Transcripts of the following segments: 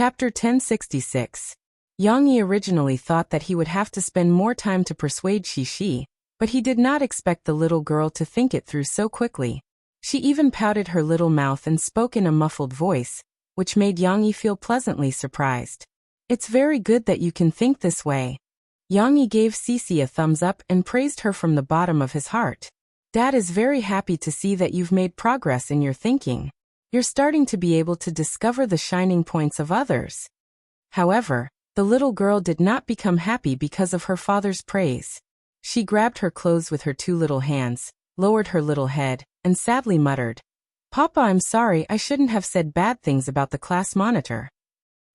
Chapter 1066. Yang Yi originally thought that he would have to spend more time to persuade Shi, but he did not expect the little girl to think it through so quickly. She even pouted her little mouth and spoke in a muffled voice, which made Yang Yi feel pleasantly surprised. It's very good that you can think this way. Yang Yi gave Cici a thumbs up and praised her from the bottom of his heart. Dad is very happy to see that you've made progress in your thinking. You're starting to be able to discover the shining points of others. However, the little girl did not become happy because of her father's praise. She grabbed her clothes with her two little hands, lowered her little head, and sadly muttered, "Papa, I'm sorry, I shouldn't have said bad things about the class monitor.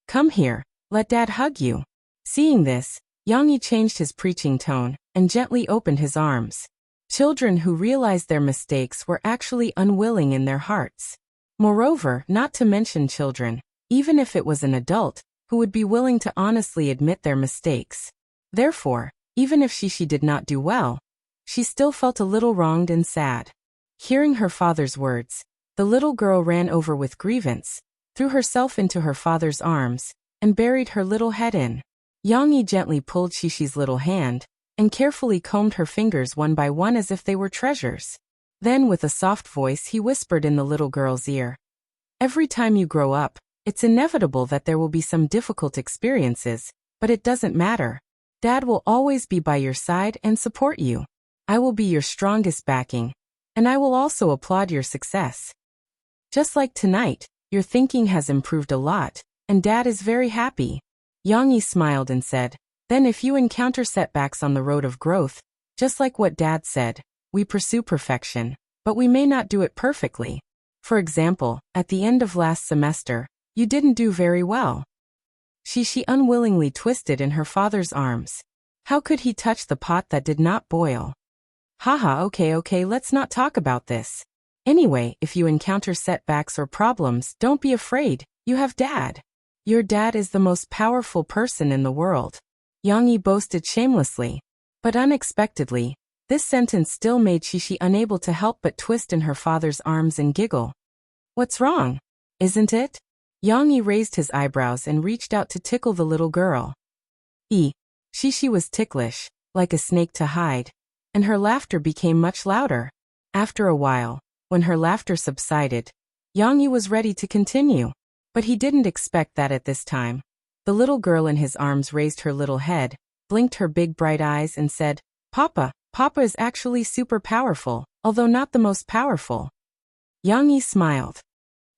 Come here, let Dad hug you." Seeing this, Yang Yi changed his preaching tone and gently opened his arms. Children who realized their mistakes were actually unwilling in their hearts. Moreover, not to mention children, even if it was an adult, who would be willing to honestly admit their mistakes. Therefore, even if she did not do well, she still felt a little wronged and sad. Hearing her father's words, the little girl ran over with grievance, threw herself into her father's arms, and buried her little head in. Yang Yi gently pulled Shishi's little hand, and carefully combed her fingers one by one as if they were treasures. Then with a soft voice he whispered in the little girl's ear, "Every time you grow up, it's inevitable that there will be some difficult experiences, but it doesn't matter. Dad will always be by your side and support you. I will be your strongest backing, and I will also applaud your success. Just like tonight, your thinking has improved a lot, and Dad is very happy." Yang Yi smiled and said, "Then if you encounter setbacks on the road of growth, just like what Dad said, we pursue perfection, but we may not do it perfectly. For example, at the end of last semester, you didn't do very well." She unwillingly twisted in her father's arms. How could he touch the pot that did not boil? Haha, okay, let's not talk about this. Anyway, if you encounter setbacks or problems, don't be afraid, you have Dad. Your dad is the most powerful person in the world. Yang Yi boasted shamelessly. But unexpectedly, this sentence still made Shishi unable to help but twist in her father's arms and giggle. "What's wrong? Isn't it?" Yang Yi raised his eyebrows and reached out to tickle the little girl. Shishi was ticklish, like a snake to hide, and her laughter became much louder. After a while, when her laughter subsided, Yang Yi was ready to continue. But he didn't expect that at this time. The little girl in his arms raised her little head, blinked her big bright eyes and said, Papa is actually super powerful, although not the most powerful." Yang Yi smiled.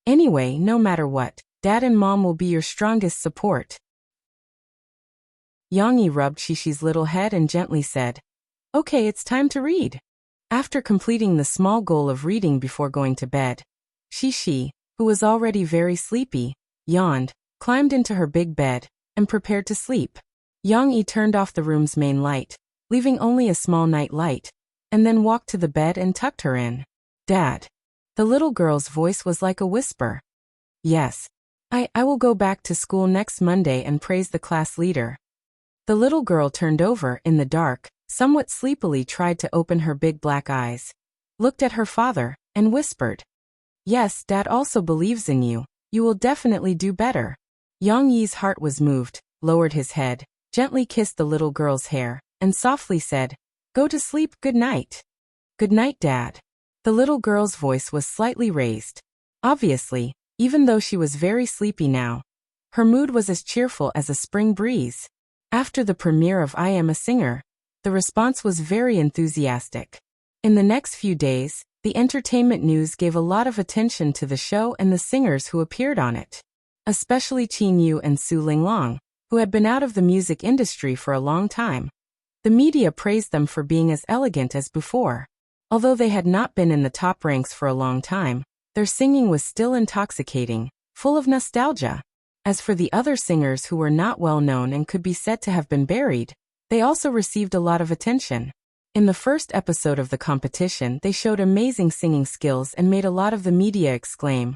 "Anyway, no matter what, Dad and Mom will be your strongest support." Yang Yi rubbed Shishi's little head and gently said, "Okay, it's time to read." After completing the small goal of reading before going to bed, Shishi, who was already very sleepy, yawned, climbed into her big bed, and prepared to sleep. Yang Yi turned off the room's main light, leaving only a small night light, and then walked to the bed and tucked her in. "Dad." The little girl's voice was like a whisper. "Yes. I will go back to school next Monday and praise the class leader." The little girl turned over in the dark, somewhat sleepily tried to open her big black eyes, looked at her father, and whispered, "Yes, Dad also believes in you. You will definitely do better." Yang Yi's heart was moved, lowered his head, gently kissed the little girl's hair, and softly said, "Go to sleep, good night." "Good night, Dad." The little girl's voice was slightly raised. Obviously, even though she was very sleepy now, her mood was as cheerful as a spring breeze. After the premiere of I Am a Singer, the response was very enthusiastic. In the next few days, the entertainment news gave a lot of attention to the show and the singers who appeared on it. Especially Qin Yu and Su Linglong, who had been out of the music industry for a long time. The media praised them for being as elegant as before. Although they had not been in the top ranks for a long time, their singing was still intoxicating, full of nostalgia. As for the other singers who were not well known and could be said to have been buried, they also received a lot of attention. In the first episode of the competition, they showed amazing singing skills and made a lot of the media exclaim,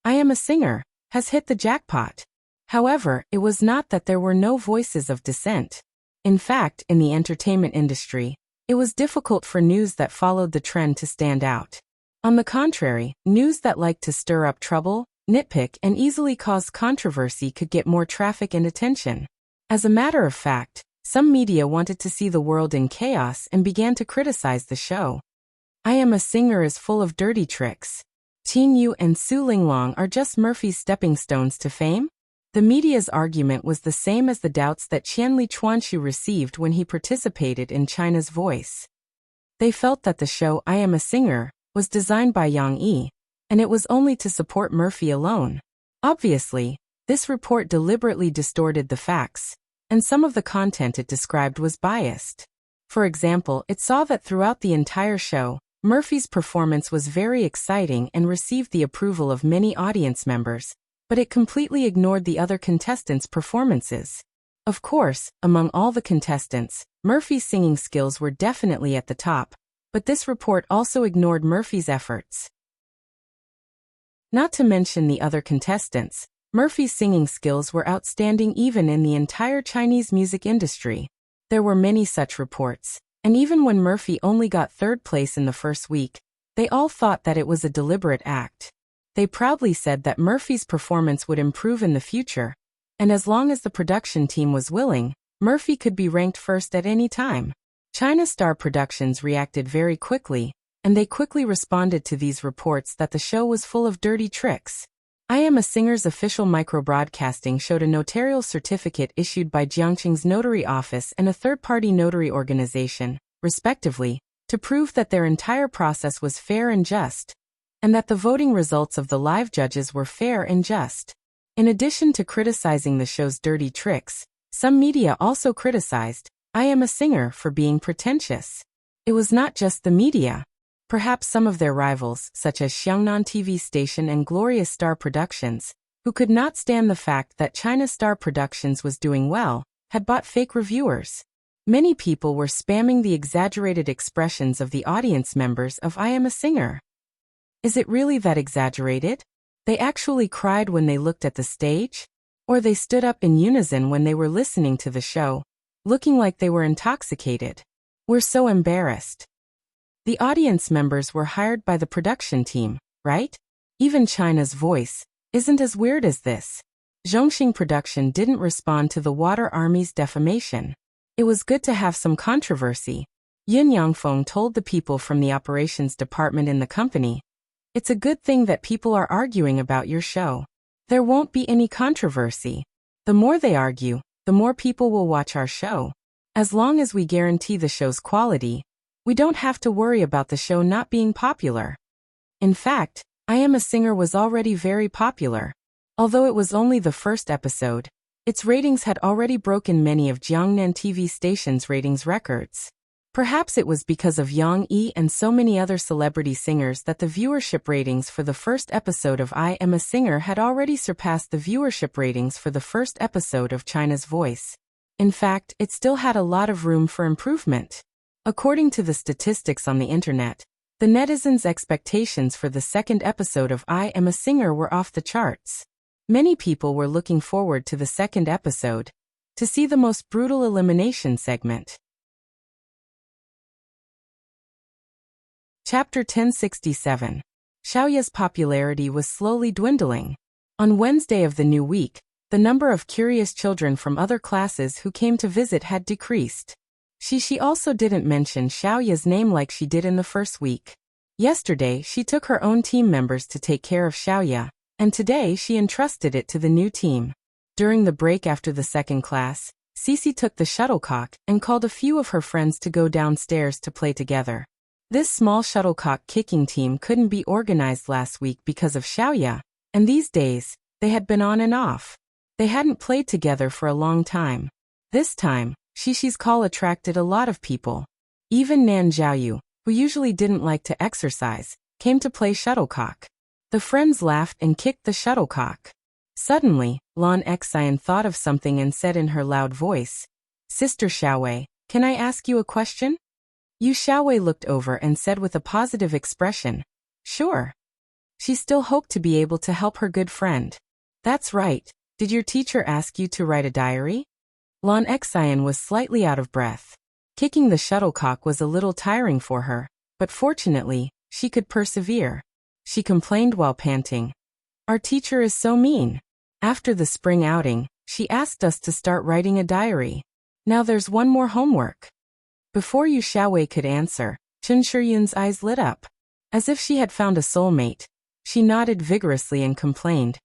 "I Am a Singer has hit the jackpot." However, it was not that there were no voices of dissent. In fact, in the entertainment industry, it was difficult for news that followed the trend to stand out. On the contrary, news that liked to stir up trouble, nitpick, and easily cause controversy could get more traffic and attention. As a matter of fact, some media wanted to see the world in chaos and began to criticize the show. I Am a Singer is full of dirty tricks. Qin Yu and Su Linglong are just Murphy's stepping stones to fame? The media's argument was the same as the doubts that Qianli Chuanshu received when he participated in China's Voice. They felt that the show I Am a Singer was designed by Yang Yi, and it was only to support Murphy alone. Obviously, this report deliberately distorted the facts, and some of the content it described was biased. For example, it saw that throughout the entire show, Murphy's performance was very exciting and received the approval of many audience members, but it completely ignored the other contestants' performances. Of course, among all the contestants, Murphy's singing skills were definitely at the top, but this report also ignored Murphy's efforts. Not to mention the other contestants, Murphy's singing skills were outstanding even in the entire Chinese music industry. There were many such reports, and even when Murphy only got third place in the first week, they all thought that it was a deliberate act. They proudly said that Murphy's performance would improve in the future, and as long as the production team was willing, Murphy could be ranked first at any time. China Star Productions reacted very quickly, and they quickly responded to these reports that the show was full of dirty tricks. I Am a Singer's official microbroadcasting showed a notarial certificate issued by Jiangqing's notary office and a third-party notary organization, respectively, to prove that their entire process was fair and just, and that the voting results of the live judges were fair and just. In addition to criticizing the show's dirty tricks, some media also criticized I Am a Singer for being pretentious. It was not just the media. Perhaps some of their rivals, such as Xiangnan TV Station and Glorious Star Productions, who could not stand the fact that China Star Productions was doing well, had bought fake reviewers. Many people were spamming the exaggerated expressions of the audience members of I Am a Singer. Is it really that exaggerated? They actually cried when they looked at the stage? Or they stood up in unison when they were listening to the show, looking like they were intoxicated? We're so embarrassed. The audience members were hired by the production team, right? Even China's Voice isn't as weird as this. Zhongxing Production didn't respond to the Water Army's defamation. It was good to have some controversy. Yin Yangfeng told the people from the operations department in the company, "It's a good thing that people are arguing about your show. There won't be any controversy. The more they argue, the more people will watch our show. As long as we guarantee the show's quality, we don't have to worry about the show not being popular." In fact, I Am a Singer was already very popular. Although it was only the first episode, its ratings had already broken many of Jiangnan TV station's ratings records. Perhaps it was because of Yang Yi and so many other celebrity singers that the viewership ratings for the first episode of I Am a Singer had already surpassed the viewership ratings for the first episode of China's Voice. In fact, it still had a lot of room for improvement. According to the statistics on the internet, the netizens' expectations for the second episode of I Am a Singer were off the charts. Many people were looking forward to the second episode, to see the most brutal elimination segment. Chapter 1067. Xiaoya's popularity was slowly dwindling. On Wednesday of the new week, the number of curious children from other classes who came to visit had decreased. She also didn't mention Xiaoya's name like she did in the first week. Yesterday, she took her own team members to take care of Xiaoya, and today she entrusted it to the new team. During the break after the second class, Cici took the shuttlecock and called a few of her friends to go downstairs to play together. This small shuttlecock kicking team couldn't be organized last week because of Xiaoya, and these days, they had been on and off. They hadn't played together for a long time. This time, Xixi call attracted a lot of people. Even Nan Zhaoyu, who usually didn't like to exercise, came to play shuttlecock. The friends laughed and kicked the shuttlecock. Suddenly, Lan Xian thought of something and said in her loud voice, "Sister Xiaowei, can I ask you a question?" Yu Xiaowei looked over and said with a positive expression, "Sure." She still hoped to be able to help her good friend. "That's right. Did your teacher ask you to write a diary?" Lan Xian was slightly out of breath. Kicking the shuttlecock was a little tiring for her, but fortunately, she could persevere. She complained while panting, Our teacher is so mean. After the spring outing, she asked us to start writing a diary. Now there's one more homework. Before Yu Xiaowei could answer, Chen Shiyun's eyes lit up. As if she had found a soulmate, she nodded vigorously and complained.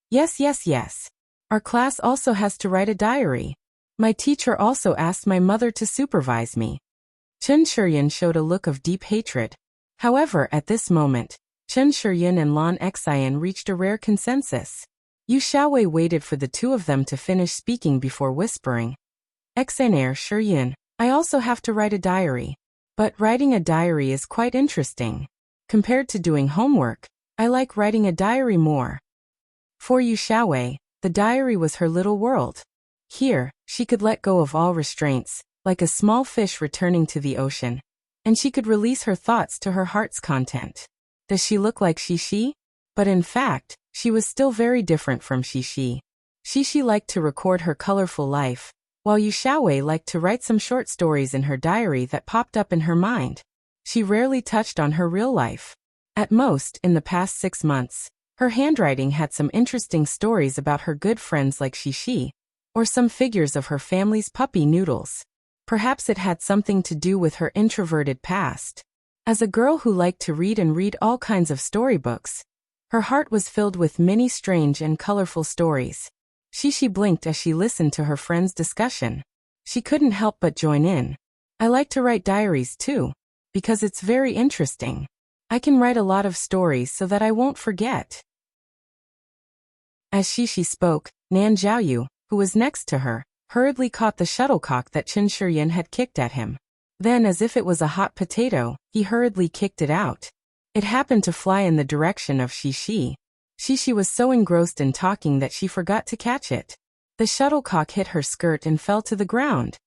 Yes, yes, yes. Our class also has to write a diary. My teacher also asked my mother to supervise me. Chen Shiyun showed a look of deep hatred. However, at this moment, Chen Shiyun and Lan Xian reached a rare consensus. Yu Xiaowei waited for the two of them to finish speaking before whispering. Xaner Shiyun, I also have to write a diary. But writing a diary is quite interesting. Compared to doing homework, I like writing a diary more. For Yu Xiaowei, the diary was her little world. Here, she could let go of all restraints, like a small fish returning to the ocean. And she could release her thoughts to her heart's content. Does she look like Xixi? But in fact, she was still very different from Xixi. Xixi liked to record her colorful life, while Yu Xiaowei liked to write some short stories in her diary that popped up in her mind. She rarely touched on her real life. At most, in the past 6 months, her handwriting had some interesting stories about her good friends like Xixi, or some figures of her family's puppy Noodles. Perhaps it had something to do with her introverted past. As a girl who liked to read all kinds of storybooks, her heart was filled with many strange and colorful stories. Xixi blinked as she listened to her friend's discussion. She couldn't help but join in. I like to write diaries too, because it's very interesting. I can write a lot of stories so that I won't forget. As Xixi spoke, Nan Zhaoyu, who was next to her, hurriedly caught the shuttlecock that Chen Shiyun had kicked at him. Then, as if it was a hot potato, he hurriedly kicked it out. It happened to fly in the direction of Xixi. Xixi was so engrossed in talking that she forgot to catch it. The shuttlecock hit her skirt and fell to the ground.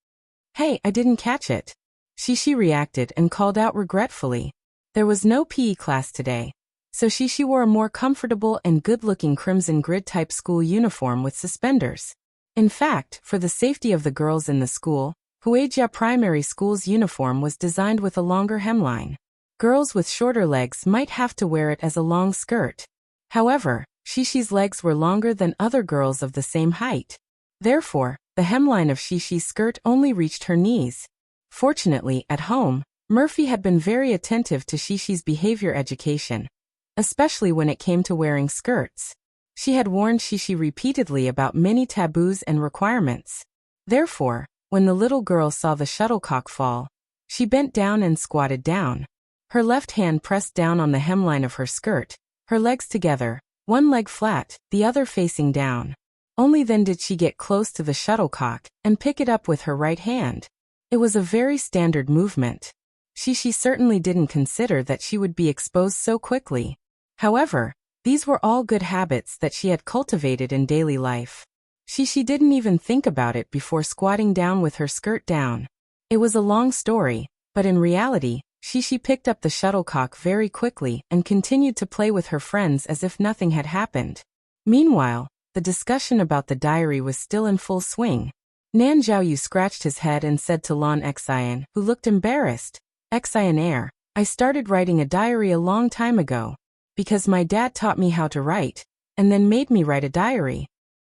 Hey, I didn't catch it. Xixi reacted and called out regretfully. There was no PE class today, so Xixi wore a more comfortable and good-looking crimson grid-type school uniform with suspenders. In fact, for the safety of the girls in the school, Huijia Primary School's uniform was designed with a longer hemline. Girls with shorter legs might have to wear it as a long skirt. However, Xixi's legs were longer than other girls of the same height. Therefore, the hemline of Xixi's skirt only reached her knees. Fortunately, at home, Murphy had been very attentive to Xixi's behavior education, especially when it came to wearing skirts. She had warned Xixi repeatedly about many taboos and requirements. Therefore, when the little girl saw the shuttlecock fall, she bent down and squatted down. Her left hand pressed down on the hemline of her skirt, her legs together, one leg flat, the other facing down. Only then did she get close to the shuttlecock and pick it up with her right hand. It was a very standard movement. Xixi certainly didn't consider that she would be exposed so quickly. However, these were all good habits that she had cultivated in daily life. Xixi didn't even think about it before squatting down with her skirt down. It was a long story, but in reality, Xixi picked up the shuttlecock very quickly and continued to play with her friends as if nothing had happened. Meanwhile, the discussion about the diary was still in full swing. Nan Zhaoyu scratched his head and said to Lan Xian, who looked embarrassed, Xian, I started writing a diary a long time ago, because my dad taught me how to write, and then made me write a diary.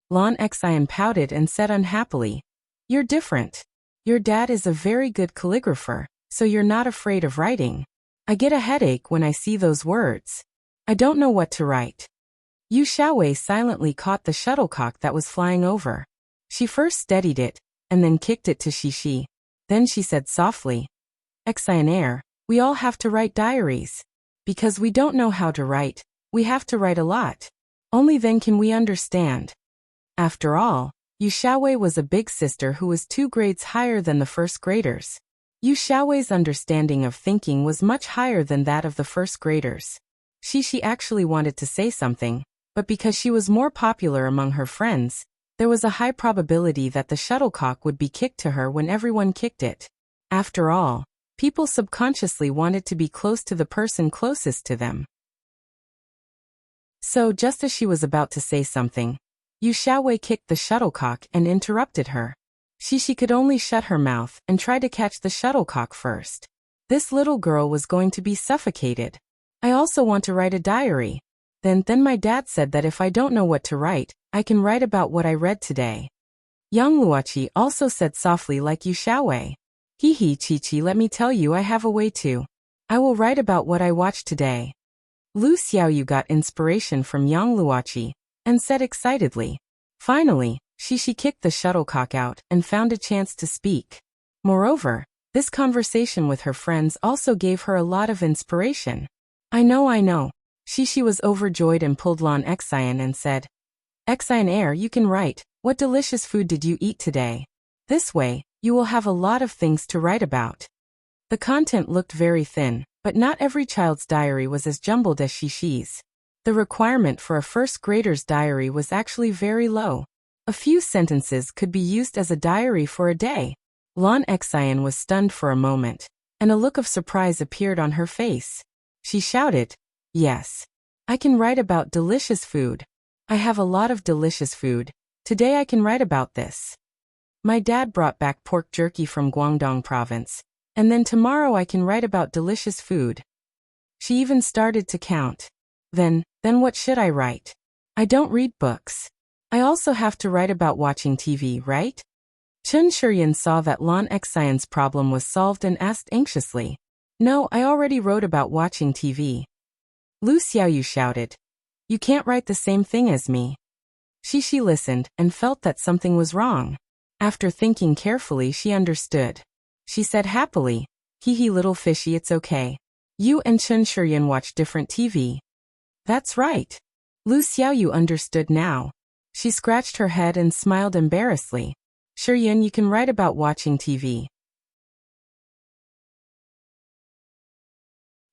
Lan Xian pouted and said unhappily, You're different. Your dad is a very good calligrapher, so you're not afraid of writing. I get a headache when I see those words. I don't know what to write. Yu Xiaowei silently caught the shuttlecock that was flying over. She first steadied it, and then kicked it to Xixi. Then she said softly, Xian, we all have to write diaries. Because we don't know how to write, we have to write a lot. Only then can we understand. After all, Yu Xiaowei was a big sister who was 2 grades higher than the first graders. Yu Xiaowei's understanding of thinking was much higher than that of the first graders. Xixi actually wanted to say something, but because she was more popular among her friends, there was a high probability that the shuttlecock would be kicked to her when everyone kicked it. After all, people subconsciously wanted to be close to the person closest to them. So just as she was about to say something, Yu Xiaowei kicked the shuttlecock and interrupted her. Xixi could only shut her mouth and try to catch the shuttlecock first. This little girl was going to be suffocated. I also want to write a diary. Then my dad said that if I don't know what to write, I can write about what I read today. Young Luoqi also said softly like Yu Xiaowei. Hee Chi, let me tell you, I have a way too. I will write about what I watched today. Lu Xiaoyu got inspiration from Yang Luoqi and said excitedly. Finally, Shishi kicked the shuttlecock out and found a chance to speak. Moreover, this conversation with her friends also gave her a lot of inspiration. I know. Shishi was overjoyed and pulled Lan Xian and said, Xian, you can write. What delicious food did you eat today? This way, you will have a lot of things to write about. The content looked very thin, but not every child's diary was as jumbled as Shishi's. The requirement for a first grader's diary was actually very low. A few sentences could be used as a diary for a day. Lan Xian was stunned for a moment, and a look of surprise appeared on her face. She shouted, Yes. I can write about delicious food. I have a lot of delicious food. Today I can write about this. My dad brought back pork jerky from Guangdong province, and then tomorrow I can write about delicious food. She even started to count. Then what should I write? I don't read books. I also have to write about watching TV, right? Chun Shuryan saw that Lan Xian's problem was solved and asked anxiously. No, I already wrote about watching TV. Lu Xiaoyu shouted. You can't write the same thing as me. Shishi listened and felt that something was wrong. After thinking carefully, she understood. She said happily, Hee little fishy, it's okay. You and Chun Shuryan watch different TV. That's right. Lu Xiaoyu understood now. She scratched her head and smiled embarrassedly. Shuryan, you can write about watching TV.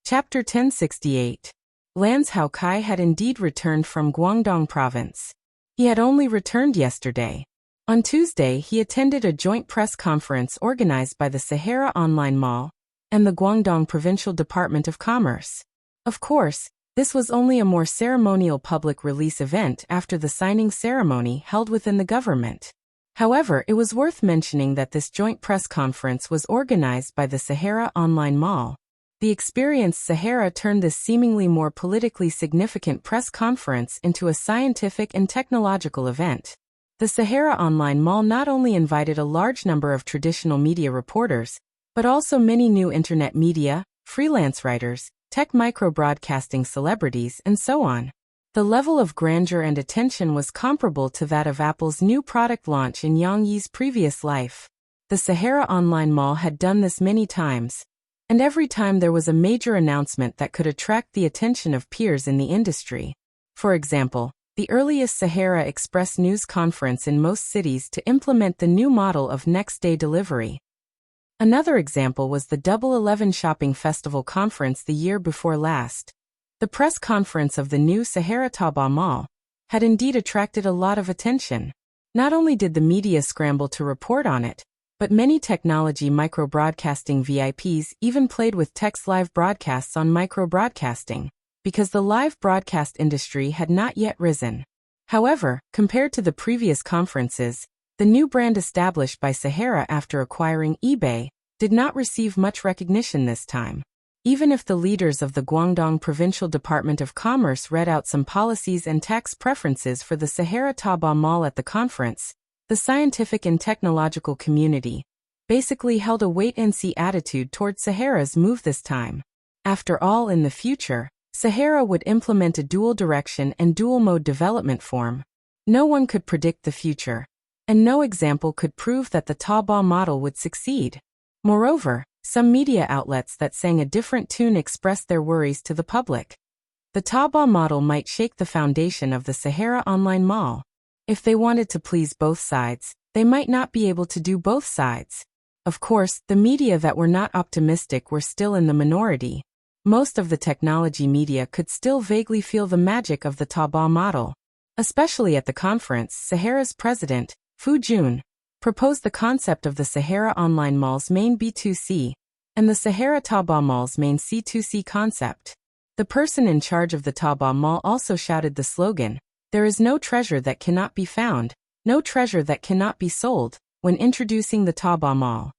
Chapter 1068. Lans Haokai had indeed returned from Guangdong province. He had only returned yesterday. On Tuesday, he attended a joint press conference organized by the Sahara Online Mall and the Guangdong Provincial Department of Commerce. Of course, this was only a more ceremonial public release event after the signing ceremony held within the government. However, it was worth mentioning that this joint press conference was organized by the Sahara Online Mall. The experienced Sahara turned this seemingly more politically significant press conference into a scientific and technological event. The Sahara Online Mall not only invited a large number of traditional media reporters, but also many new internet media, freelance writers, tech micro-broadcasting celebrities, and so on. The level of grandeur and attention was comparable to that of Apple's new product launch in Yang Yi's previous life. The Sahara Online Mall had done this many times, and every time there was a major announcement that could attract the attention of peers in the industry. For example, the earliest Sahara Express news conference in most cities to implement the new model of next-day delivery. Another example was the Double 11 Shopping Festival conference the year before last. The press conference of the new Sahara Taobao Mall had indeed attracted a lot of attention. Not only did the media scramble to report on it, but many technology micro-broadcasting VIPs even played with tech's live broadcasts on micro-broadcasting, because the live broadcast industry had not yet risen. However, compared to the previous conferences, the new brand established by Sahara after acquiring eBay did not receive much recognition this time. Even if the leaders of the Guangdong Provincial Department of Commerce read out some policies and tax preferences for the Sahara Taobao Mall at the conference, the scientific and technological community basically held a wait-and-see attitude toward Sahara's move this time. After all, in the future, Sahara would implement a dual-direction and dual-mode development form. No one could predict the future, and no example could prove that the Taobao model would succeed. Moreover, some media outlets that sang a different tune expressed their worries to the public. The Taobao model might shake the foundation of the Sahara Online Mall. If they wanted to please both sides, they might not be able to do both sides. Of course, the media that were not optimistic were still in the minority. Most of the technology media could still vaguely feel the magic of the Taobao model. Especially at the conference, Sahara's president, Fu Jun, proposed the concept of the Sahara Online Mall's main B2C and the Sahara Taobao Mall's main C2C concept. The person in charge of the Taobao Mall also shouted the slogan, "There is no treasure that cannot be found, no treasure that cannot be sold," when introducing the Taobao Mall.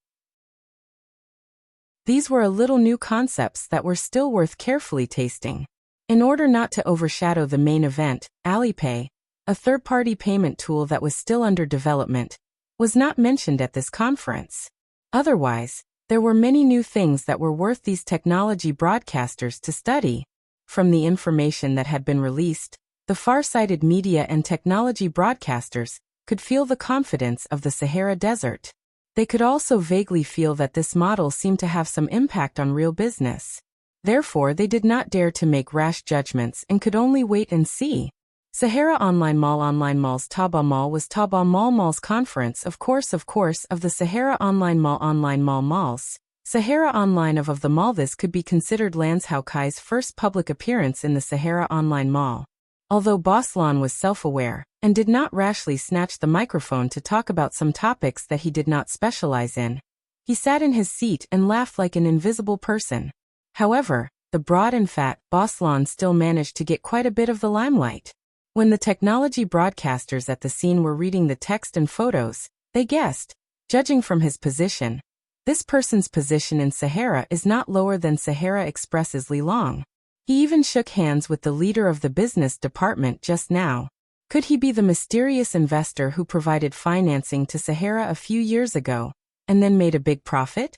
These were a little new concepts that were still worth carefully tasting. In order not to overshadow the main event, Alipay, a third-party payment tool that was still under development, was not mentioned at this conference. Otherwise, there were many new things that were worth these technology broadcasters to study. From the information that had been released, the far-sighted media and technology broadcasters could feel the confidence of the Sahara Desert. They could also vaguely feel that this model seemed to have some impact on real business. Therefore, they did not dare to make rash judgments and could only wait and see. Sahara Online Mall's Taba Mall was Taba Mall's conference of course of the Sahara Online Mall Malls. Sahara Online of the Mall. This could be considered Lan Kai's first public appearance in the Sahara Online Mall. Although Boss Lan was self-aware and did not rashly snatch the microphone to talk about some topics that he did not specialize in, he sat in his seat and laughed like an invisible person. However, the broad and fat Boss Lan still managed to get quite a bit of the limelight. When the technology broadcasters at the scene were reading the text and photos, they guessed, judging from his position, this person's position in Sahara is not lower than Sahara Express's Li Long. He even shook hands with the leader of the business department just now. Could he be the mysterious investor who provided financing to Sahara a few years ago, and then made a big profit?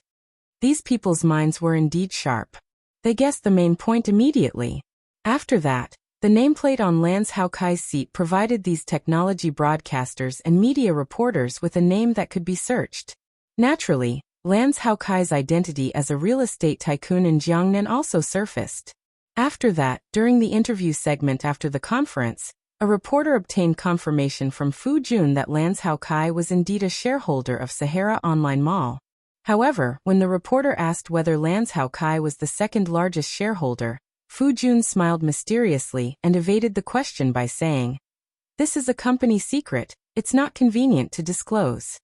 These people's minds were indeed sharp. They guessed the main point immediately. After that, the nameplate on Lan Kai's seat provided these technology broadcasters and media reporters with a name that could be searched. Naturally, Lan Kai's identity as a real estate tycoon in Jiangnan also surfaced. After that, during the interview segment after the conference, a reporter obtained confirmation from Fu Jun that Lan Kai was indeed a shareholder of Sahara Online Mall. However, when the reporter asked whether Lan Kai was the second largest shareholder, Fu Jun smiled mysteriously and evaded the question by saying, "This is a company secret, it's not convenient to disclose."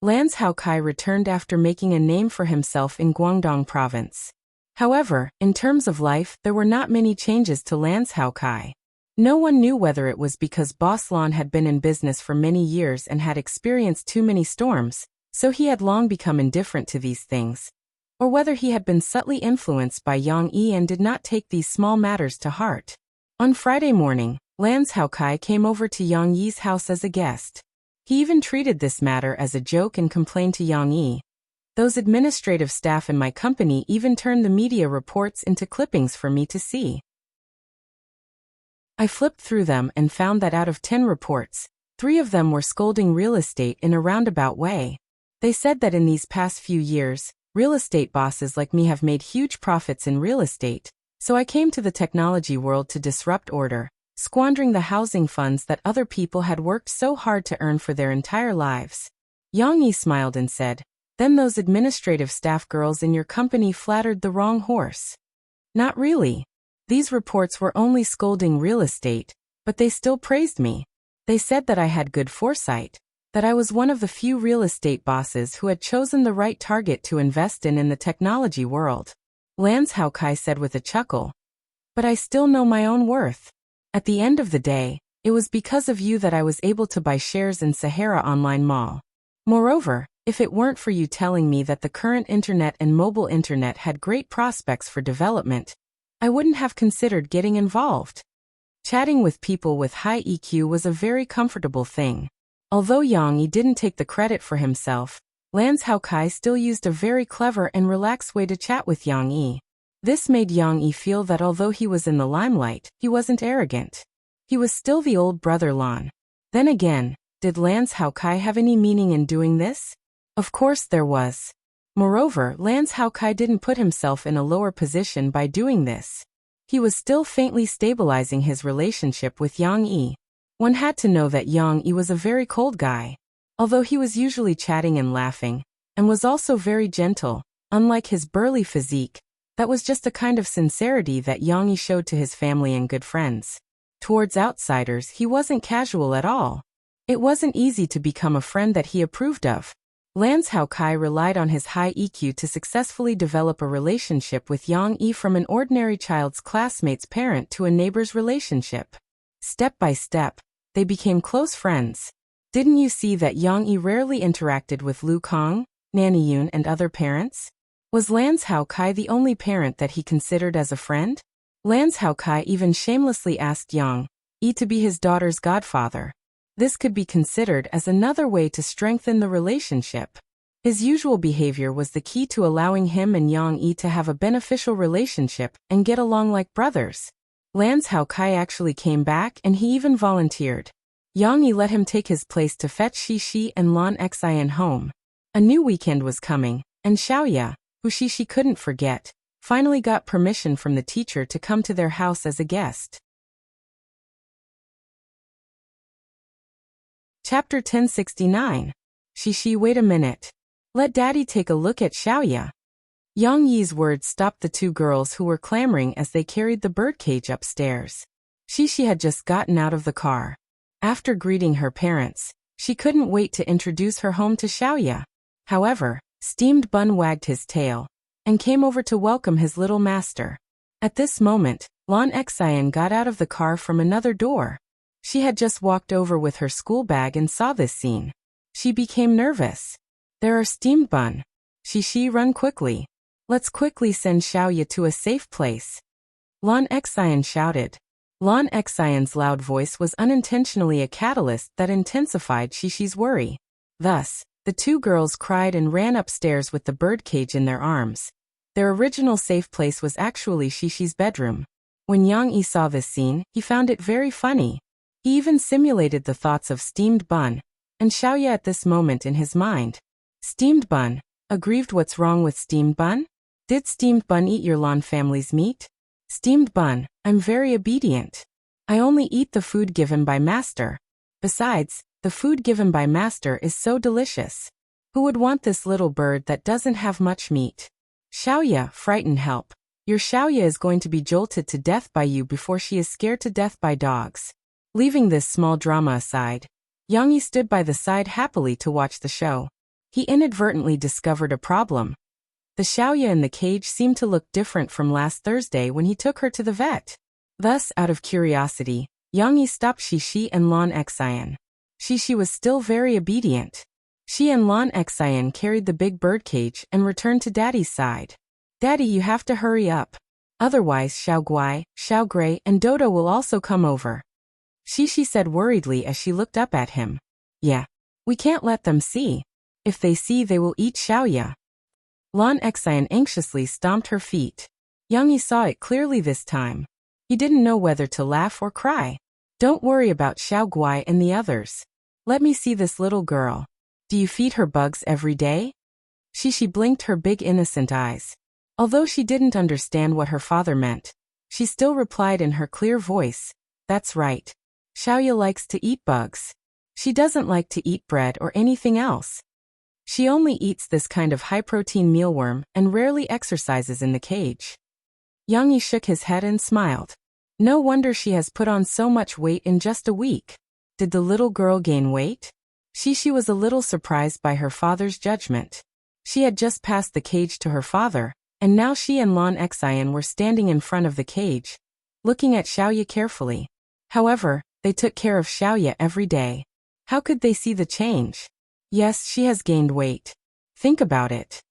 Lan Kai returned after making a name for himself in Guangdong province. However, in terms of life, there were not many changes to Lan Kai. No one knew whether it was because Boss Lan had been in business for many years and had experienced too many storms, so he had long become indifferent to these things, or whether he had been subtly influenced by Yang Yi and did not take these small matters to heart. On Friday morning, Lan Kai came over to Yang Yi's house as a guest. He even treated this matter as a joke and complained to Yang Yi. "Those administrative staff in my company even turned the media reports into clippings for me to see. I flipped through them and found that out of 10 reports, 3 of them were scolding real estate in a roundabout way. They said that in these past few years, real estate bosses like me have made huge profits in real estate, so I came to the technology world to disrupt order, squandering the housing funds that other people had worked so hard to earn for their entire lives." Yang Yi smiled and said, "Then those administrative staff girls in your company flattered the wrong horse." "Not really. These reports were only scolding real estate, but they still praised me. They said that I had good foresight, that I was one of the few real estate bosses who had chosen the right target to invest in the technology world." Lan Kai said with a chuckle, "But I still know my own worth. At the end of the day, it was because of you that I was able to buy shares in Sahara Online Mall. Moreover, if it weren't for you telling me that the current internet and mobile internet had great prospects for development, I wouldn't have considered getting involved." Chatting with people with high EQ was a very comfortable thing. Although Yang Yi didn't take the credit for himself, Lan Kai still used a very clever and relaxed way to chat with Yang Yi. This made Yang Yi feel that although he was in the limelight, he wasn't arrogant. He was still the old brother Lan. Then again, did Lan Kai have any meaning in doing this? Of course there was. Moreover, Lan Kai didn't put himself in a lower position by doing this. He was still faintly stabilizing his relationship with Yang Yi. One had to know that Yang Yi was a very cold guy. Although he was usually chatting and laughing, and was also very gentle, unlike his burly physique, that was just a kind of sincerity that Yang Yi showed to his family and good friends. Towards outsiders, he wasn't casual at all. It wasn't easy to become a friend that he approved of. Lan Kai relied on his high EQ to successfully develop a relationship with Yang Yi, from an ordinary child's classmate's parent to a neighbor's relationship. Step by step, they became close friends. Didn't you see that Yang Yi rarely interacted with Lu Kong, Nanny Yun and other parents? Was Lan Kai the only parent that he considered as a friend? Lance Hao Kai even shamelessly asked Yang Yi to be his daughter's godfather. This could be considered as another way to strengthen the relationship. His usual behavior was the key to allowing him and Yang Yi to have a beneficial relationship and get along like brothers. Lance Hao Kai actually came back and he even volunteered. Yang Yi let him take his place to fetch Xixi and Lan Xian home. A new weekend was coming, and Xiaoya, who Xixi couldn't forget, finally got permission from the teacher to come to their house as a guest. Chapter 1069. Xixi, wait a minute. Let Daddy take a look at Xiaoya. Yang Yi's words stopped the two girls who were clamoring as they carried the birdcage upstairs. Xixi had just gotten out of the car. After greeting her parents, she couldn't wait to introduce her home to Xiaoya. However, Steamed Bun wagged his tail and came over to welcome his little master. At this moment, Lan Xian got out of the car from another door. She had just walked over with her school bag and saw this scene. She became nervous. There are Steamed Bun. Xixi, run quickly. Let's quickly send Xiaoya to a safe place. Lan Xian shouted. Lan Xian's loud voice was unintentionally a catalyst that intensified Xixi's worry. Thus, the two girls cried and ran upstairs with the birdcage in their arms. Their original safe place was actually Xixi's bedroom. When Yang Yi saw this scene, he found it very funny. He even simulated the thoughts of Steamed Bun and Xiaoya at this moment in his mind. Steamed Bun, aggrieved, what's wrong with Steamed Bun? Did Steamed Bun eat your Lan family's meat? Steamed Bun, I'm very obedient. I only eat the food given by Master. Besides, the food given by Master is so delicious. Who would want this little bird that doesn't have much meat? Xiaoya, frightened, help. Your Xiaoya is going to be jolted to death by you before she is scared to death by dogs. Leaving this small drama aside, Yang Yi stood by the side happily to watch the show. He inadvertently discovered a problem. The Xiaoya in the cage seemed to look different from last Thursday when he took her to the vet. Thus, out of curiosity, Yang Yi stopped Xixi and Lan Xian. Xixi was still very obedient. She and Lan Xian carried the big birdcage and returned to Daddy's side. Daddy, you have to hurry up. Otherwise Xiao Guai, Xiao Gray, and Dodo will also come over. Xixi said worriedly as she looked up at him. Yeah. We can't let them see. If they see, they will eat Xiaoya. Lan Xian anxiously stomped her feet. Yang Yi saw it clearly this time. He didn't know whether to laugh or cry. Don't worry about Xiao Guai and the others. Let me see this little girl. Do you feed her bugs every day? Xixi blinked her big innocent eyes. Although she didn't understand what her father meant, she still replied in her clear voice, that's right. Xiaoya likes to eat bugs. She doesn't like to eat bread or anything else. She only eats this kind of high-protein mealworm and rarely exercises in the cage. Yang Yi shook his head and smiled. No wonder she has put on so much weight in just a week. Did the little girl gain weight? Xixi was a little surprised by her father's judgment. She had just passed the cage to her father, and now she and Lan Xian were standing in front of the cage, looking at Xiaoya carefully. However, they took care of Xiaoya every day. How could they see the change? Yes, she has gained weight. Think about it.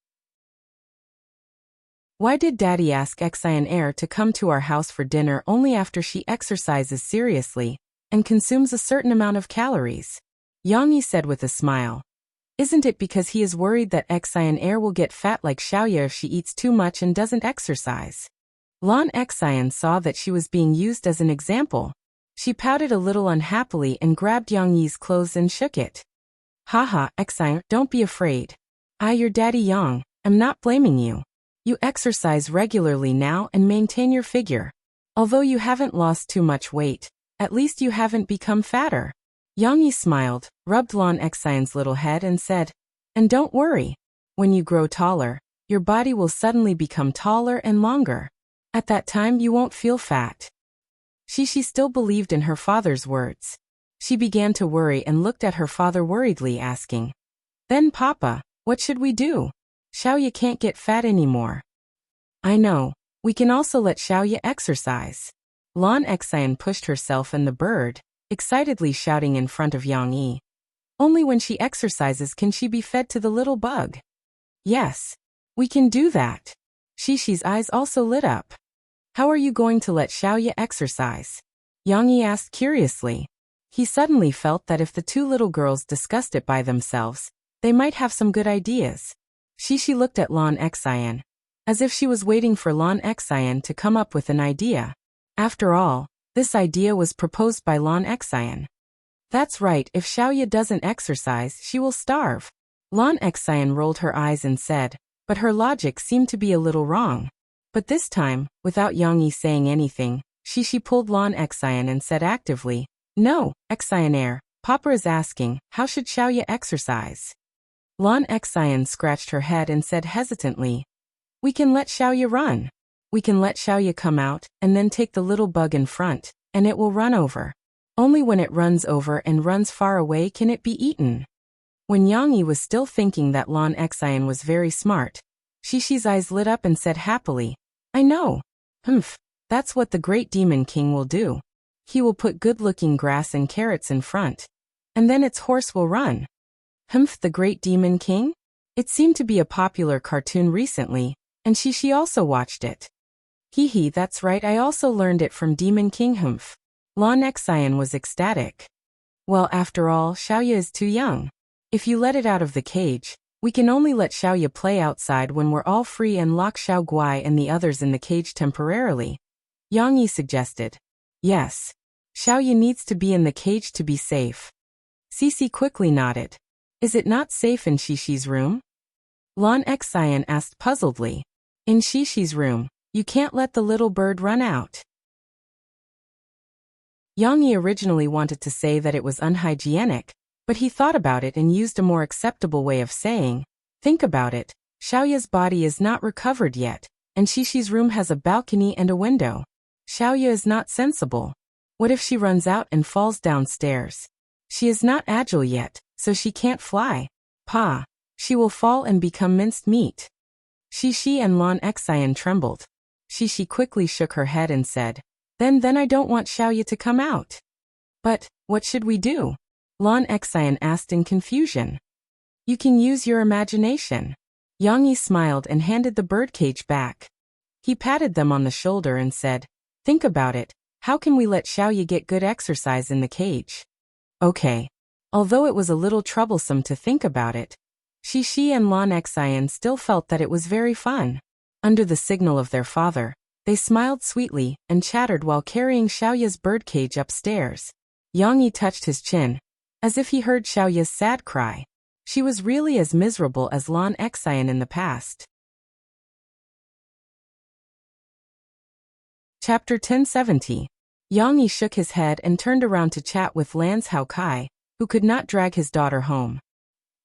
Why did Daddy ask Xian Air to come to our house for dinner only after she exercises seriously and consumes a certain amount of calories? Yang Yi said with a smile. Isn't it because he is worried that Xian Air will get fat like Xiaoya if she eats too much and doesn't exercise? Lan Xian saw that she was being used as an example. She pouted a little unhappily and grabbed Yang Yi's clothes and shook it. Haha, Xian, don't be afraid. Your daddy Yang, I'm not blaming you. You exercise regularly now and maintain your figure. Although you haven't lost too much weight, at least you haven't become fatter. Yang Yi smiled, rubbed Lan Xian's little head and said, and don't worry. When you grow taller, your body will suddenly become taller and longer. At that time you won't feel fat. Xixi still believed in her father's words. She began to worry and looked at her father worriedly, asking, Then Papa, what should we do? Xiaoya can't get fat anymore. I know. We can also let Xiaoya exercise. Lan Xian pushed herself and the bird, excitedly shouting in front of Yang Yi. Only when she exercises can she be fed to the little bug. Yes. We can do that. Xixi's eyes also lit up. How are you going to let Xiaoya exercise? Yang Yi asked curiously. He suddenly felt that if the two little girls discussed it by themselves, they might have some good ideas. Shishi looked at Lan Xian, as if she was waiting for Lan Xian to come up with an idea. After all, this idea was proposed by Lan Xian. That's right, if Xiaoya doesn't exercise, she will starve. Lan Xian rolled her eyes and said, but her logic seemed to be a little wrong. But this time, without Yang Yi saying anything, Shishi pulled Lan Xian and said actively, no, Xian, Papa is asking, how should Xiaoya exercise? Lan Xian scratched her head and said hesitantly, we can let Xiaoya run. We can let Xiaoya come out, and then take the little bug in front, and it will run over. Only when it runs over and runs far away can it be eaten. When Yang Yi was still thinking that Lan Xian was very smart, Shishi's eyes lit up and said happily, I know. That's what the great demon king will do. He will put good-looking grass and carrots in front. And then its horse will run. The great demon king? It seemed to be a popular cartoon recently, and Shishi also watched it. Hee, that's right, I also learned it from Demon King Lan Xian was ecstatic. Well, after all, Xiaoya is too young. If you let it out of the cage, we can only let Xiaoya play outside when we're all free and lock Xiao Guai and the others in the cage temporarily. Yang Yi suggested. Yes. Xiaoya needs to be in the cage to be safe. Cici quickly nodded. Is it not safe in Shishi's room? Lan Xian asked puzzledly. In Shishi's room, you can't let the little bird run out. Yang Yi originally wanted to say that it was unhygienic, but he thought about it and used a more acceptable way of saying, think about it, Xiaoya's body is not recovered yet, and Shishi's room has a balcony and a window. Xiaoya is not sensible. What if she runs out and falls downstairs? She is not agile yet, so she can't fly. Pa, she will fall and become minced meat. Shishi and Lan Xian trembled. Shishi quickly shook her head and said, Then I don't want Xiaoya to come out. But, what should we do? Lan Xian asked in confusion. You can use your imagination. Yang Yi smiled and handed the birdcage back. He patted them on the shoulder and said, Think about it, how can we let Xiaoya get good exercise in the cage? Okay. Although it was a little troublesome to think about it, Shishi and Lan Xian still felt that it was very fun. Under the signal of their father, they smiled sweetly and chattered while carrying Xiaoya's birdcage upstairs. Yang Yi touched his chin, as if he heard Xiaoya's sad cry. She was really as miserable as Lan Xian in the past. Chapter 1070. Yang Yi shook his head and turned around to chat with Lan's Hao Kai, who could not drag his daughter home.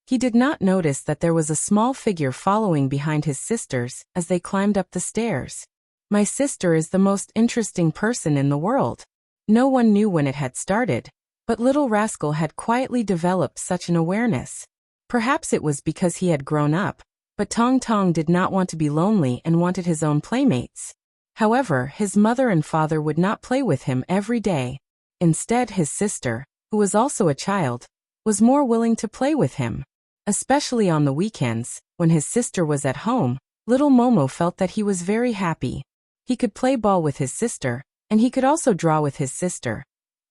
He did not notice that there was a small figure following behind his sisters as they climbed up the stairs. My sister is the most interesting person in the world. No one knew when it had started, but little rascal had quietly developed such an awareness. Perhaps it was because he had grown up, but Tong Tong did not want to be lonely and wanted his own playmates. However, his mother and father would not play with him every day. Instead, his sister, who was also a child, was more willing to play with him. Especially on the weekends, when his sister was at home, little Momo felt that he was very happy. He could play ball with his sister, and he could also draw with his sister.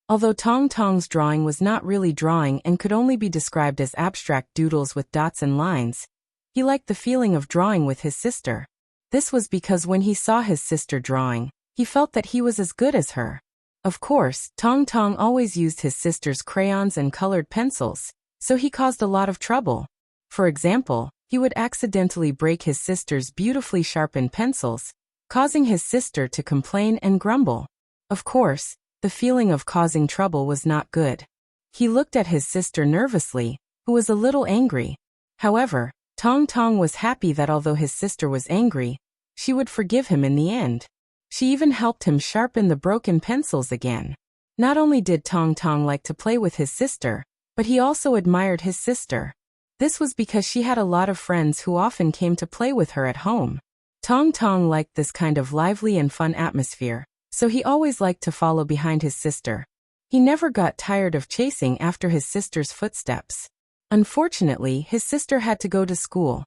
Although Tong Tong's drawing was not really drawing and could only be described as abstract doodles with dots and lines, he liked the feeling of drawing with his sister. This was because when he saw his sister drawing, he felt that he was as good as her. Of course, Tong Tong always used his sister's crayons and colored pencils, so he caused a lot of trouble. For example, he would accidentally break his sister's beautifully sharpened pencils, causing his sister to complain and grumble. Of course, the feeling of causing trouble was not good. He looked at his sister nervously, who was a little angry. However, Tong Tong was happy that although his sister was angry, she would forgive him in the end. She even helped him sharpen the broken pencils again. Not only did Tong Tong like to play with his sister, but he also admired his sister. This was because she had a lot of friends who often came to play with her at home. Tong Tong liked this kind of lively and fun atmosphere, so he always liked to follow behind his sister. He never got tired of chasing after his sister's footsteps. Unfortunately, his sister had to go to school.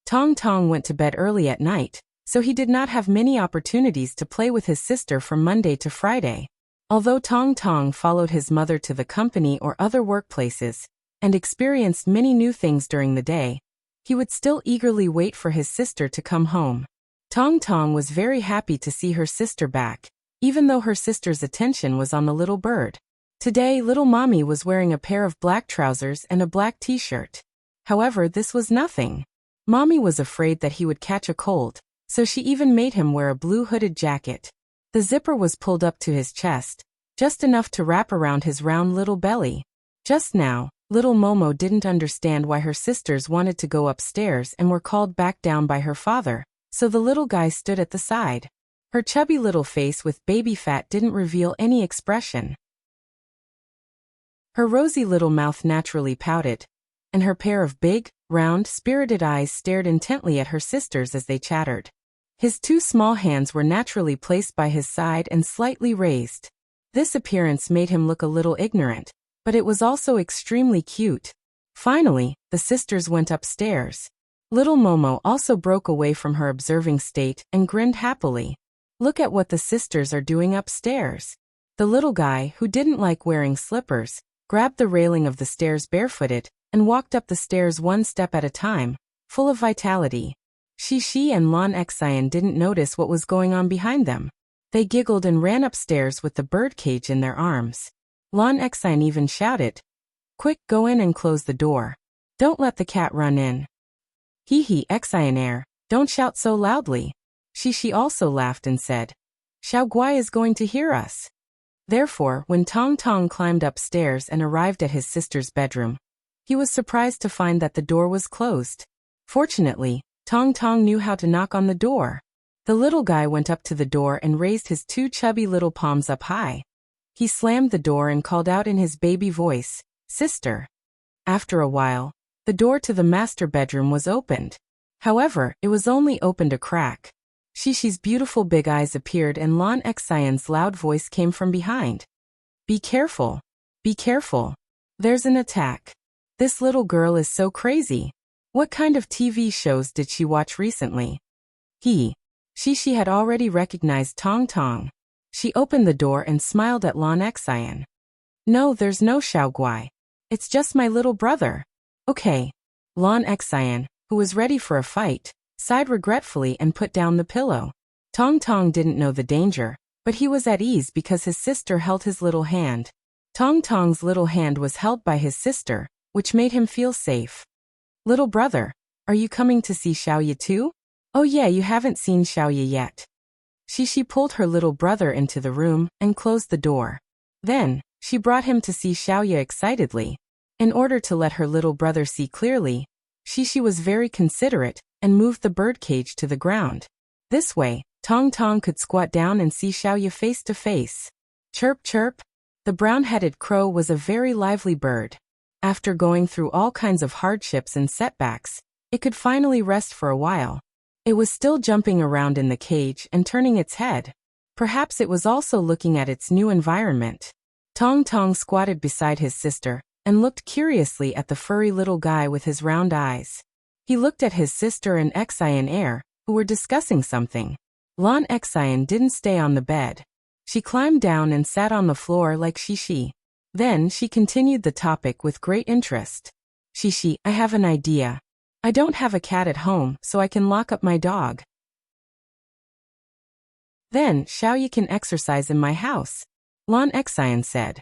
Tong Tong went to bed early at night, so he did not have many opportunities to play with his sister from Monday to Friday. Although Tong Tong followed his mother to the company or other workplaces, and experienced many new things during the day, he would still eagerly wait for his sister to come home. Tong Tong was very happy to see her sister back, even though her sister's attention was on the little bird. Today, little mommy was wearing a pair of black trousers and a black t-shirt. However, this was nothing. Mommy was afraid that he would catch a cold, so she even made him wear a blue hooded jacket. The zipper was pulled up to his chest, just enough to wrap around his round little belly. Just now, little Momo didn't understand why her sisters wanted to go upstairs and were called back down by her father, so the little guy stood at the side. Her chubby little face with baby fat didn't reveal any expression. Her rosy little mouth naturally pouted, and her pair of big, round, spirited eyes stared intently at her sisters as they chattered. His two small hands were naturally placed by his side and slightly raised. This appearance made him look a little ignorant, but it was also extremely cute. Finally, the sisters went upstairs. Little Momo also broke away from her observing state and grinned happily. Look at what the sisters are doing upstairs. The little guy, who didn't like wearing slippers, grabbed the railing of the stairs barefooted and walked up the stairs one step at a time, full of vitality. Shishi and Lon Xian didn't notice what was going on behind them. They giggled and ran upstairs with the birdcage in their arms. Lon Xian even shouted, "Quick, go in and close the door. Don't let the cat run in." Hee hee, Xian, don't shout so loudly. Shishi also laughed and said, "Xiao Guai is going to hear us." Therefore, when Tong Tong climbed upstairs and arrived at his sister's bedroom, he was surprised to find that the door was closed. Fortunately, Tong Tong knew how to knock on the door. The little guy went up to the door and raised his two chubby little palms up high. He slammed the door and called out in his baby voice, "Sister." After a while, the door to the master bedroom was opened. However, it was only opened a crack. Shishi's beautiful big eyes appeared and Lon Xian's loud voice came from behind. "Be careful. Be careful. There's an attack. This little girl is so crazy. What kind of TV shows did she watch recently?" Shishi had already recognized Tong Tong. She opened the door and smiled at Lon Xian. "No, there's no Xiao Guai. It's just my little brother." "Okay." Lon Xian, who was ready for a fight, sighed regretfully and put down the pillow. Tong Tong didn't know the danger, but he was at ease because his sister held his little hand. Tong Tong's little hand was held by his sister, which made him feel safe. "Little brother, are you coming to see Xiaoye too?" "Oh yeah, you haven't seen Xiaoye yet." Shishi pulled her little brother into the room and closed the door. Then, she brought him to see Xiaoye excitedly. In order to let her little brother see clearly, Shishi was very considerate and moved the birdcage to the ground. This way, Tong Tong could squat down and see Xiaoye face to face. Chirp chirp. The brown-headed crow was a very lively bird. After going through all kinds of hardships and setbacks, it could finally rest for a while. It was still jumping around in the cage and turning its head. Perhaps it was also looking at its new environment. Tong Tong squatted beside his sister and looked curiously at the furry little guy with his round eyes. He looked at his sister and Xian, who were discussing something. Lon Xian didn't stay on the bed. She climbed down and sat on the floor like Shishi. Then she continued the topic with great interest. "Shishi, I have an idea. I don't have a cat at home, so I can lock up my dog. Then Xiaoye can exercise in my house," Lon Xian said.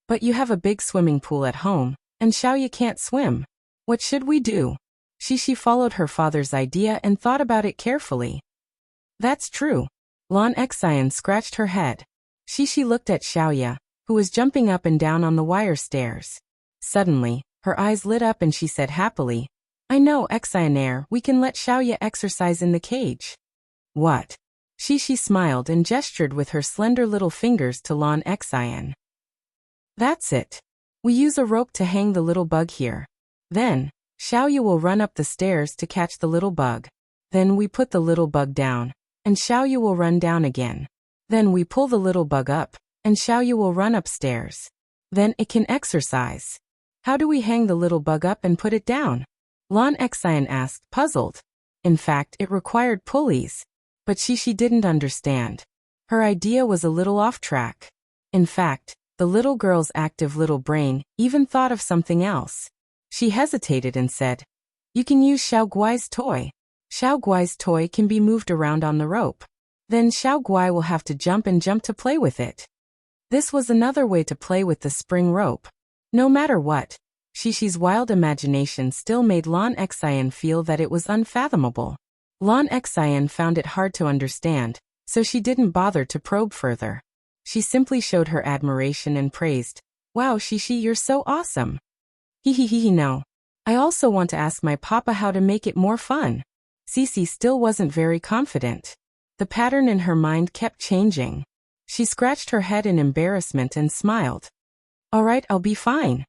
"But you have a big swimming pool at home, and Xiaoye can't swim. What should we do?" Shishi followed her father's idea and thought about it carefully. "That's true." Lon Xian scratched her head. Shishi looked at Xiaoye, who was jumping up and down on the wire stairs. Suddenly, her eyes lit up and she said happily, "I know, Xian, we can let Xiaoye exercise in the cage." "What?" Shishi smiled and gestured with her slender little fingers to Lon Xian. "That's it. We use a rope to hang the little bug here. Then, Xiaoye will run up the stairs to catch the little bug. Then we put the little bug down, and Xiaoye will run down again. Then we pull the little bug up, and Xiaoye will run upstairs. Then it can exercise." "How do we hang the little bug up and put it down?" Lon Xian asked, puzzled. In fact, it required pulleys, But she didn't understand. Her idea was a little off track. In fact, the little girl's active little brain even thought of something else. She hesitated and said, "You can use Xiao Guai's toy. Xiao Guai's toy can be moved around on the rope. Then Xiao Guai will have to jump to play with it." This was another way to play with the spring rope. No matter what, Shishi's wild imagination still made Lan Xian feel that it was unfathomable. Lan Xian found it hard to understand, so she didn't bother to probe further. She simply showed her admiration and praised, "Wow, Shishi, you're so awesome." No. I also want to ask my papa how to make it more fun." Sisi still wasn't very confident. The pattern in her mind kept changing. She scratched her head in embarrassment and smiled. "All right, I'll be fine."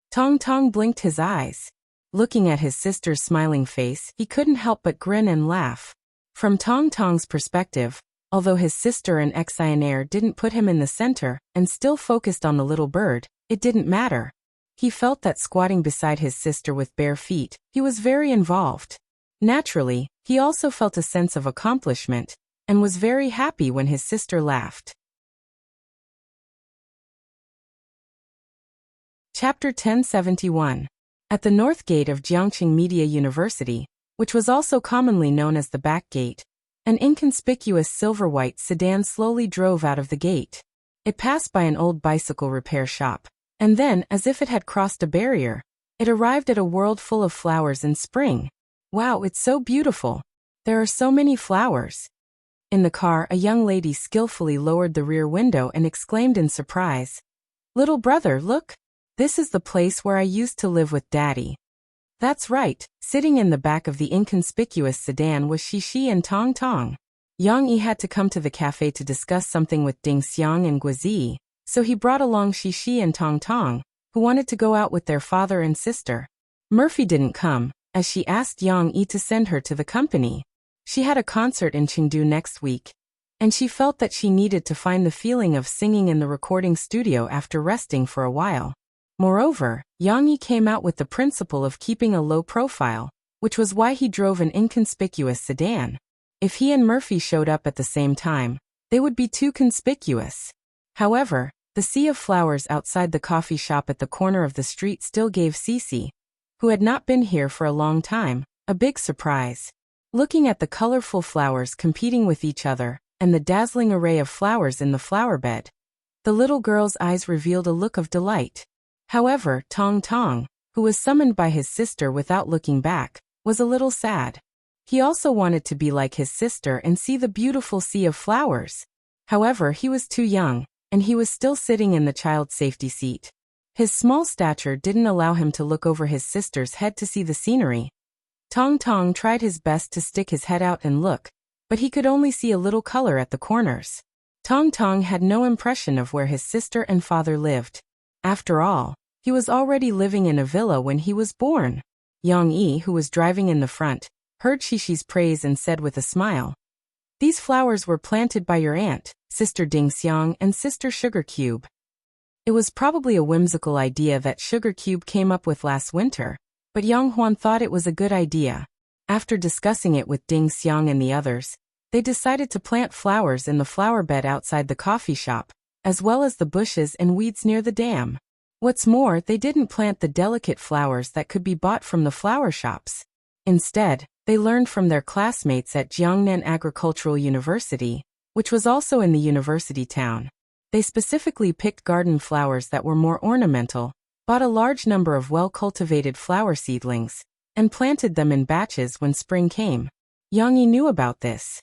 Tong Tong blinked his eyes. Looking at his sister's smiling face, he couldn't help but grin and laugh. From Tong Tong's perspective, although his sister and Xianair didn't put him in the center and still focused on the little bird, it didn't matter. He felt that squatting beside his sister with bare feet, he was very involved. Naturally, he also felt a sense of accomplishment and was very happy when his sister laughed. Chapter 1071. At the north gate of Jiangqing Media University, which was also commonly known as the back gate, an inconspicuous silver-white sedan slowly drove out of the gate. It passed by an old bicycle repair shop, and then, as if it had crossed a barrier, it arrived at a world full of flowers in spring. "Wow, it's so beautiful. There are so many flowers." In the car, a young lady skillfully lowered the rear window and exclaimed in surprise, "Little brother, look! This is the place where I used to live with Daddy." That's right, sitting in the back of the inconspicuous sedan was Shishi and Tong Tong. Yang Yi had to come to the cafe to discuss something with Ding Xiang and Guizi, so he brought along Shishi and Tong Tong, who wanted to go out with their father and sister. Murphy didn't come, as she asked Yang Yi to send her to the company. She had a concert in Chengdu next week, and she felt that she needed to find the feeling of singing in the recording studio after resting for a while. Moreover, Yang Yi came out with the principle of keeping a low profile, which was why he drove an inconspicuous sedan. If he and Murphy showed up at the same time, they would be too conspicuous. However, the sea of flowers outside the coffee shop at the corner of the street still gave Cece, who had not been here for a long time, a big surprise. Looking at the colorful flowers competing with each other, and the dazzling array of flowers in the flower bed, the little girl's eyes revealed a look of delight. However, Tong Tong, who was summoned by his sister without looking back, was a little sad. He also wanted to be like his sister and see the beautiful sea of flowers. However, he was too young, and he was still sitting in the child safety seat. His small stature didn't allow him to look over his sister's head to see the scenery. Tong Tong tried his best to stick his head out and look, but he could only see a little color at the corners. Tong Tong had no impression of where his sister and father lived. After all, he was already living in a villa when he was born. Yang Yi, who was driving in the front, heard Shishi's praise and said with a smile, "These flowers were planted by your aunt, Sister Ding Xiang and Sister Sugar Cube." It was probably a whimsical idea that Sugar Cube came up with last winter, but Yang Huan thought it was a good idea. After discussing it with Ding Xiang and the others, they decided to plant flowers in the flower bed outside the coffee shop, as well as the bushes and weeds near the dam. What's more, they didn't plant the delicate flowers that could be bought from the flower shops. Instead, they learned from their classmates at Jiangnan Agricultural University, which was also in the university town. They specifically picked garden flowers that were more ornamental, bought a large number of well-cultivated flower seedlings, and planted them in batches when spring came. Yang Yi knew about this.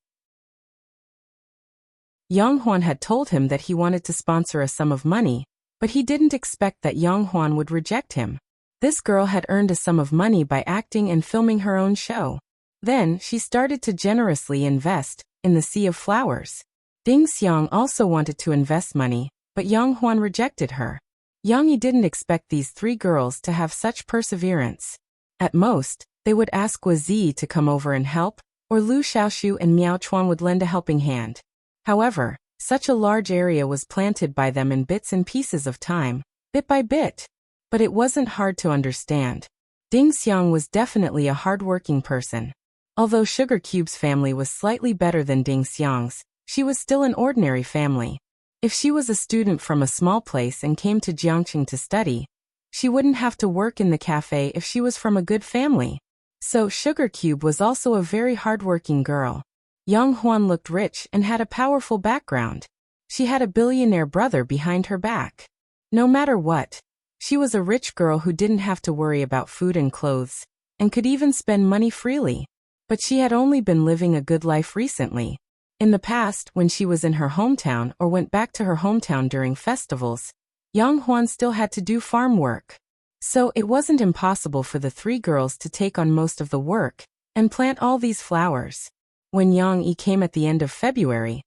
Yang Huan had told him that he wanted to sponsor a sum of money, but he didn't expect that Yang Huan would reject him. This girl had earned a sum of money by acting and filming her own show. Then, she started to generously invest in the sea of flowers. Ding Xiang also wanted to invest money, but Yang Huan rejected her. Yang Yi didn't expect these three girls to have such perseverance. At most, they would ask Guizi to come over and help, or Lu Xiaoshu and Miao Chuan would lend a helping hand. However, such a large area was planted by them in bits and pieces of time, bit by bit. But it wasn't hard to understand. Ding Xiang was definitely a hard-working person. Although Sugar Cube's family was slightly better than Ding Xiang's, she was still an ordinary family. If she was a student from a small place and came to Jiangqing to study, she wouldn't have to work in the cafe if she was from a good family. So Sugar Cube was also a very hardworking girl. Young Huan looked rich and had a powerful background. She had a billionaire brother behind her back. No matter what, she was a rich girl who didn't have to worry about food and clothes, and could even spend money freely. But she had only been living a good life recently. In the past, when she was in her hometown or went back to her hometown during festivals, Yang Huan still had to do farm work. So it wasn't impossible for the three girls to take on most of the work and plant all these flowers. When Yang Yi came at the end of February,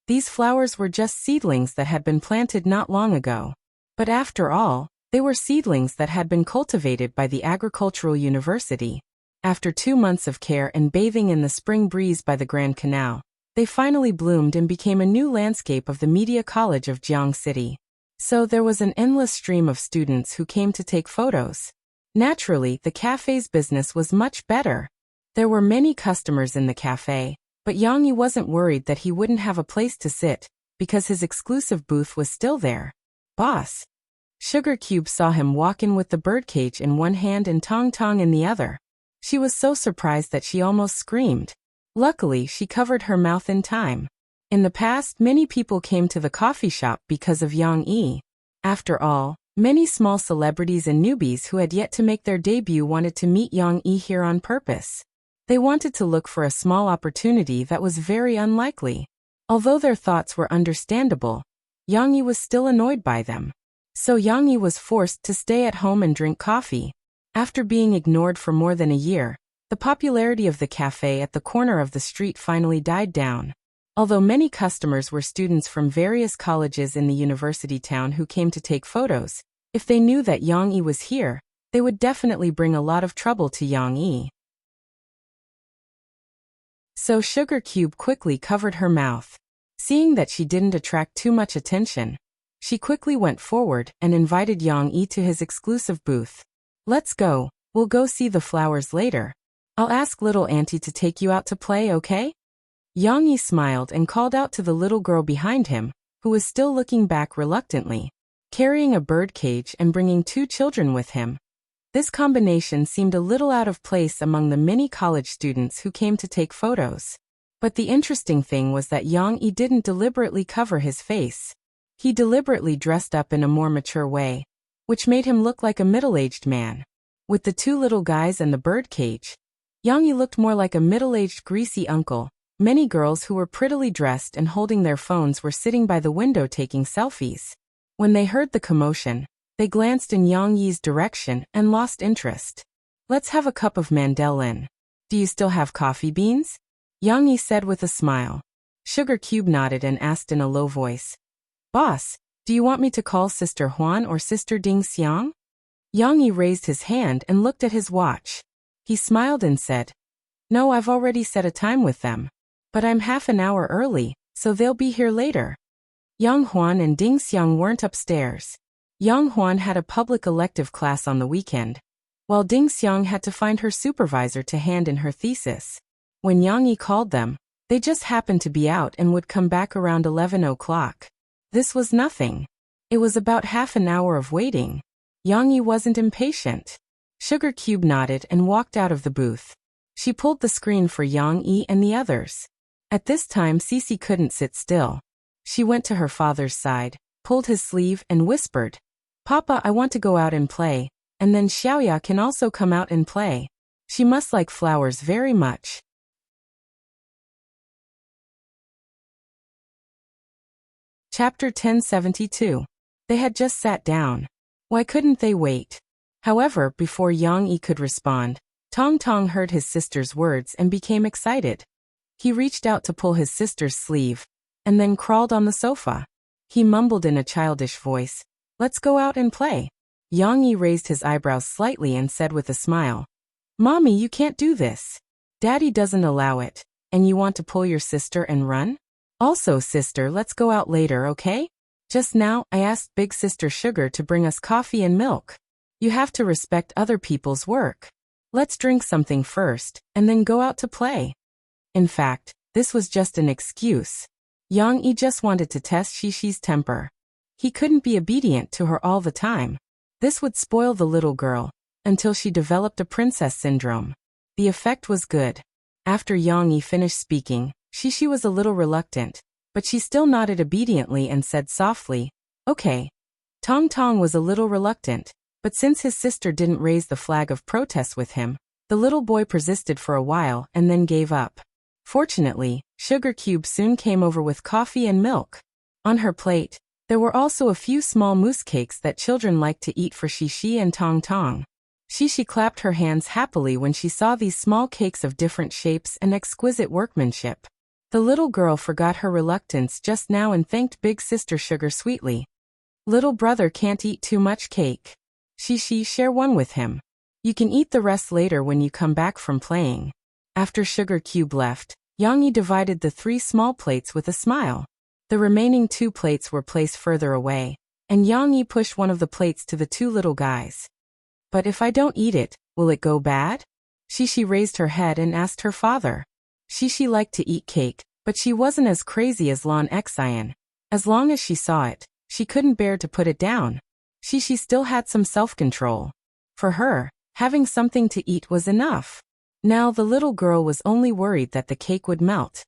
these flowers were just seedlings that had been planted not long ago. But after all, they were seedlings that had been cultivated by the Agricultural University. After 2 months of care and bathing in the spring breeze by the Grand Canal, they finally bloomed and became a new landscape of the Media College of Jiang City. So there was an endless stream of students who came to take photos. Naturally, the cafe's business was much better. There were many customers in the cafe, but Yang Yi wasn't worried that he wouldn't have a place to sit, because his exclusive booth was still there. Boss. Sugar Cube saw him walk in with the birdcage in one hand and Tong Tong in the other. She was so surprised that she almost screamed. Luckily, she covered her mouth in time. In the past, many people came to the coffee shop because of Yang Yi. After all, many small celebrities and newbies who had yet to make their debut wanted to meet Yang Yi here on purpose. They wanted to look for a small opportunity that was very unlikely. Although their thoughts were understandable, Yang Yi was still annoyed by them. So Yang Yi was forced to stay at home and drink coffee. After being ignored for more than a year, the popularity of the cafe at the corner of the street finally died down. Although many customers were students from various colleges in the university town who came to take photos, if they knew that Yang Yi was here, they would definitely bring a lot of trouble to Yang Yi. So Sugar Cube quickly covered her mouth. Seeing that she didn't attract too much attention, she quickly went forward and invited Yang Yi to his exclusive booth. Let's go, we'll go see the flowers later. I'll ask little auntie to take you out to play, okay? Yang Yi smiled and called out to the little girl behind him, who was still looking back reluctantly, carrying a bird cage and bringing 2 children with him. This combination seemed a little out of place among the many college students who came to take photos. But the interesting thing was that Yang Yi didn't deliberately cover his face. He deliberately dressed up in a more mature way, which made him look like a middle-aged man. With the 2 little guys and the bird cage, Yang Yi looked more like a middle-aged greasy uncle. Many girls who were prettily dressed and holding their phones were sitting by the window taking selfies. When they heard the commotion, they glanced in Yang Yi's direction and lost interest. Let's have a cup of mandelin. Do you still have coffee beans? Yang Yi said with a smile. Sugar Cube nodded and asked in a low voice. Boss, do you want me to call Sister Huan or Sister Ding Xiang? Yang Yi raised his hand and looked at his watch. He smiled and said, No, I've already set a time with them. But I'm half an hour early, so they'll be here later. Yang Huan and Ding Xiang weren't upstairs. Yang Huan had a public elective class on the weekend, while Ding Xiang had to find her supervisor to hand in her thesis. When Yang Yi called them, they just happened to be out and would come back around 11 o'clock. This was nothing. It was about half an hour of waiting. Yang Yi wasn't impatient. Sugar Cube nodded and walked out of the booth. She pulled the screen for Yang Yi and the others. At this time Cici couldn't sit still. She went to her father's side, pulled his sleeve and whispered, Papa, I want to go out and play, and then Xiaoya can also come out and play. She must like flowers very much. Chapter 1072. They had just sat down. Why couldn't they wait? However, before Yang Yi could respond, Tong Tong heard his sister's words and became excited. He reached out to pull his sister's sleeve, and then crawled on the sofa. He mumbled in a childish voice, Let's go out and play. Yang Yi raised his eyebrows slightly and said with a smile, Mommy, you can't do this. Daddy doesn't allow it, and you want to pull your sister and run? Also, sister, let's go out later, okay? Just now, I asked Big Sister Sugar to bring us coffee and milk. You have to respect other people's work. Let's drink something first, and then go out to play. In fact, this was just an excuse. Yang Yi just wanted to test Xishi's temper. He couldn't be obedient to her all the time. This would spoil the little girl, until she developed a princess syndrome. The effect was good. After Yang Yi finished speaking, Xishi was a little reluctant, but she still nodded obediently and said softly, "Okay." Tong Tong was a little reluctant, but since his sister didn't raise the flag of protest with him, the little boy persisted for a while and then gave up. Fortunately, Sugar Cube soon came over with coffee and milk. On her plate, there were also a few small mousse cakes that children liked to eat for Xishi and Tong Tong. Xishi clapped her hands happily when she saw these small cakes of different shapes and exquisite workmanship. The little girl forgot her reluctance just now and thanked Big Sister Sugar sweetly. "Little brother can't eat too much cake. Xishi, share one with him. You can eat the rest later when you come back from playing." After Sugar Cube left, Yang Yi divided the 3 small plates with a smile. The remaining 2 plates were placed further away, and Yang Yi pushed one of the plates to the 2 little guys. "But if I don't eat it, will it go bad?" Xishi raised her head and asked her father. Xishi liked to eat cake, but she wasn't as crazy as Lan Xian. As long as she saw it, she couldn't bear to put it down. Xishi still had some self-control. For her, having something to eat was enough. Now the little girl was only worried that the cake would melt.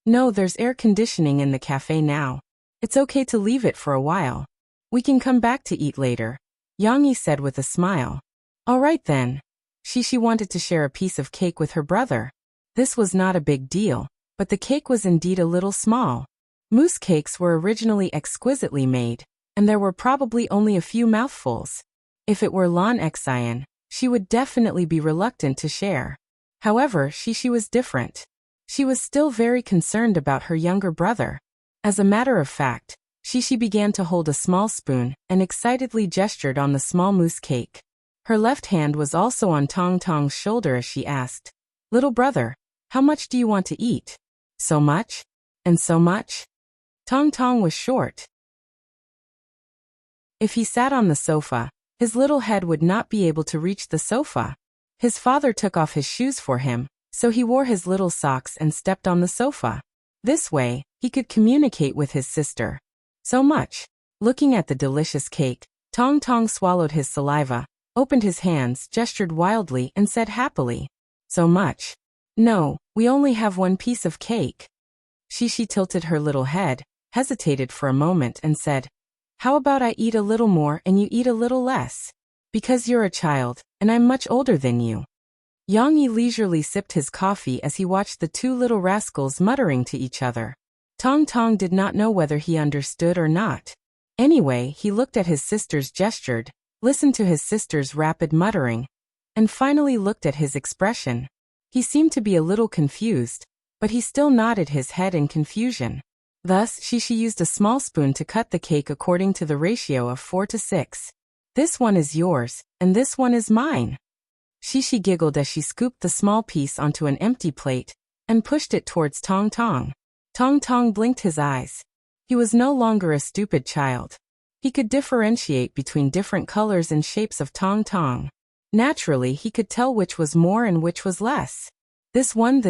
"No, there's air conditioning in the cafe now. It's okay to leave it for a while. We can come back to eat later," Yang Yi said with a smile. "All right then." Xishi wanted to share a piece of cake with her brother. This was not a big deal, but the cake was indeed a little small. Mousse cakes were originally exquisitely made, and there were probably only a few mouthfuls. If it were Lan Xian, she would definitely be reluctant to share. However, Xishi was different. She was still very concerned about her younger brother. As a matter of fact, Xishi began to hold a small spoon and excitedly gestured on the small mousse cake. Her left hand was also on Tong Tong's shoulder as she asked, "Little brother, how much do you want to eat?" "So much? And so much?" Tong Tong was short. If he sat on the sofa, his little head would not be able to reach the sofa. His father took off his shoes for him, so he wore his little socks and stepped on the sofa. This way, he could communicate with his sister. "So much." Looking at the delicious cake, Tong Tong swallowed his saliva, opened his hands, gestured wildly, and said happily, "So much." "No, we only have 1 piece of cake." Xishi tilted her little head, hesitated for a moment and said, "How about I eat a little more and you eat a little less? Because you're a child, and I'm much older than you." Yang Yi leisurely sipped his coffee as he watched the 2 little rascals muttering to each other. Tong Tong did not know whether he understood or not. Anyway, he looked at his sister's gestured, listened to his sister's rapid muttering, and finally looked at his expression. He seemed to be a little confused, but he still nodded his head in confusion. Thus, Xishi used a small spoon to cut the cake according to the ratio of 4 to 6. "This one is yours, and this one is mine." Xishi giggled as she scooped the small piece onto an empty plate and pushed it towards Tong Tong. Tong Tong blinked his eyes. He was no longer a stupid child. He could differentiate between different colors and shapes of Tong Tong. Naturally, he could tell which was more and which was less. This one,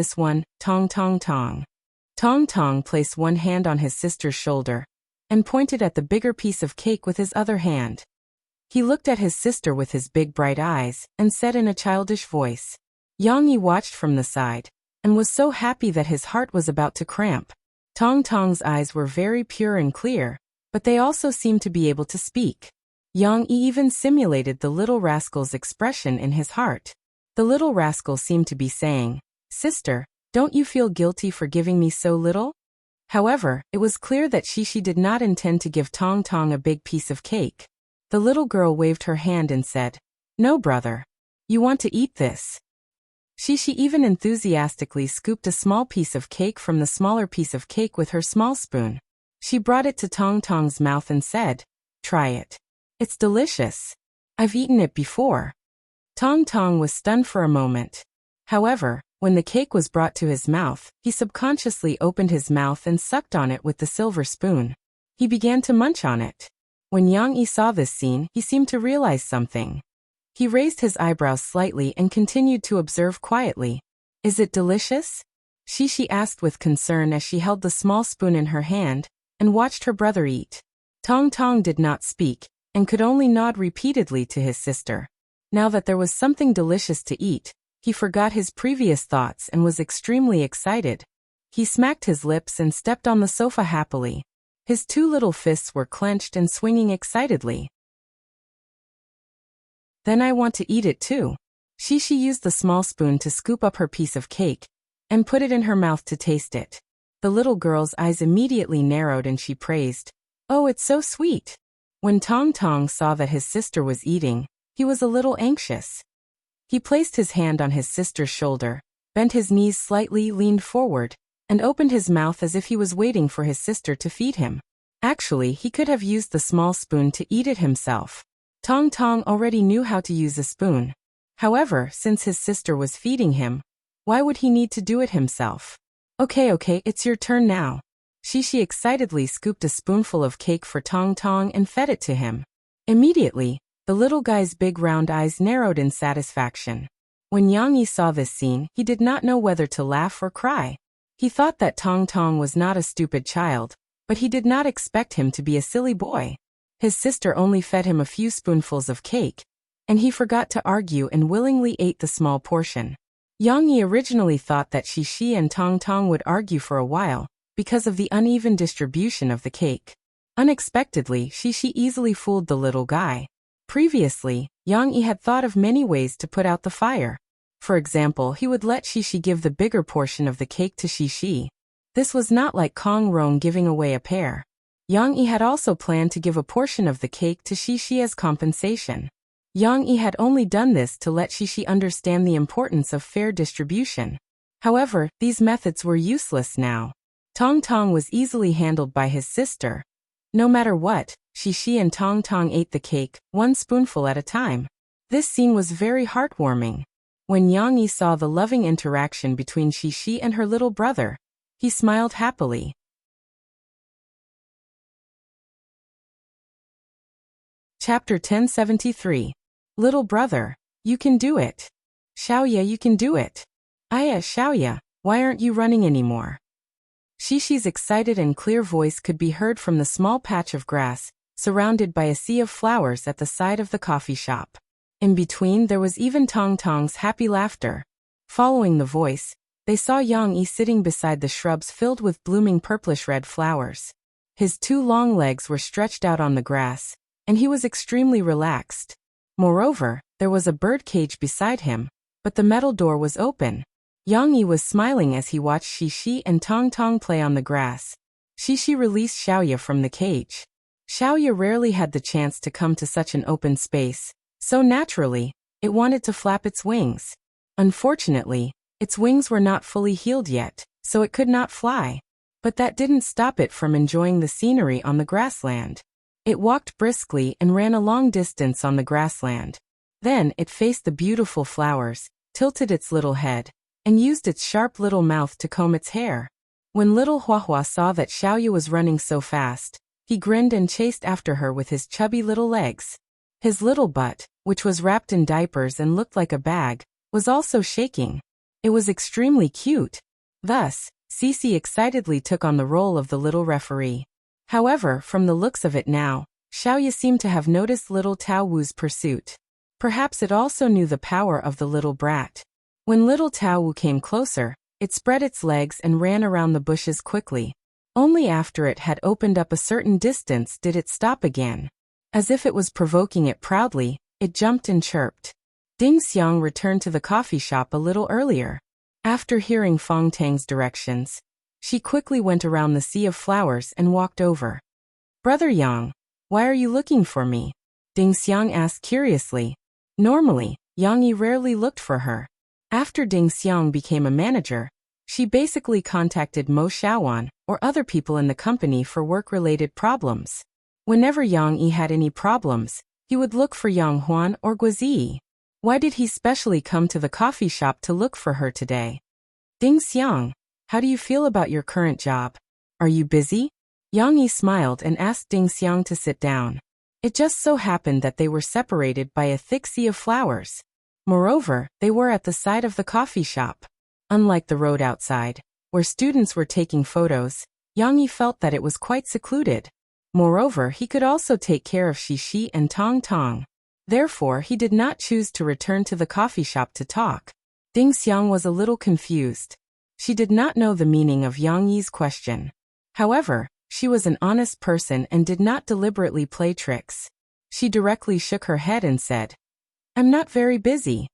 Tong Tong Tong. Tong Tong placed one hand on his sister's shoulder and pointed at the bigger piece of cake with his other hand. He looked at his sister with his big bright eyes and said in a childish voice. Yang Yi watched from the side and was so happy that his heart was about to cramp. Tong Tong's eyes were very pure and clear, but they also seemed to be able to speak. Yang Yi even simulated the little rascal's expression in his heart. The little rascal seemed to be saying, "Sister, don't you feel guilty for giving me so little?" However, it was clear that Xishi did not intend to give Tong Tong a big piece of cake. The little girl waved her hand and said, "No, brother. You want to eat this." Xishi even enthusiastically scooped a small piece of cake from the smaller piece of cake with her small spoon. She brought it to Tong Tong's mouth and said, "Try it. It's delicious. I've eaten it before." Tong Tong was stunned for a moment. However, when the cake was brought to his mouth, he subconsciously opened his mouth and sucked on it with the silver spoon. He began to munch on it. When Yang Yi saw this scene, he seemed to realize something. He raised his eyebrows slightly and continued to observe quietly. Is it delicious? She asked with concern as she held the small spoon in her hand and watched her brother eat. Tong Tong did not speak and could only nod repeatedly to his sister. Now that there was something delicious to eat, he forgot his previous thoughts and was extremely excited. He smacked his lips and stepped on the sofa happily. His two little fists were clenched and swinging excitedly. Then I want to eat it too. She used the small spoon to scoop up her piece of cake and put it in her mouth to taste it. The little girl's eyes immediately narrowed and she praised, "Oh, it's so sweet." When Tong Tong saw that his sister was eating, he was a little anxious. He placed his hand on his sister's shoulder, bent his knees slightly, leaned forward, and opened his mouth as if he was waiting for his sister to feed him. Actually, he could have used the small spoon to eat it himself. Tong Tong already knew how to use a spoon. However, since his sister was feeding him, why would he need to do it himself? Okay, it's your turn now. She excitedly scooped a spoonful of cake for Tong Tong and fed it to him. Immediately, the little guy's big round eyes narrowed in satisfaction. When Yang Yi saw this scene, he did not know whether to laugh or cry. He thought that Tong Tong was not a stupid child, but he did not expect him to be a silly boy. His sister only fed him a few spoonfuls of cake, and he forgot to argue and willingly ate the small portion. Yang Yi originally thought that Shi and Tong Tong would argue for a while, because of the uneven distribution of the cake. Unexpectedly, Shi easily fooled the little guy. Previously, Yang Yi had thought of many ways to put out the fire. For example, he would let Shi give the bigger portion of the cake to Shi. This was not like Kong Rong giving away a pear. Yang Yi had also planned to give a portion of the cake to Shi as compensation. Yang Yi had only done this to let Shi understand the importance of fair distribution. However, these methods were useless now. Tong Tong was easily handled by his sister. No matter what, Shi and Tong Tong ate the cake, one spoonful at a time. This scene was very heartwarming. When Yang Yi saw the loving interaction between Shi and her little brother, he smiled happily. Chapter 1073. Little brother, you can do it. Xiaoya, you can do it. Aya, Xiaoya, why aren't you running anymore? Shi's excited and clear voice could be heard from the small patch of grass, surrounded by a sea of flowers at the side of the coffee shop. In between there was even Tong Tong's happy laughter. Following the voice, they saw Yang Yi sitting beside the shrubs filled with blooming purplish-red flowers. His two long legs were stretched out on the grass, and he was extremely relaxed. Moreover, there was a bird cage beside him, but the metal door was open. Yang Yi was smiling as he watched Shi and Tong Tong play on the grass. Shi released Xiaoya from the cage. Xiaoya rarely had the chance to come to such an open space, so naturally, it wanted to flap its wings. Unfortunately, its wings were not fully healed yet, so it could not fly. But that didn't stop it from enjoying the scenery on the grassland. It walked briskly and ran a long distance on the grassland. Then it faced the beautiful flowers, tilted its little head, and used its sharp little mouth to comb its hair. When little Huahua saw that Xiaoya was running so fast, he grinned and chased after her with his chubby little legs. His little butt, which was wrapped in diapers and looked like a bag, was also shaking. It was extremely cute. Thus, Cici excitedly took on the role of the little referee. However, from the looks of it now, Xiaoya seemed to have noticed little Tao Wu's pursuit. Perhaps it also knew the power of the little brat. When little Tao Wu came closer, it spread its legs and ran around the bushes quickly. Only after it had opened up a certain distance did it stop again. As if it was provoking it proudly, it jumped and chirped. Ding Xiang returned to the coffee shop a little earlier. After hearing Fong Tang's directions, she quickly went around the sea of flowers and walked over. Brother Yang, why are you looking for me? Ding Xiang asked curiously. Normally, Yang Yi rarely looked for her. After Ding Xiang became a manager, she basically contacted Mo Xiaowan or other people in the company for work-related problems. Whenever Yang Yi had any problems, he would look for Yang Huan or Guozi. Why did he specially come to the coffee shop to look for her today? Ding Xiang, how do you feel about your current job? Are you busy? Yang Yi smiled and asked Ding Xiang to sit down. It just so happened that they were separated by a thick sea of flowers. Moreover, they were at the side of the coffee shop. Unlike the road outside, where students were taking photos, Yang Yi felt that it was quite secluded. Moreover, he could also take care of Xixi and Tong Tong. Therefore, he did not choose to return to the coffee shop to talk. Ding Xiang was a little confused. She did not know the meaning of Yang Yi's question. However, she was an honest person and did not deliberately play tricks. She directly shook her head and said, "I'm not very busy.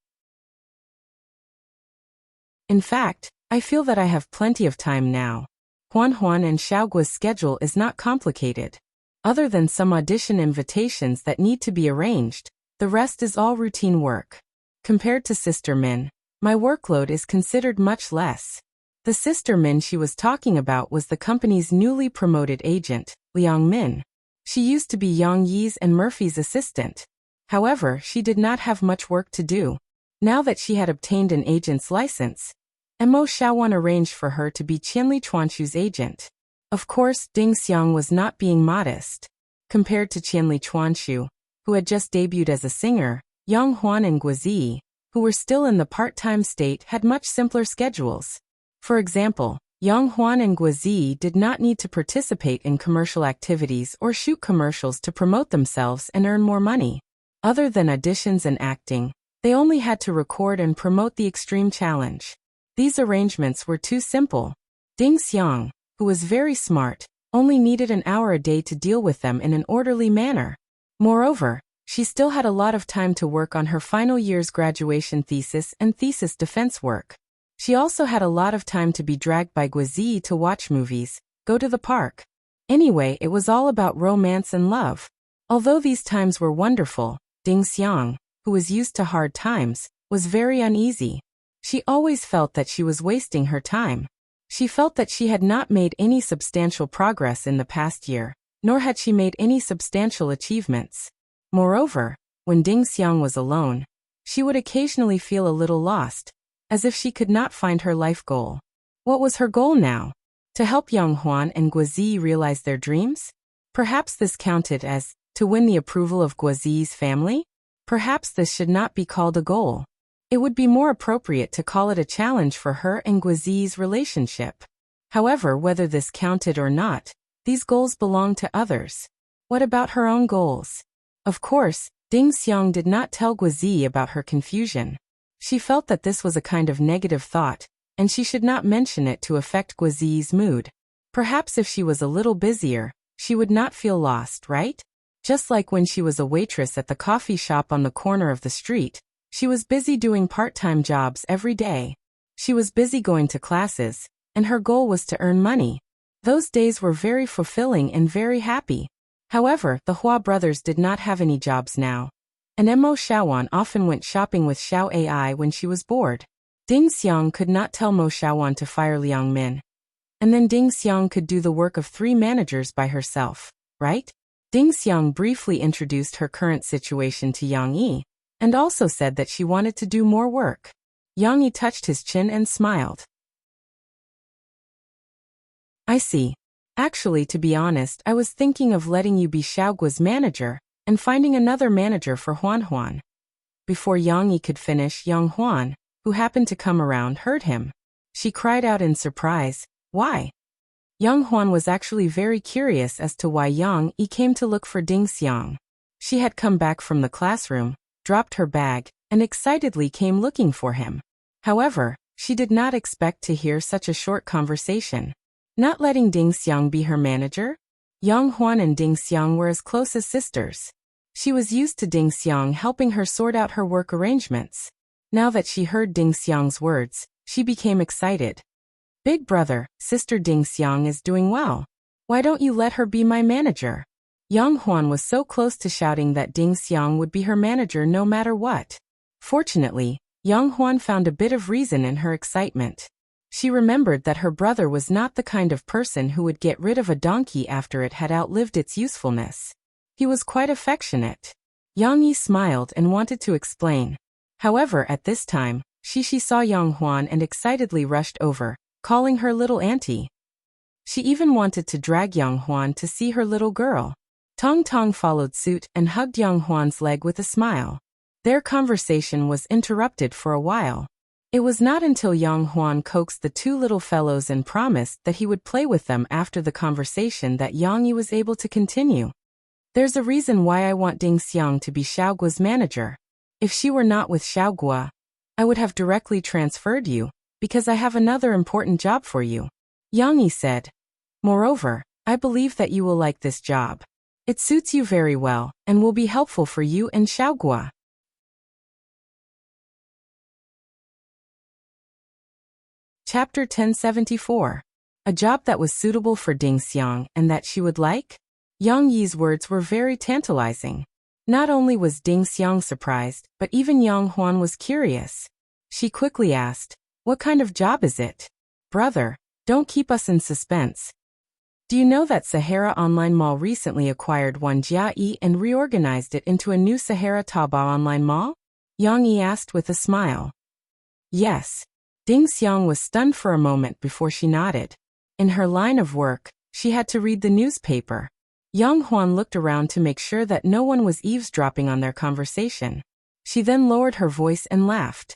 In fact, I feel that I have plenty of time now." Huan Huan and Xiaoguo's schedule is not complicated. Other than some audition invitations that need to be arranged, the rest is all routine work. Compared to Sister Min, my workload is considered much less. The Sister Min she was talking about was the company's newly promoted agent, Liang Min. She used to be Yang Yi's and Murphy's assistant. However, she did not have much work to do. Now that she had obtained an agent's license, Mo Xiaowan arranged for her to be Qianli Chuanxu's agent. Of course, Ding Xiang was not being modest. Compared to Qianli Chuanxu, who had just debuted as a singer, Yang Huan and Guozi, who were still in the part-time state, had much simpler schedules. For example, Yang Huan and Guozi did not need to participate in commercial activities or shoot commercials to promote themselves and earn more money. Other than auditions and acting, they only had to record and promote the Extreme Challenge. These arrangements were too simple. Ding Xiang, who was very smart, only needed an hour a day to deal with them in an orderly manner. Moreover, she still had a lot of time to work on her final year's graduation thesis and thesis defense work. She also had a lot of time to be dragged by Guozi to watch movies, go to the park. Anyway, it was all about romance and love. Although these times were wonderful, Ding Xiang, who was used to hard times, was very uneasy. She always felt that she was wasting her time. She felt that she had not made any substantial progress in the past year, nor had she made any substantial achievements. Moreover, when Ding Xiang was alone, she would occasionally feel a little lost, as if she could not find her life goal. What was her goal now? To help Yang Huan and Guozi realize their dreams? Perhaps this counted as to win the approval of Guozi's family? Perhaps this should not be called a goal. It would be more appropriate to call it a challenge for her and Guozi's relationship. However, whether this counted or not, these goals belonged to others. What about her own goals? Of course, Ding Xiang did not tell Guozi about her confusion. She felt that this was a kind of negative thought, and she should not mention it to affect Guozi's mood. Perhaps if she was a little busier, she would not feel lost, right? Just like when she was a waitress at the coffee shop on the corner of the street, she was busy doing part-time jobs every day. She was busy going to classes, and her goal was to earn money. Those days were very fulfilling and very happy. However, the Hua brothers did not have any jobs now. And Mo Xiaowan often went shopping with Xiao Ai when she was bored. Ding Xiang could not tell Mo Xiaowan to fire Liang Min. And then Ding Xiang could do the work of 3 managers by herself, right? Ding Xiang briefly introduced her current situation to Yang Yi, and also said that she wanted to do more work. Yang Yi touched his chin and smiled. I see. Actually, to be honest, I was thinking of letting you be Xiaoguo's manager, and finding another manager for Huan Huan. Before Yang Yi could finish, Yang Huan, who happened to come around, heard him. She cried out in surprise, "Why?" Yang Huan was actually very curious as to why Yang Yi came to look for Ding Xiang. She had come back from the classroom, dropped her bag, and excitedly came looking for him. However, she did not expect to hear such a short conversation. Not letting Ding Xiang be her manager? Yang Huan and Ding Xiang were as close as sisters. She was used to Ding Xiang helping her sort out her work arrangements. Now that she heard Ding Xiang's words, she became excited. "Big brother, Sister Ding Xiang is doing well. Why don't you let her be my manager?" Yang Huan was so close to shouting that Ding Xiang would be her manager no matter what. Fortunately, Yang Huan found a bit of reason in her excitement. She remembered that her brother was not the kind of person who would get rid of a donkey after it had outlived its usefulness. He was quite affectionate. Yang Yi smiled and wanted to explain. However, at this time, she saw Yang Huan and excitedly rushed over, calling her little auntie. She even wanted to drag Yang Huan to see her little girl. Tong Tong followed suit and hugged Young Huan's leg with a smile. Their conversation was interrupted for a while. It was not until Young Huan coaxed the two little fellows and promised that he would play with them after the conversation that Yang Yi was able to continue. There's a reason why I want Ding Xiang to be Xiaoguo's manager. If she were not with Xiaoguo, I would have directly transferred you, because I have another important job for you, Yang Yi said. Moreover, I believe that you will like this job. It suits you very well, and will be helpful for you and Xiaoguo. Chapter 1074. A job that was suitable for Ding Xiang and that she would like? Yang Yi's words were very tantalizing. Not only was Ding Xiang surprised, but even Yang Huan was curious. She quickly asked, "What kind of job is it?" "Brother, don't keep us in suspense. Do you know that Sahara Online Mall recently acquired one Jia and reorganized it into a new Sahara Taobao Online Mall?" Yang Yi asked with a smile. Yes. Ding Xiang was stunned for a moment before she nodded. In her line of work, she had to read the newspaper. Yang Huan looked around to make sure that no one was eavesdropping on their conversation. She then lowered her voice and laughed.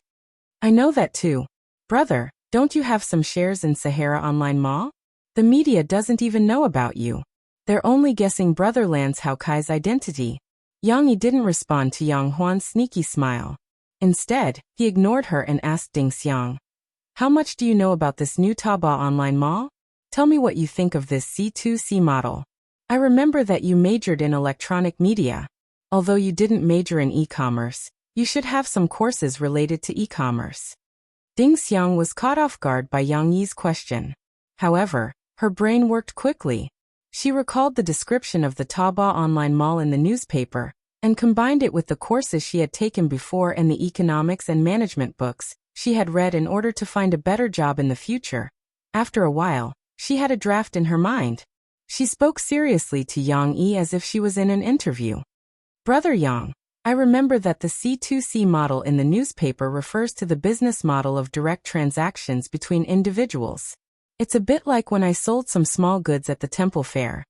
"I know that too. Brother, don't you have some shares in Sahara Online Mall? The media doesn't even know about you. They're only guessing Brother Lan Cao's identity." Yang Yi didn't respond to Yang Huan's sneaky smile. Instead, he ignored her and asked Ding Xiang, "How much do you know about this new Taobao Online Mall? Tell me what you think of this C2C model. I remember that you majored in electronic media. Although you didn't major in e-commerce, you should have some courses related to e-commerce." Ding Xiang was caught off guard by Yang Yi's question. However, her brain worked quickly. She recalled the description of the Taobao Online Mall in the newspaper, and combined it with the courses she had taken before and the economics and management books she had read in order to find a better job in the future. After a while, she had a draft in her mind. She spoke seriously to Yang Yi as if she was in an interview. "Brother Yang, I remember that the C2C model in the newspaper refers to the business model of direct transactions between individuals. It's a bit like when I sold some small goods at the temple fair."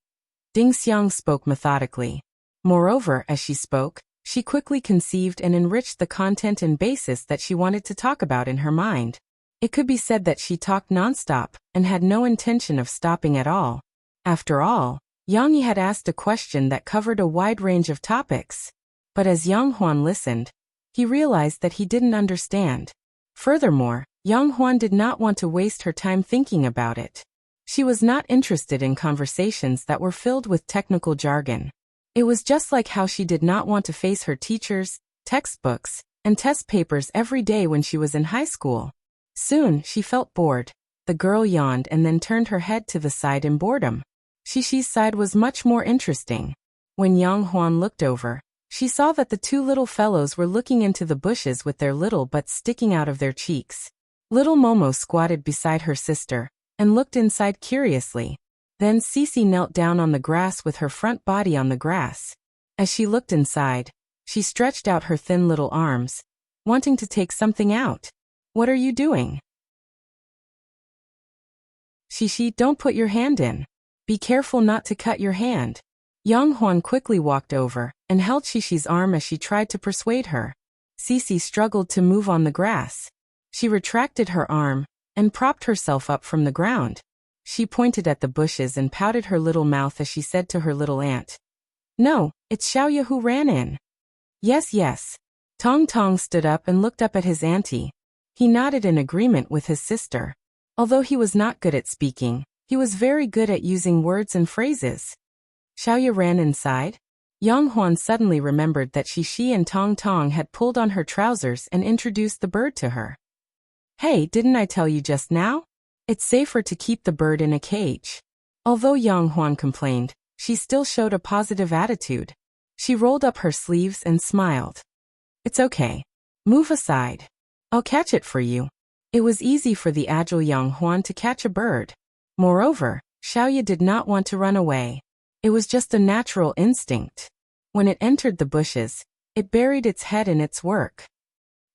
Ding Xiang spoke methodically. Moreover, as she spoke, she quickly conceived and enriched the content and basis that she wanted to talk about in her mind. It could be said that she talked nonstop and had no intention of stopping at all. After all, Yang Yi had asked a question that covered a wide range of topics. But as Yang Huan listened, he realized that he didn't understand. Furthermore, Yang Huan did not want to waste her time thinking about it. She was not interested in conversations that were filled with technical jargon. It was just like how she did not want to face her teachers, textbooks, and test papers every day when she was in high school. Soon, she felt bored. The girl yawned and then turned her head to the side in boredom. Xishi's side was much more interesting. When Yang Huan looked over, she saw that the two little fellows were looking into the bushes with their little butts sticking out of their cheeks. Little Momo squatted beside her sister and looked inside curiously. Then Sisi knelt down on the grass with her front body on the grass. As she looked inside, she stretched out her thin little arms, wanting to take something out. "What are you doing?" "Xishi, don't put your hand in. Be careful not to cut your hand." Yang Huan quickly walked over and held Xishi's arm as she tried to persuade her. Sisi struggled to move on the grass. She retracted her arm and propped herself up from the ground. She pointed at the bushes and pouted her little mouth as she said to her little aunt, "No, it's Xiaoya who ran in." "Yes, yes." Tong Tong stood up and looked up at his auntie. He nodded in agreement with his sister. Although he was not good at speaking, he was very good at using words and phrases. Xiaoya ran inside. Yang Huan suddenly remembered that Xishi and Tong Tong had pulled on her trousers and introduced the bird to her. "Hey, didn't I tell you just now? It's safer to keep the bird in a cage." Although Yang Huan complained, she still showed a positive attitude. She rolled up her sleeves and smiled. "It's okay. Move aside. I'll catch it for you." It was easy for the agile Yang Huan to catch a bird. Moreover, Xiaoya did not want to run away. It was just a natural instinct. When it entered the bushes, it buried its head in its work.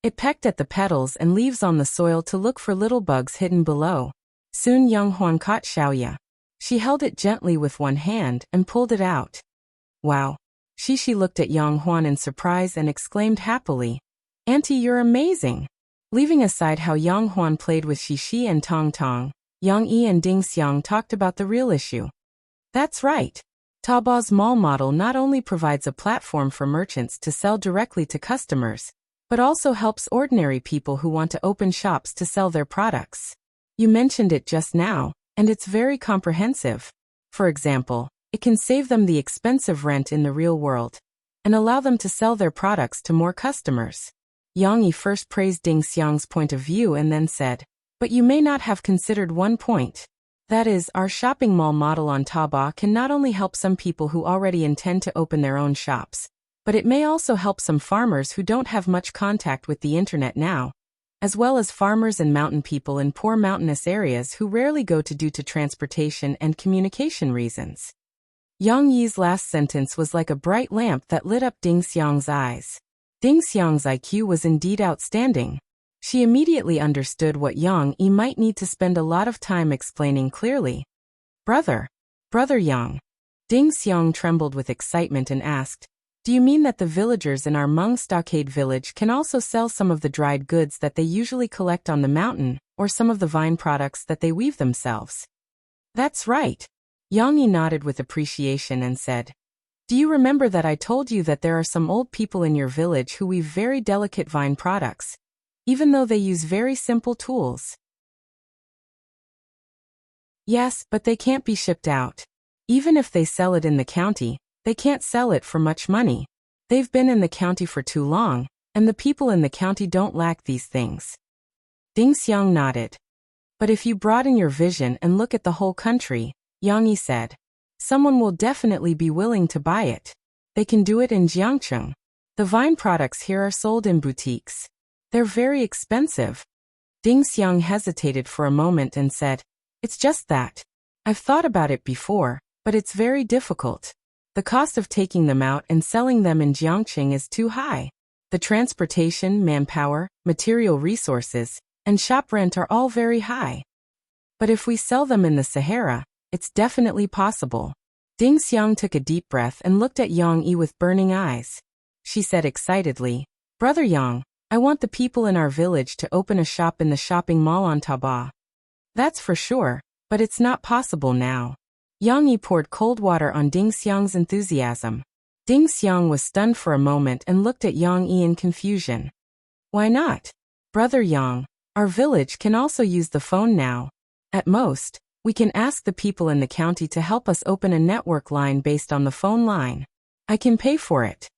It pecked at the petals and leaves on the soil to look for little bugs hidden below. Soon Yang Huan caught Xiaoya. She held it gently with one hand and pulled it out. Wow. Shishi looked at Yang Huan in surprise and exclaimed happily, "Auntie, you're amazing." Leaving aside how Yang Huan played with Shishi and Tong Tong, Yang Yi and Ding Xiang talked about the real issue. That's right. Taobao mall model not only provides a platform for merchants to sell directly to customers, but also helps ordinary people who want to open shops to sell their products. You mentioned it just now, and it's very comprehensive. For example, it can save them the expensive rent in the real world and allow them to sell their products to more customers. Yang Yi first praised Ding Xiang's point of view and then said, "But you may not have considered one point. That is, our shopping mall model on Taobao can not only help some people who already intend to open their own shops, but it may also help some farmers who don't have much contact with the internet now, as well as farmers and mountain people in poor mountainous areas who rarely go to due to transportation and communication reasons." Yang Yi's last sentence was like a bright lamp that lit up Ding Xiang's eyes. Ding Xiang's IQ was indeed outstanding. She immediately understood what Yang Yi might need to spend a lot of time explaining clearly. Brother Yang." Ding Xiang trembled with excitement and asked, "Do you mean that the villagers in our Meng Stockade village can also sell some of the dried goods that they usually collect on the mountain, or some of the vine products that they weave themselves?" "That's right." Yang Yi nodded with appreciation and said, "Do you remember that I told you that there are some old people in your village who weave very delicate vine products, even though they use very simple tools?" "Yes, but they can't be shipped out. Even if they sell it in the county, they can't sell it for much money. They've been in the county for too long, and the people in the county don't lack these things." Ding Xiang nodded. "But if you broaden your vision and look at the whole country," Yang Yi said, "someone will definitely be willing to buy it. They can do it in Jiangcheng. The vine products here are sold in boutiques. They're very expensive." Ding Xiang hesitated for a moment and said, "It's just that. I've thought about it before, but it's very difficult. The cost of taking them out and selling them in Jiangcheng is too high. The transportation, manpower, material resources, and shop rent are all very high. But if we sell them in the Sahara, it's definitely possible." Ding Xiang took a deep breath and looked at Yang Yi with burning eyes. She said excitedly, "Brother Yang, I want the people in our village to open a shop in the shopping mall on Taobao." "That's for sure, but it's not possible now." Yang Yi poured cold water on Ding Xiang's enthusiasm. Ding Xiang was stunned for a moment and looked at Yang Yi in confusion. "Why not? Brother Yang, our village can also use the phone now. At most, we can ask the people in the county to help us open a network line based on the phone line. I can pay for it."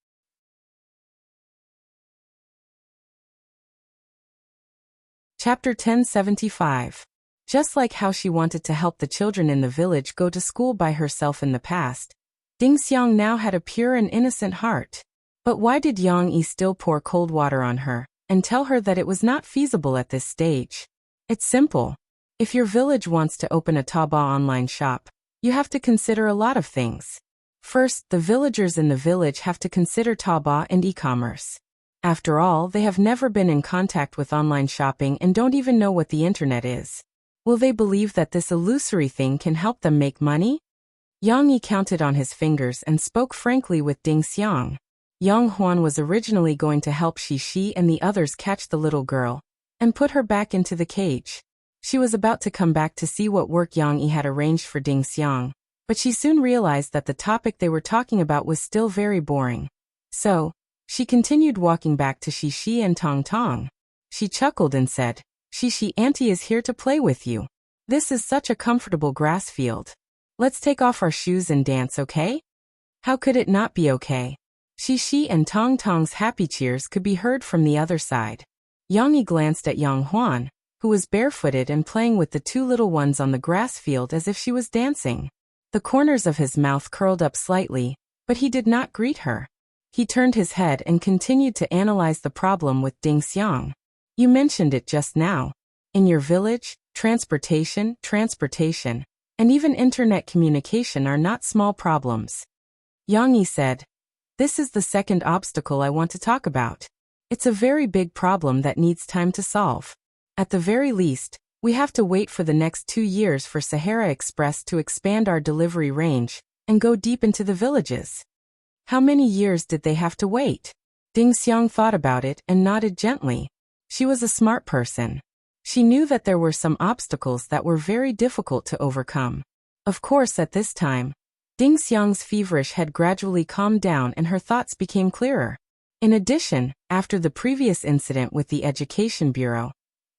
Chapter 1075. Just like how she wanted to help the children in the village go to school by herself in the past, Ding Xiang now had a pure and innocent heart. But why did Yang Yi still pour cold water on her and tell her that it was not feasible at this stage? It's simple. If your village wants to open a Taobao online shop, you have to consider a lot of things. First, the villagers in the village have to consider Taobao and e-commerce. After all, they have never been in contact with online shopping and don't even know what the internet is. Will they believe that this illusory thing can help them make money? Yang Yi counted on his fingers and spoke frankly with Ding Xiang. Yang Huan was originally going to help Shishi and the others catch the little girl and put her back into the cage. She was about to come back to see what work Yang Yi had arranged for Ding Xiang, but she soon realized that the topic they were talking about was still very boring. So, she continued walking back to Shishi and Tong Tong. She chuckled and said, "Shishi, Auntie is here to play with you. This is such a comfortable grass field. Let's take off our shoes and dance, okay?" How could it not be okay? Shishi and Tong Tong's happy cheers could be heard from the other side. Yang Yi glanced at Yang Huan, who was barefooted and playing with the two little ones on the grass field as if she was dancing. The corners of his mouth curled up slightly, but he did not greet her. He turned his head and continued to analyze the problem with Ding Xiang. "You mentioned it just now. In your village, transportation, and even internet communication are not small problems." Yang Yi said, "This is the second obstacle I want to talk about. It's a very big problem that needs time to solve. At the very least, we have to wait for the next 2 years for Sahara Express to expand our delivery range and go deep into the villages. How many years did they have to wait? Ding Xiang thought about it and nodded gently. She was a smart person. She knew that there were some obstacles that were very difficult to overcome. Of course, at this time, Ding Xiang's feverish head gradually calmed down and her thoughts became clearer. In addition, after the previous incident with the Education Bureau,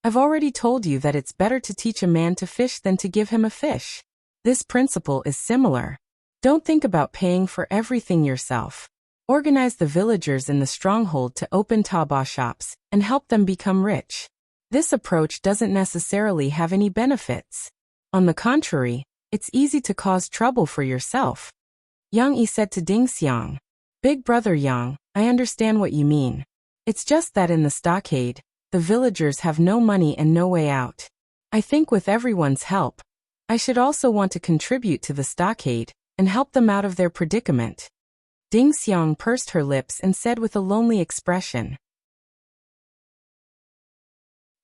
I've already told you that it's better to teach a man to fish than to give him a fish. This principle is similar. Don't think about paying for everything yourself. Organize the villagers in the stronghold to open Taobao shops and help them become rich. This approach doesn't necessarily have any benefits. On the contrary, it's easy to cause trouble for yourself. Yang Yi said to Ding Xiang, Big brother Yang, I understand what you mean. It's just that in the stockade, the villagers have no money and no way out. I think with everyone's help, I should also want to contribute to the stockade and help them out of their predicament. Ding Xiang pursed her lips and said with a lonely expression,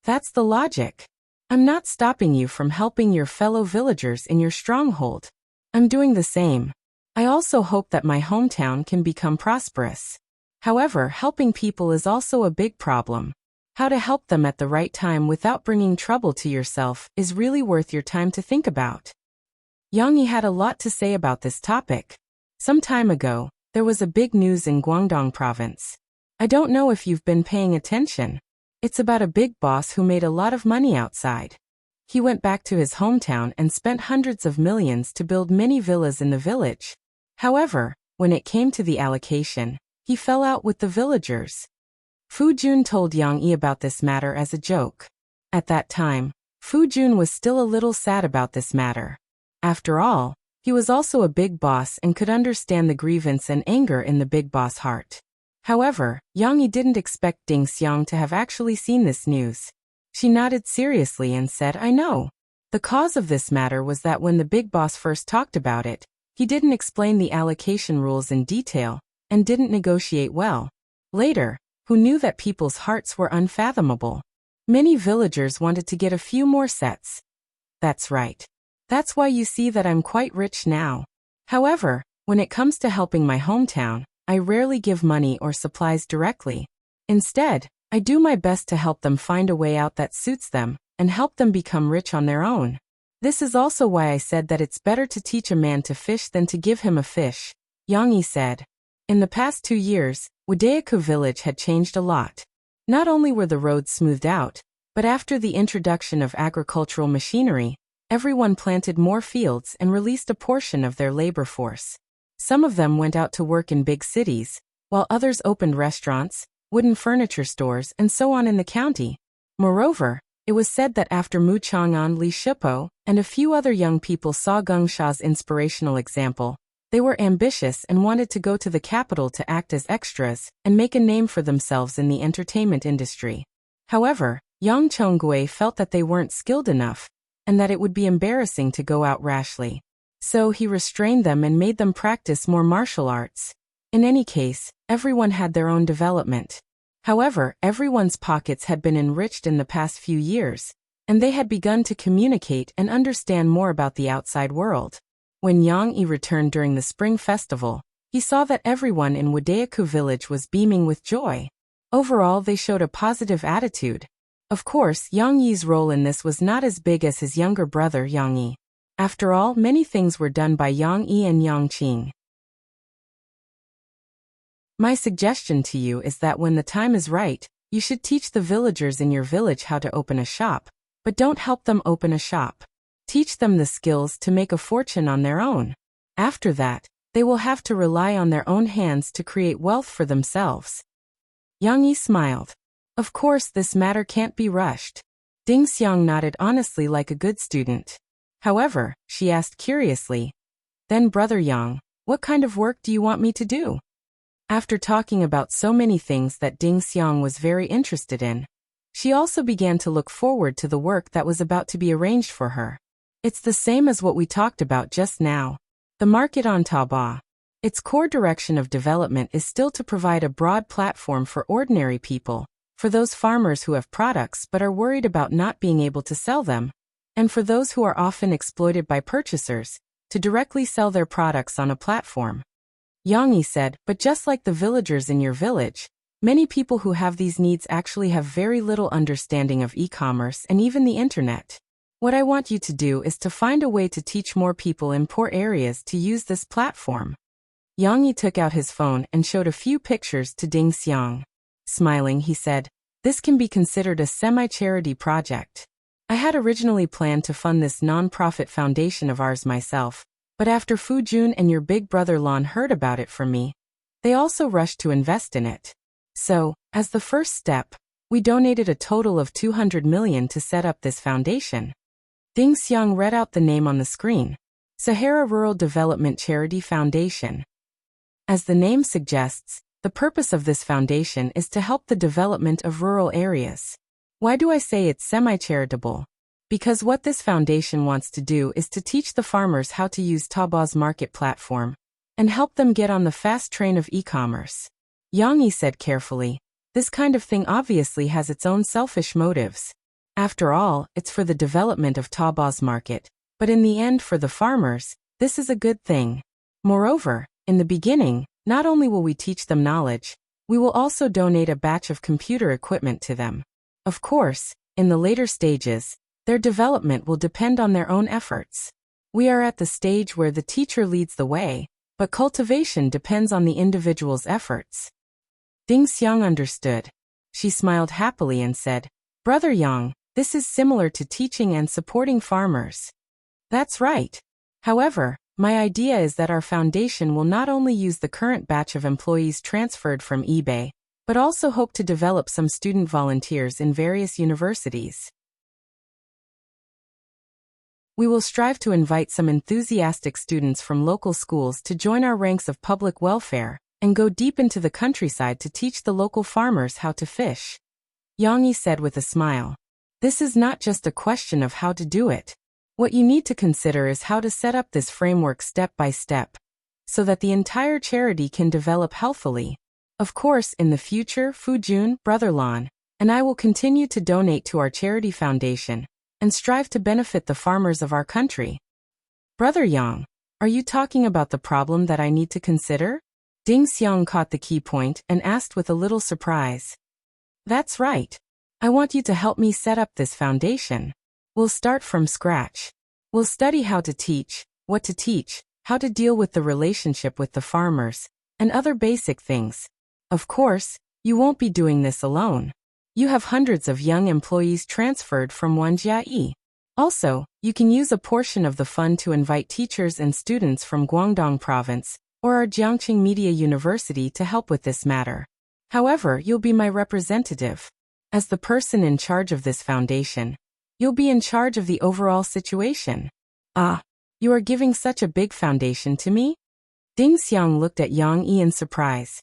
That's the logic. I'm not stopping you from helping your fellow villagers in your stronghold. I'm doing the same. I also hope that my hometown can become prosperous. However, helping people is also a big problem. How to help them at the right time without bringing trouble to yourself is really worth your time to think about. Yang Yi had a lot to say about this topic. Some time ago, there was a big news in Guangdong province. I don't know if you've been paying attention. It's about a big boss who made a lot of money outside. He went back to his hometown and spent hundreds of millions to build many villas in the village. However, when it came to the allocation, he fell out with the villagers. Fu Jun told Yang Yi about this matter as a joke. At that time, Fu Jun was still a little sad about this matter. After all, he was also a big boss and could understand the grievance and anger in the big boss heart. However, Yang Yi didn't expect Ding Xiang to have actually seen this news. She nodded seriously and said, I know. The cause of this matter was that when the big boss first talked about it, he didn't explain the allocation rules in detail and didn't negotiate well. Later, who knew that people's hearts were unfathomable? Many villagers wanted to get a few more sets. That's right. That's why you see that I'm quite rich now. However, when it comes to helping my hometown, I rarely give money or supplies directly. Instead, I do my best to help them find a way out that suits them and help them become rich on their own. This is also why I said that it's better to teach a man to fish than to give him a fish, Yang Yi said. In the past 2 years, Wudayaku village had changed a lot. Not only were the roads smoothed out, but after the introduction of agricultural machinery, everyone planted more fields and released a portion of their labor force. Some of them went out to work in big cities, while others opened restaurants, wooden furniture stores, and so on in the county. Moreover, it was said that after Mu Chang'an, Li Shipo, and a few other young people saw Geng Sha's inspirational example, they were ambitious and wanted to go to the capital to act as extras and make a name for themselves in the entertainment industry. However, Yang Chonggui felt that they weren't skilled enough, and that it would be embarrassing to go out rashly. So he restrained them and made them practice more martial arts. In any case, everyone had their own development. However, everyone's pockets had been enriched in the past few years, and they had begun to communicate and understand more about the outside world. When Yang Yi returned during the spring festival, he saw that everyone in Wudayaku village was beaming with joy. Overall, they showed a positive attitude. Of course, Yang Yi's role in this was not as big as his younger brother Yang Yi. After all, many things were done by Yang Yi and Yang Qing. My suggestion to you is that when the time is right, you should teach the villagers in your village how to open a shop, but don't help them open a shop. Teach them the skills to make a fortune on their own. After that, they will have to rely on their own hands to create wealth for themselves. Yang Yi smiled. Of course, this matter can't be rushed. Ding Xiang nodded honestly like a good student. However, she asked curiously, Then Brother Yang, what kind of work do you want me to do? After talking about so many things that Ding Xiang was very interested in, she also began to look forward to the work that was about to be arranged for her. It's the same as what we talked about just now. The market on Taobao. Its core direction of development is still to provide a broad platform for ordinary people, for those farmers who have products but are worried about not being able to sell them, and for those who are often exploited by purchasers, to directly sell their products on a platform. Yang Yi said, but just like the villagers in your village, many people who have these needs actually have very little understanding of e-commerce and even the internet. What I want you to do is to find a way to teach more people in poor areas to use this platform. Yang Yi took out his phone and showed a few pictures to Ding Xiang. Smiling, he said, this can be considered a semi-charity project. I had originally planned to fund this non-profit foundation of ours myself, but after Fu Jun and your big brother Lan heard about it from me, they also rushed to invest in it. So, as the first step, we donated a total of 200 million to set up this foundation. Ding Xiang read out the name on the screen. Sahara Rural Development Charity Foundation. As the name suggests, the purpose of this foundation is to help the development of rural areas. Why do I say it's semi-charitable? Because what this foundation wants to do is to teach the farmers how to use Taobao market platform and help them get on the fast train of e-commerce. Yang Yi said carefully, this kind of thing obviously has its own selfish motives. After all, it's for the development of Taobao's market, but in the end for the farmers, this is a good thing. Moreover, in the beginning, not only will we teach them knowledge, we will also donate a batch of computer equipment to them. Of course, in the later stages, their development will depend on their own efforts. We are at the stage where the teacher leads the way, but cultivation depends on the individual's efforts. Ding Xiang understood. She smiled happily and said, Brother Yang, this is similar to teaching and supporting farmers. That's right. However, my idea is that our foundation will not only use the current batch of employees transferred from eBay, but also hope to develop some student volunteers in various universities. We will strive to invite some enthusiastic students from local schools to join our ranks of public welfare and go deep into the countryside to teach the local farmers how to fish. Yang Yi said with a smile. This is not just a question of how to do it. What you need to consider is how to set up this framework step by step, so that the entire charity can develop healthily. Of course, in the future, Fu Jun, Brother Lan, and I will continue to donate to our charity foundation and strive to benefit the farmers of our country. Brother Yang, are you talking about the problem that I need to consider? Ding Xiang caught the key point and asked with a little surprise. That's right. I want you to help me set up this foundation. We'll start from scratch. We'll study how to teach, what to teach, how to deal with the relationship with the farmers, and other basic things. Of course, you won't be doing this alone. You have hundreds of young employees transferred from Wanjiayi. Also, you can use a portion of the fund to invite teachers and students from Guangdong Province or our Jiangqing Media University to help with this matter. However, you'll be my representative. As the person in charge of this foundation, you'll be in charge of the overall situation. Ah, you are giving such a big foundation to me? Ding Xiang looked at Yang Yi in surprise.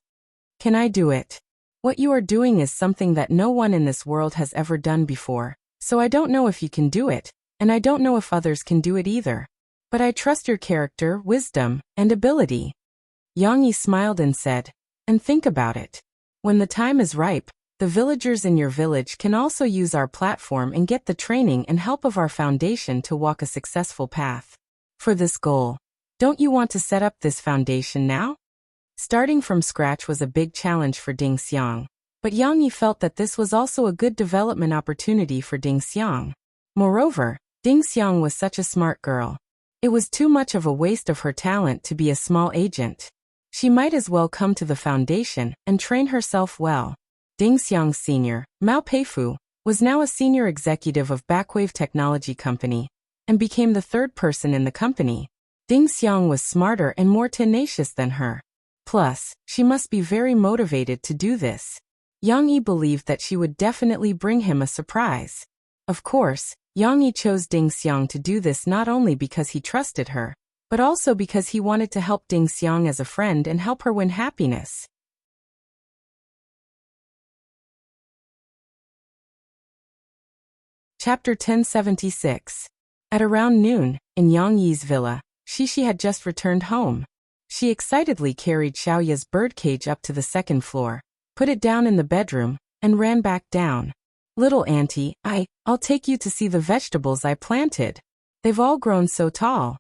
Can I do it? What you are doing is something that no one in this world has ever done before, so I don't know if you can do it, and I don't know if others can do it either. But I trust your character, wisdom, and ability. Yang Yi smiled and said, and think about it. When the time is ripe, the villagers in your village can also use our platform and get the training and help of our foundation to walk a successful path. For this goal, don't you want to set up this foundation now? Starting from scratch was a big challenge for Ding Xiang, but Yang Yi felt that this was also a good development opportunity for Ding Xiang. Moreover, Ding Xiang was such a smart girl. It was too much of a waste of her talent to be a small agent. She might as well come to the foundation and train herself well. Ding Xiang's senior, Mao Peifu, was now a senior executive of Backwave Technology Company and became the third person in the company. Ding Xiang was smarter and more tenacious than her. Plus, she must be very motivated to do this. Yang Yi believed that she would definitely bring him a surprise. Of course, Yang Yi chose Ding Xiang to do this not only because he trusted her, but also because he wanted to help Ding Xiang as a friend and help her win happiness. Chapter 1076. At around noon, in Yang Yi's villa, Shishi had just returned home. She excitedly carried Xiaoya's birdcage up to the second floor, put it down in the bedroom, and ran back down. Little auntie, I'll take you to see the vegetables I planted. They've all grown so tall.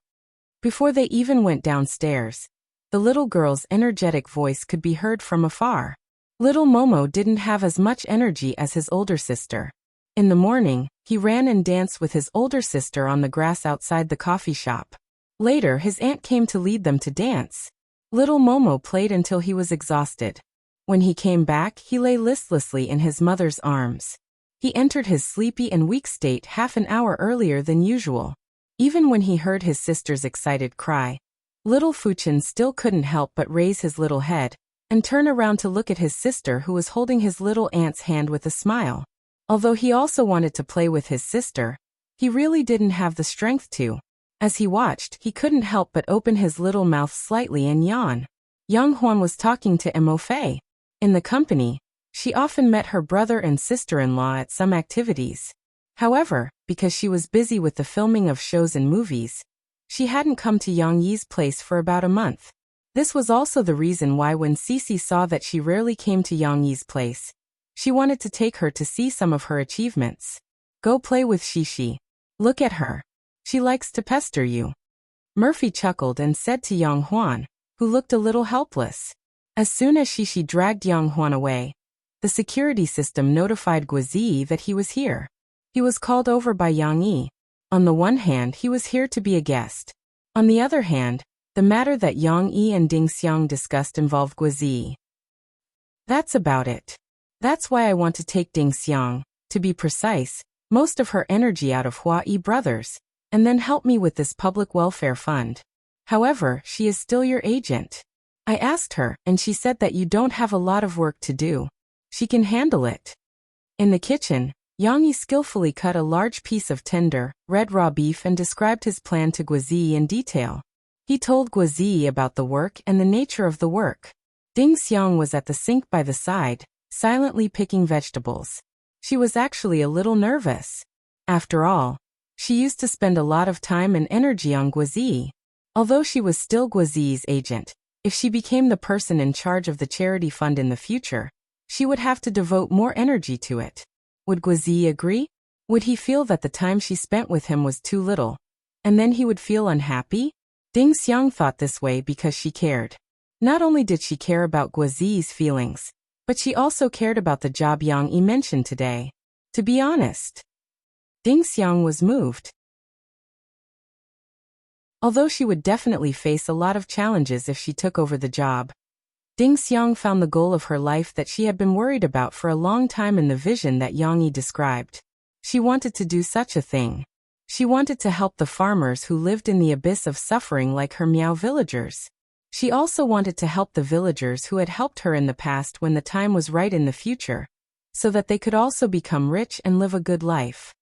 Before they even went downstairs, The little girl's energetic voice could be heard from afar. Little Momo didn't have as much energy as his older sister. In the morning, he ran and danced with his older sister on the grass outside the coffee shop. Later, his aunt came to lead them to dance. Little Momo played until he was exhausted. When he came back, he lay listlessly in his mother's arms. He entered his sleepy and weak state half an hour earlier than usual. Even when he heard his sister's excited cry, little Fuchin still couldn't help but raise his little head and turn around to look at his sister, who was holding his little aunt's hand with a smile. Although he also wanted to play with his sister, he really didn't have the strength to. As he watched, he couldn't help but open his little mouth slightly and yawn. Young Huan was talking to Mo Fei. In the company, she often met her brother and sister-in-law at some activities. However, because she was busy with the filming of shows and movies, she hadn't come to Yang Yi's place for about a month. This was also the reason why when Cece saw that she rarely came to Yang Yi's place, she wanted to take her to see some of her achievements. Go play with Shishi. Look at her. She likes to pester you. Murphy chuckled and said to Yang Huan, who looked a little helpless. As soon as Shishi dragged Yang Huan away, the security system notified Guizi that he was here. He was called over by Yang Yi. On the one hand, he was here to be a guest. On the other hand, the matter that Yang Yi and Ding Xiang discussed involved Guizi. That's about it. That's why I want to take Ding Xiang, to be precise, most of her energy out of Hua Yi Brothers, and then help me with this public welfare fund. However, she is still your agent. I asked her, and she said that you don't have a lot of work to do. She can handle it. In the kitchen, Yang Yi skillfully cut a large piece of tender, red raw beef and described his plan to Guizi in detail. He told Guizi about the work and the nature of the work. Ding Xiang was at the sink by the side, silently picking vegetables. She was actually a little nervous. After all, she used to spend a lot of time and energy on Guizi. Although she was still Guizi's agent, if she became the person in charge of the charity fund in the future, she would have to devote more energy to it. Would Guizi agree? Would he feel that the time she spent with him was too little, and then he would feel unhappy? Ding Xiang thought this way because she cared. Not only did she care about Guizi's feelings, but she also cared about the job Yang Yi mentioned today. To be honest, Ding Xiang was moved. Although she would definitely face a lot of challenges if she took over the job, Ding Xiang found the goal of her life that she had been worried about for a long time in the vision that Yang Yi described. She wanted to do such a thing. She wanted to help the farmers who lived in the abyss of suffering like her Miao villagers. She also wanted to help the villagers who had helped her in the past when the time was right in the future, so that they could also become rich and live a good life.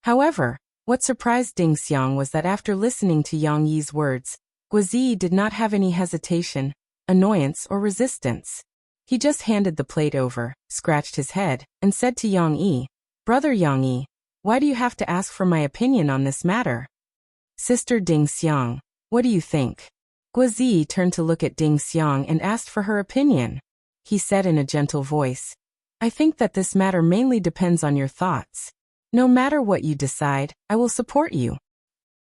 However, what surprised Ding Xiang was that after listening to Yang Yi's words, Guizi did not have any hesitation, annoyance or resistance. He just handed the plate over, scratched his head, and said to Yang Yi, "Brother Yang Yi, why do you have to ask for my opinion on this matter?" "Sister Ding Xiang, what do you think?" Guizi turned to look at Ding Xiang and asked for her opinion. He said in a gentle voice, "I think that this matter mainly depends on your thoughts. No matter what you decide, I will support you."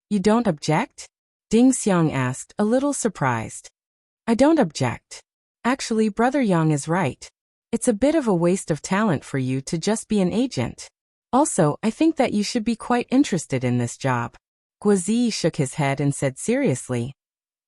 "You don't object?" Ding Xiang asked, a little surprised. "I don't object. Actually, Brother Yang is right. It's a bit of a waste of talent for you to just be an agent. Also, I think that you should be quite interested in this job." Guizi shook his head and said seriously,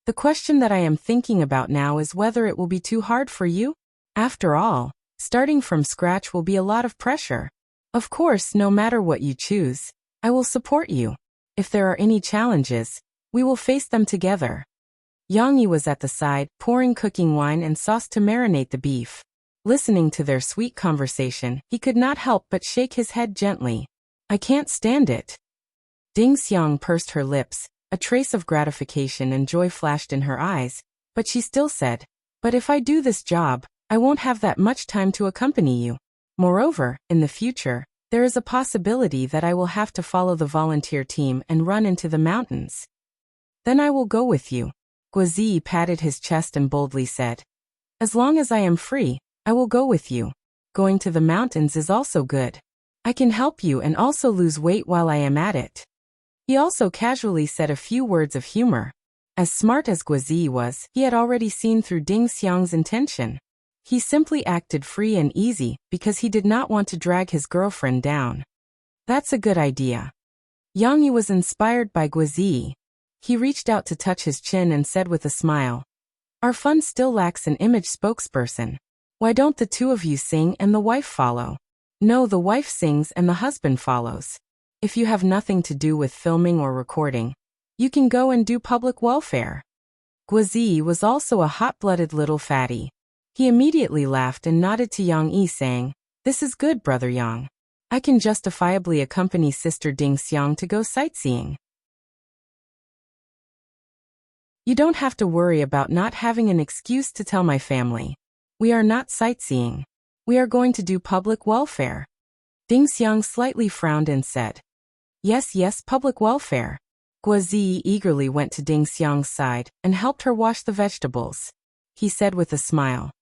"The question that I am thinking about now is whether it will be too hard for you. After all, starting from scratch will be a lot of pressure. Of course, no matter what you choose, I will support you. If there are any challenges, we will face them together." Yang Yi was at the side, pouring cooking wine and sauce to marinate the beef. Listening to their sweet conversation, he could not help but shake his head gently. "I can't stand it." Ding Xiang pursed her lips, a trace of gratification and joy flashed in her eyes, but she still said, "But if I do this job, I won't have that much time to accompany you. Moreover, in the future, there is a possibility that I will have to follow the volunteer team and run into the mountains. Then I will go with you." Guizi patted his chest and boldly said, "As long as I am free, I will go with you. Going to the mountains is also good. I can help you and also lose weight while I am at it." He also casually said a few words of humor. As smart as Guizi was, he had already seen through Ding Xiang's intention. He simply acted free and easy because he did not want to drag his girlfriend down. That's a good idea. Yang Yi was inspired by Guizi. He reached out to touch his chin and said with a smile, "Our fund still lacks an image spokesperson. Why don't the two of you sing and the wife follow?" "No, the wife sings and the husband follows. If you have nothing to do with filming or recording, you can go and do public welfare." Guizi was also a hot-blooded little fatty. He immediately laughed and nodded to Yang Yi saying, "This is good, Brother Yang. I can justifiably accompany Sister Ding Xiang to go sightseeing. You don't have to worry about not having an excuse to tell my family. We are not sightseeing. We are going to do public welfare." Ding Xiang slightly frowned and said, Yes, public welfare." Guizi eagerly went to Ding Xiang's side and helped her wash the vegetables. He said with a smile,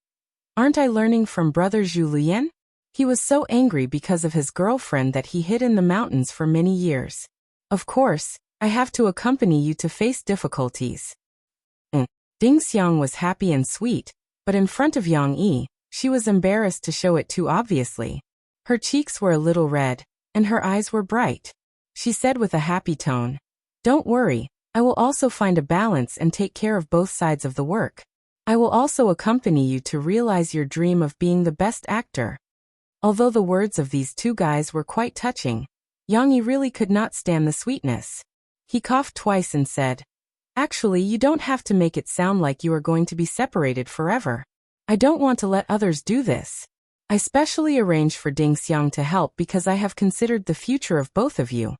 "Aren't I learning from Brother Zhu Lian?" He was so angry because of his girlfriend that he hid in the mountains for many years. "Of course, I have to accompany you to face difficulties." Ding Xiang was happy and sweet, but in front of Yang Yi, she was embarrassed to show it too obviously. Her cheeks were a little red, and her eyes were bright. She said with a happy tone, "Don't worry, I will also find a balance and take care of both sides of the work. I will also accompany you to realize your dream of being the best actor." Although the words of these two guys were quite touching, Yang Yi really could not stand the sweetness. He coughed twice and said, "Actually, you don't have to make it sound like you are going to be separated forever. I don't want to let others do this. I specially arranged for Ding Xiang to help because I have considered the future of both of you."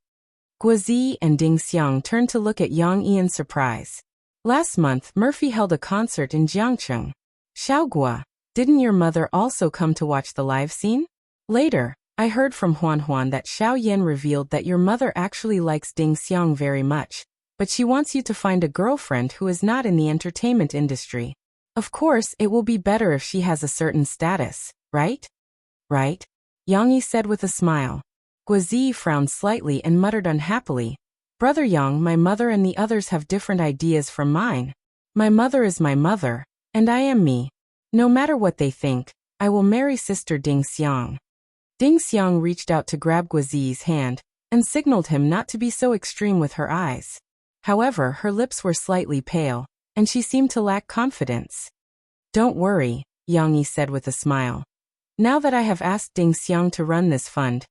Guizi and Ding Xiang turned to look at Yang Yi in surprise. "Last month, Murphy held a concert in Jiangcheng. Xiaogua, didn't your mother also come to watch the live scene? Later, I heard from Huan that Xiao Yan revealed that your mother actually likes Ding Xiang very much, but she wants you to find a girlfriend who is not in the entertainment industry. Of course, it will be better if she has a certain status, right?" "Right," Yang Yi said with a smile. Guizi frowned slightly and muttered unhappily, "Brother Yang, my mother and the others have different ideas from mine. My mother is my mother, and I am me. No matter what they think, I will marry Sister Ding Xiang." Ding Xiang reached out to grab Guizi's hand and signaled him not to be so extreme with her eyes. However, her lips were slightly pale, and she seemed to lack confidence. "Don't worry," Yang Yi said with a smile. "Now that I have asked Ding Xiang to run this fund,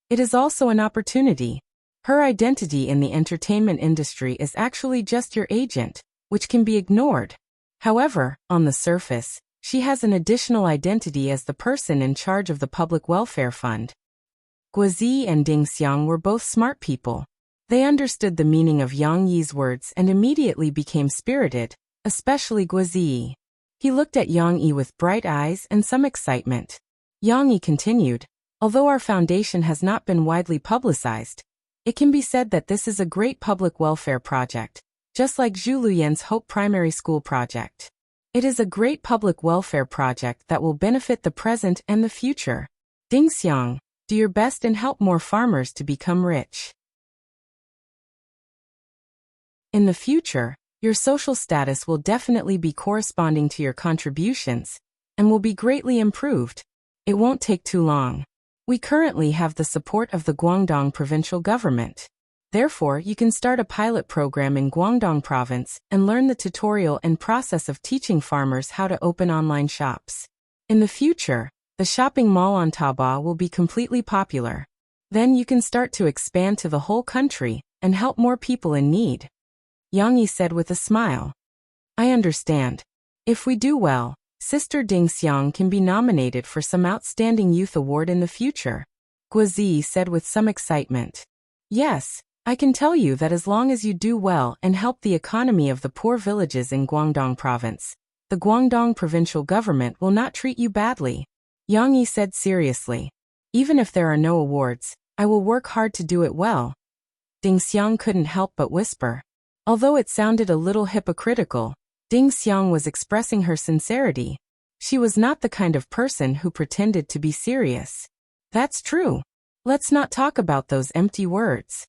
it is also an opportunity. Her identity in the entertainment industry is actually just your agent, which can be ignored. However, on the surface, she has an additional identity as the person in charge of the public welfare fund." Guizi and Ding Xiang were both smart people. They understood the meaning of Yang Yi's words and immediately became spirited, especially Guizi. He looked at Yang Yi with bright eyes and some excitement. Yang Yi continued, "Although our foundation has not been widely publicized, it can be said that this is a great public welfare project, just like Zhu Luyan's Hope Primary School project. It is a great public welfare project that will benefit the present and the future. Ding Xiang, do your best and help more farmers to become rich. In the future, your social status will definitely be corresponding to your contributions and will be greatly improved. It won't take too long. We currently have the support of the Guangdong provincial government. Therefore, you can start a pilot program in Guangdong province and learn the tutorial and process of teaching farmers how to open online shops. In the future, the shopping mall on Taobao will be completely popular. Then you can start to expand to the whole country and help more people in need." Yang Yi said with a smile. "I understand. If we do well, Sister Ding Xiang can be nominated for some outstanding youth award in the future," Guizi said with some excitement. "Yes, I can tell you that as long as you do well and help the economy of the poor villages in Guangdong province, the Guangdong provincial government will not treat you badly," Yang Yi said seriously. "Even if there are no awards, I will work hard to do it well." Ding Xiang couldn't help but whisper. Although it sounded a little hypocritical, Ding Xiang was expressing her sincerity. She was not the kind of person who pretended to be serious. "That's true. Let's not talk about those empty words,"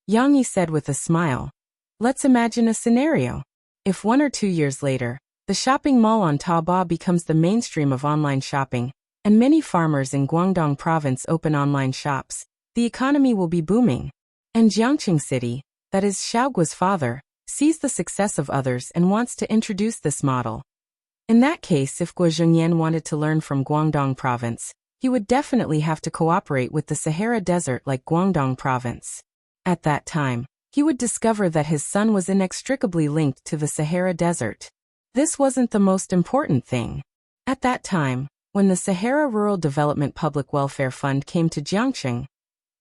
Yang Yi said with a smile. "Let's imagine a scenario. If 1 or 2 years later, the shopping mall on Taobao becomes the mainstream of online shopping, and many farmers in Guangdong province open online shops, the economy will be booming. And Jiangqing City, that is Xiaoguo's father, sees the success of others and wants to introduce this model. In that case, if Guo Zhengyan wanted to learn from Guangdong province, he would definitely have to cooperate with the Sahara Desert like Guangdong province. At that time, he would discover that his son was inextricably linked to the Sahara Desert. This wasn't the most important thing. At that time, when the Sahara Rural Development Public Welfare Fund came to Jiangqing,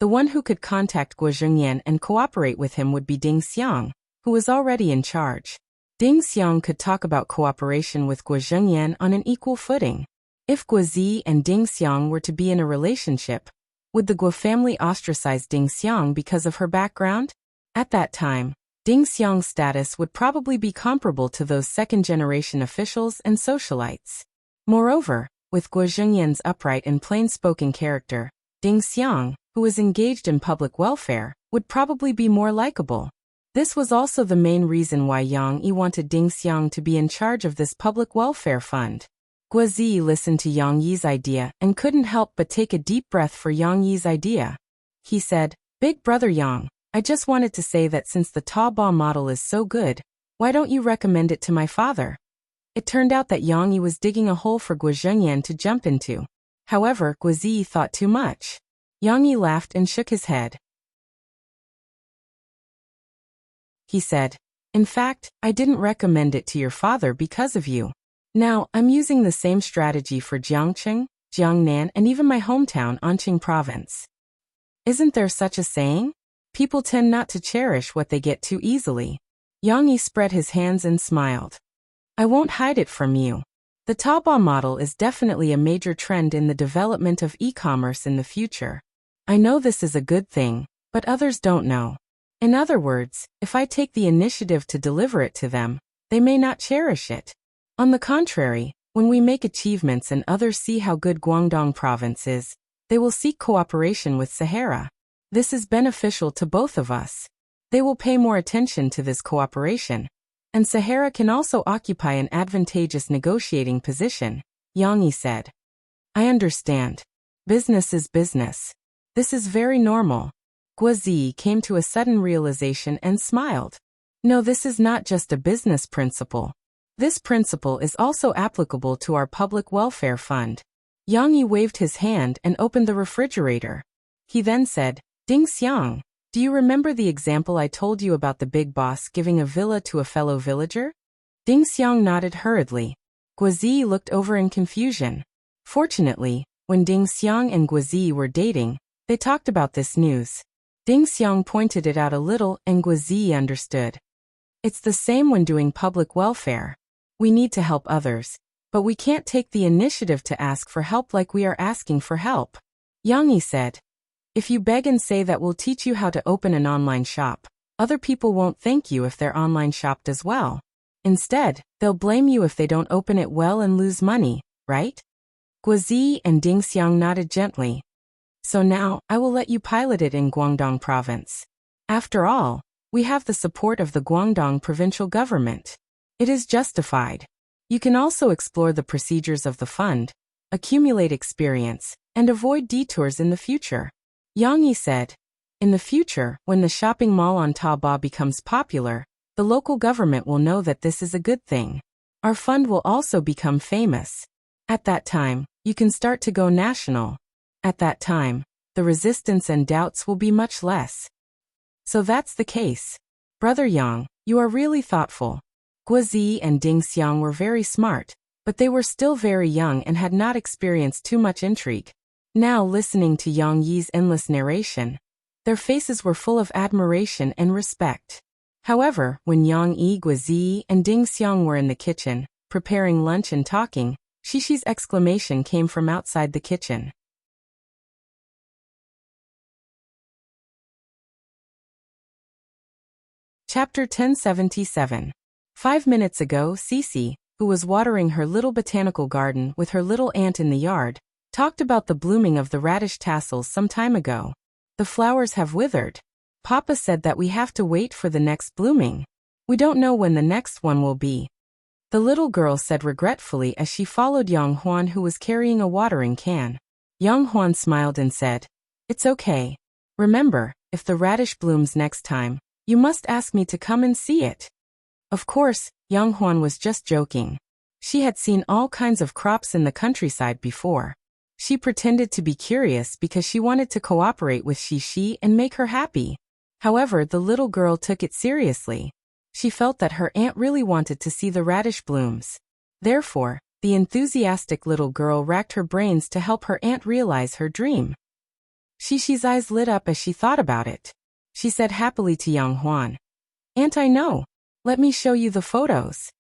the one who could contact Guo Zhengyan and cooperate with him would be Ding Xiang, who was already in charge. Ding Xiang could talk about cooperation with Guo Zhengyan on an equal footing. If Guo Zi and Ding Xiang were to be in a relationship, would the Guo family ostracize Ding Xiang because of her background? At that time, Ding Xiang's status would probably be comparable to those second-generation officials and socialites. Moreover, with Guo Zhengyan's upright and plain-spoken character, Ding Xiang, who was engaged in public welfare, would probably be more likable. This was also the main reason why Yang Yi wanted Ding Xiang to be in charge of this public welfare fund. Guo Zi listened to Yang Yi's idea and couldn't help but take a deep breath for Yang Yi's idea. He said, "Big brother Yang, I just wanted to say that since the Taobao model is so good, why don't you recommend it to my father?" It turned out that Yang Yi was digging a hole for Guo Zhengyan to jump into. However, Guo Zi thought too much. Yang Yi laughed and shook his head. He said, "In fact, I didn't recommend it to your father because of you. Now, I'm using the same strategy for Jiangqing, Jiangnan, and even my hometown, Anqing province. Isn't there such a saying? People tend not to cherish what they get too easily." Yang Yi spread his hands and smiled. "I won't hide it from you. The Taobao model is definitely a major trend in the development of e-commerce in the future. I know this is a good thing, but others don't know. In other words, if I take the initiative to deliver it to them, they may not cherish it. On the contrary, when we make achievements and others see how good Guangdong province is, they will seek cooperation with Sahara. This is beneficial to both of us. They will pay more attention to this cooperation. And Sahara can also occupy an advantageous negotiating position," Yang Yi said. "I understand. Business is business. This is very normal." Guo Zi came to a sudden realization and smiled. "No, this is not just a business principle. This principle is also applicable to our public welfare fund." Yang Yi waved his hand and opened the refrigerator. He then said, "Ding Xiang, do you remember the example I told you about the big boss giving a villa to a fellow villager?" Ding Xiang nodded hurriedly. Guo Zi looked over in confusion. Fortunately, when Ding Xiang and Guo Zi were dating, they talked about this news. Ding Xiang pointed it out a little and Guo Zi understood. It's the same when doing public welfare. We need to help others, but we can't take the initiative to ask for help like we are asking for help. Yang Yi said, "If you beg and say that we'll teach you how to open an online shop, other people won't thank you if their online shop does well. Instead, they'll blame you if they don't open it well and lose money, right?" Guo Zi and Ding Xiang nodded gently. "So now, I will let you pilot it in Guangdong province. After all, we have the support of the Guangdong provincial government. It is justified. You can also explore the procedures of the fund, accumulate experience, and avoid detours in the future." Yang Yi said, "In the future, when the shopping mall on Taobao becomes popular, the local government will know that this is a good thing. Our fund will also become famous. At that time, you can start to go national. At that time, the resistance and doubts will be much less." "So that's the case. Brother Yang, you are really thoughtful." Guo Zi and Ding Xiang were very smart, but they were still very young and had not experienced too much intrigue. Now, listening to Yang Yi's endless narration, their faces were full of admiration and respect. However, when Yang Yi, Guo Zi, and Ding Xiang were in the kitchen, preparing lunch and talking, Shishi's exclamation came from outside the kitchen. Chapter 1077. 5 minutes ago, Sisi, who was watering her little botanical garden with her little aunt in the yard, talked about the blooming of the radish tassels some time ago. "The flowers have withered. Papa said that we have to wait for the next blooming." We don't know when the next one will be. The little girl said regretfully as she followed Young Huan, who was carrying a watering can. Young Huan smiled and said, "It's okay. Remember, if the radish blooms next time, you must ask me to come and see it." Of course, Young Huan was just joking. She had seen all kinds of crops in the countryside before. She pretended to be curious because she wanted to cooperate with Xixi and make her happy. However, the little girl took it seriously. She felt that her aunt really wanted to see the radish blooms. Therefore, the enthusiastic little girl racked her brains to help her aunt realize her dream. Xixi's eyes lit up as she thought about it. She said happily to Yang Huan, "Aunt, I know. Let me show you the photos."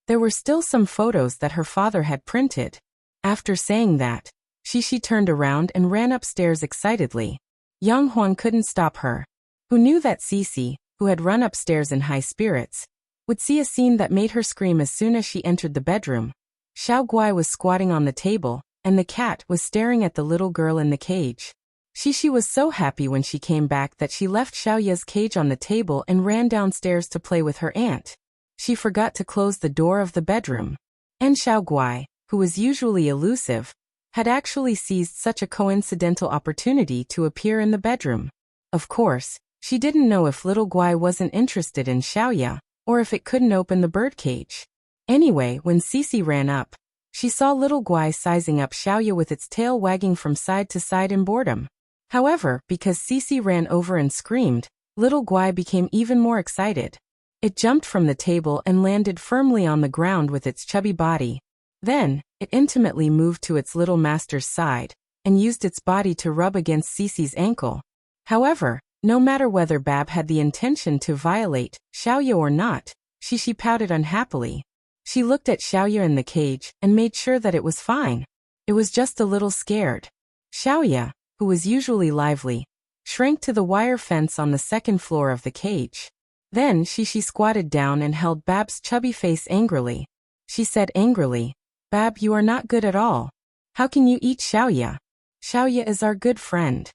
There were still some photos that her father had printed. After saying that, Xixi turned around and ran upstairs excitedly. Yang Huan couldn't stop her. Who knew that Xixi, who had run upstairs in high spirits, would see a scene that made her scream as soon as she entered the bedroom. Xiao Guai was squatting on the table, and the cat was staring at the little girl in the cage. Xixi was so happy when she came back that she left Xiaoya's cage on the table and ran downstairs to play with her aunt. She forgot to close the door of the bedroom. And Xiao Guai, who was usually elusive, had actually seized such a coincidental opportunity to appear in the bedroom. Of course, she didn't know if little Guai wasn't interested in Xiaoya, or if it couldn't open the birdcage. Anyway, when Xixi ran up, she saw little Guai sizing up Xiaoya with its tail wagging from side to side in boredom. However, because Xixi ran over and screamed, little Guai became even more excited. It jumped from the table and landed firmly on the ground with its chubby body. Then, it intimately moved to its little master's side, and used its body to rub against Xixi's ankle. However, no matter whether Bab had the intention to violate Xiaoya or not, Xixi pouted unhappily. She looked at Xiaoya in the cage and made sure that it was fine. It was just a little scared. Xiaoya, who was usually lively, shrank to the wire fence on the second floor of the cage. Then Xixi squatted down and held Bab's chubby face angrily. She said angrily, "Bab, you are not good at all. How can you eat Xiaoya? Xiaoya is our good friend."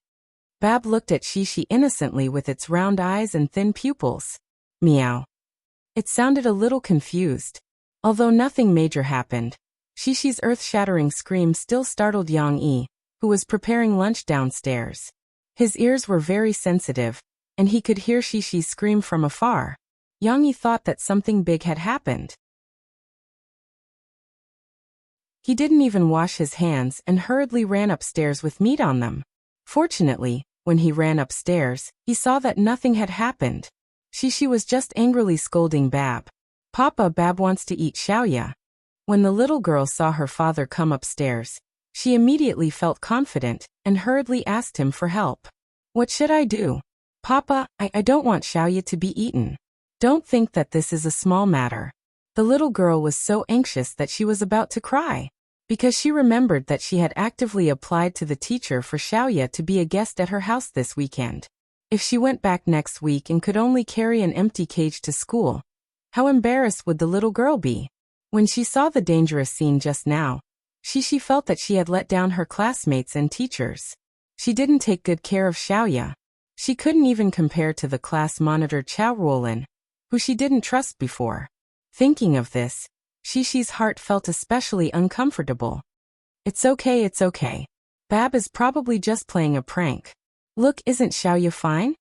Bab looked at Xixi innocently with its round eyes and thin pupils. Meow. It sounded a little confused. Although nothing major happened, Xixi's earth-shattering scream still startled Yang Yi, who was preparing lunch downstairs. His ears were very sensitive, and he could hear Xixi scream from afar. Yang Yi thought that something big had happened. He didn't even wash his hands and hurriedly ran upstairs with meat on them. Fortunately, when he ran upstairs, he saw that nothing had happened. Xixi was just angrily scolding Bab. "Papa, Bab wants to eat Xiaoya." When the little girl saw her father come upstairs, she immediately felt confident and hurriedly asked him for help. "What should I do? Papa, I don't want Xiaoya to be eaten. Don't think that this is a small matter." The little girl was so anxious that she was about to cry, because she remembered that she had actively applied to the teacher for Xiaoya to be a guest at her house this weekend. If she went back next week and could only carry an empty cage to school, how embarrassed would the little girl be? When she saw the dangerous scene just now, Xixi felt that she had let down her classmates and teachers. She didn't take good care of Xiaoya. She couldn't even compare to the class monitor Chao Ruolin, who she didn't trust before. Thinking of this, Xixi's heart felt especially uncomfortable. It's okay. Bab is probably just playing a prank. Look, isn't Xiaoya fine?"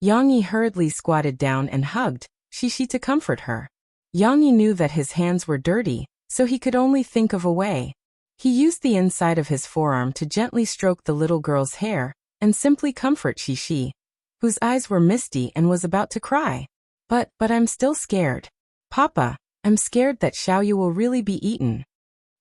Yang Yi hurriedly squatted down and hugged Xixi to comfort her. Yang Yi knew that his hands were dirty, so he could only think of a way. He used the inside of his forearm to gently stroke the little girl's hair and simply comfort Xixi, whose eyes were misty and was about to cry. But I'm still scared. Papa, I'm scared that Xiaoya will really be eaten."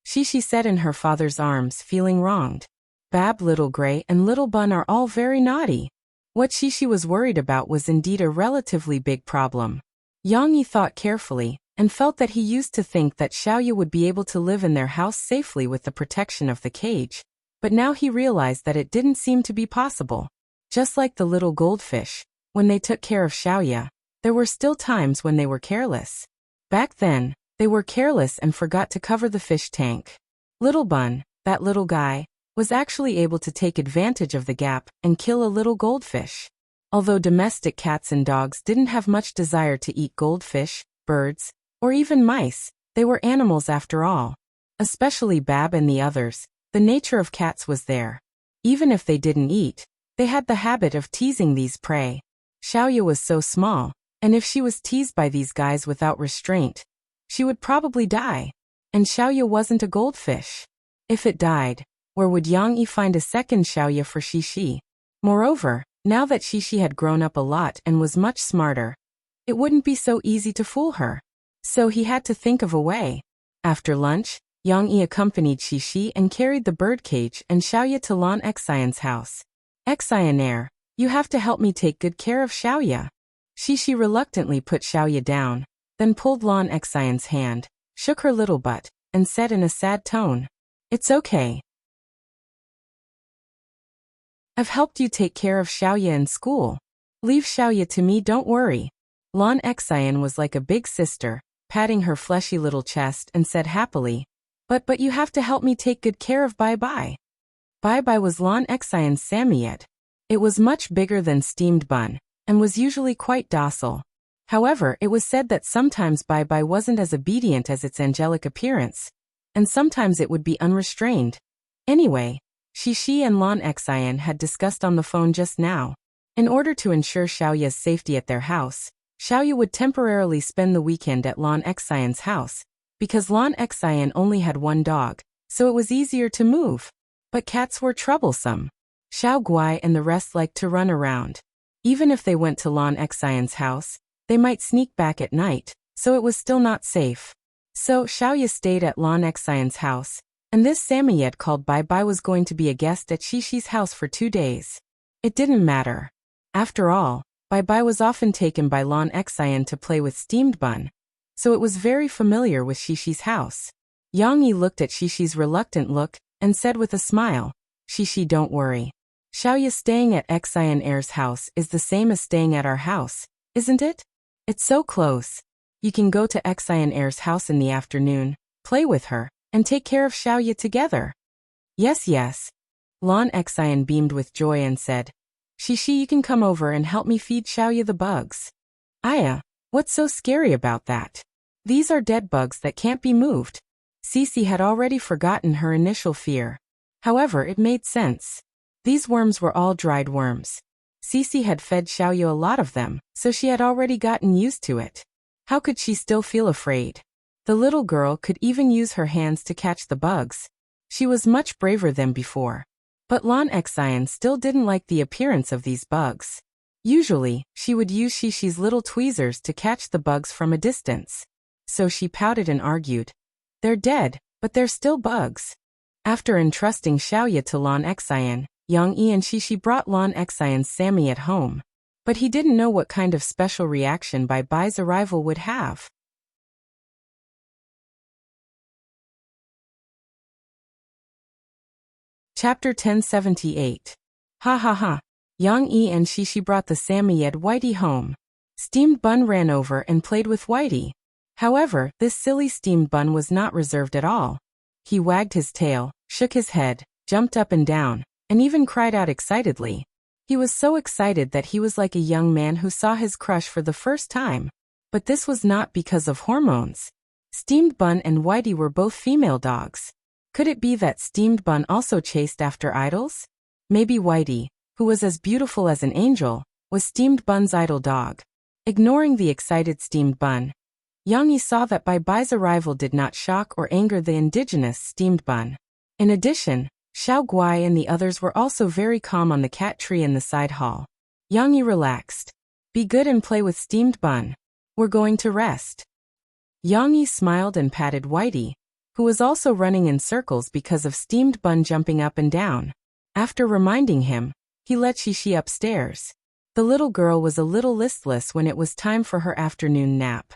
Xixi said in her father's arms, feeling wronged. Bab, Little Gray, and Little Bun are all very naughty. What Xixi was worried about was indeed a relatively big problem. Yang Yi thought carefully, and felt that he used to think that Xiaoya would be able to live in their house safely with the protection of the cage, but now he realized that it didn't seem to be possible. Just like the little goldfish, when they took care of Xiaoya, there were still times when they were careless. Back then, they were careless and forgot to cover the fish tank. Little Bun, that little guy, was actually able to take advantage of the gap and kill a little goldfish. Although domestic cats and dogs didn't have much desire to eat goldfish, birds, or even mice, they were animals after all. Especially Bab and the others, the nature of cats was there. Even if they didn't eat, they had the habit of teasing these prey. Xiaoya was so small, and if she was teased by these guys without restraint, she would probably die. And Xiaoya wasn't a goldfish. If it died, where would Yang Yi find a second Xiaoya for Xixi? Moreover, now that Xixi had grown up a lot and was much smarter, it wouldn't be so easy to fool her. So he had to think of a way. After lunch, Yang Yi accompanied Xixi and carried the birdcage and Xiaoya to Lan Xian's house. Xian, you have to help me take good care of Xiaoya. Xixi reluctantly put Xiaoya down, then pulled Lan Xian's hand, shook her little butt, and said in a sad tone, "It's okay. I've helped you take care of Xiaoya in school. Leave Xiaoya to me, don't worry." Lan Xian was like a big sister, patting her fleshy little chest and said happily, But you have to help me take good care of Bai Bai." Bai Bai was Lan Xian's Samyet. It was much bigger than steamed bun, and was usually quite docile. However, it was said that sometimes Bai Bai wasn't as obedient as its angelic appearance, and sometimes it would be unrestrained. Anyway, Xixi and Lan Xian had discussed on the phone just now. In order to ensure Xiaoya's safety at their house, Xiaoya would temporarily spend the weekend at Lan Xian's house, because Lan Xian only had one dog, so it was easier to move. But cats were troublesome. Xiao Guai and the rest liked to run around. Even if they went to Lan Xian's house, they might sneak back at night, so it was still not safe. So Xiaoya stayed at Lan Xian's house, and this Samyet called Bai Bai was going to be a guest at Xixi's house for 2 days. It didn't matter. After all, Bai Bai was often taken by Lan Xian to play with steamed bun, so it was very familiar with Xixi's house. Yang Yi looked at Xixi's reluctant look and said with a smile, "Xixi, don't worry. Xiaoya staying at Xian's house is the same as staying at our house, isn't it? It's so close. You can go to Xian's house in the afternoon, play with her, and take care of Xiaoya together." Yes. Lan Xian beamed with joy and said, "Xixi, you can come over and help me feed Xiaoya the bugs." "Aya, what's so scary about that? These are dead bugs that can't be moved." Cici had already forgotten her initial fear. However, it made sense. These worms were all dried worms. Cici had fed Xiaoya a lot of them, so she had already gotten used to it. How could she still feel afraid? The little girl could even use her hands to catch the bugs. She was much braver than before. But Lan Xian still didn't like the appearance of these bugs. Usually, she would use Xixi's little tweezers to catch the bugs from a distance. So she pouted and argued, "They're dead, but they're still bugs." After entrusting Xiaoya to Lan Xian, Yang Yi and Xixi brought Lan Xian's Sammy at home. But he didn't know what kind of special reaction Bai Bai's arrival would have. Chapter 1078. Ha ha ha. Yang Yi and Xixi brought the Samyed Whitey home. Steamed Bun ran over and played with Whitey. However, this silly Steamed Bun was not reserved at all. He wagged his tail, shook his head, jumped up and down, and even cried out excitedly. He was so excited that he was like a young man who saw his crush for the first time. But this was not because of hormones. Steamed Bun and Whitey were both female dogs. Could it be that Steamed Bun also chased after idols? Maybe Whitey, who was as beautiful as an angel, was Steamed Bun's idol dog. Ignoring the excited Steamed Bun, Yang Yi saw that Bai Bai's arrival did not shock or anger the indigenous Steamed Bun. In addition, Xiao Guai and the others were also very calm on the cat tree in the side hall. Yang Yi relaxed. "Be good and play with Steamed Bun. We're going to rest." Yang Yi smiled and patted Whitey, who was also running in circles because of Steamed Bun jumping up and down. After reminding him, he led Xixi upstairs. The little girl was a little listless when it was time for her afternoon nap.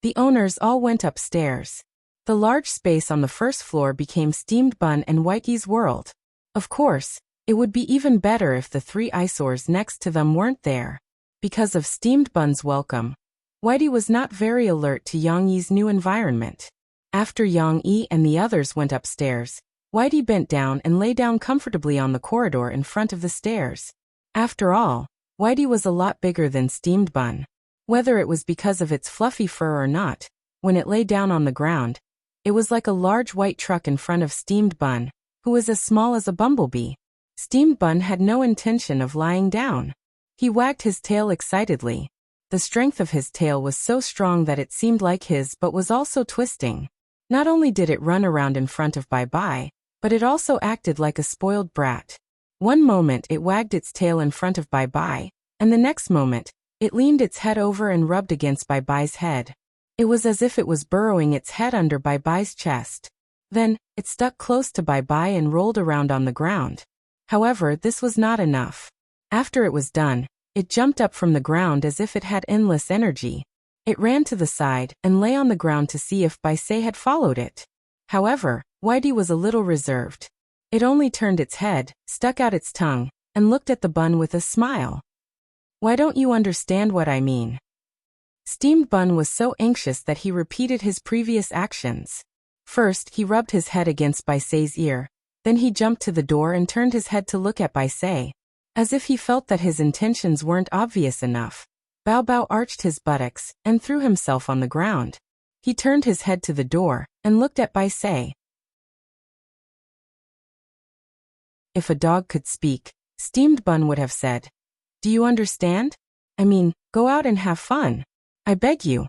The owners all went upstairs. The large space on the first floor became Steamed Bun and Whitey's world. Of course, it would be even better if the 3 eyesores next to them weren't there. Because of Steamed Bun's welcome, Whitey was not very alert to Yang Yi's new environment. After Yang Yi and the others went upstairs, Whitey bent down and lay down comfortably on the corridor in front of the stairs. After all, Whitey was a lot bigger than Steamed Bun. Whether it was because of its fluffy fur or not, when it lay down on the ground, it was like a large white truck in front of Steamed Bun, who was as small as a bumblebee. Steamed Bun had no intention of lying down. He wagged his tail excitedly. The strength of his tail was so strong that it seemed like his but was also twisting. Not only did it run around in front of Bye-Bye, but it also acted like a spoiled brat. One moment it wagged its tail in front of Bye-Bye, and the next moment, it leaned its head over and rubbed against Bye-Bye's head. It was as if it was burrowing its head under Bye-Bye's chest. Then, it stuck close to Bye-Bye and rolled around on the ground. However, this was not enough. After it was done, it jumped up from the ground as if it had endless energy. It ran to the side and lay on the ground to see if Bye-Say had followed it. However, Whitey was a little reserved. It only turned its head, stuck out its tongue, and looked at the bun with a smile. "Why don't you understand what I mean?" Steamed Bun was so anxious that he repeated his previous actions. First, he rubbed his head against Bye-Say's ear. Then he jumped to the door and turned his head to look at Bye-Say. As if he felt that his intentions weren't obvious enough, Bao-Bao arched his buttocks and threw himself on the ground. He turned his head to the door and looked at Bye-Say. If a dog could speak, Steamed Bun would have said, "Do you understand? I mean, go out and have fun. I beg you."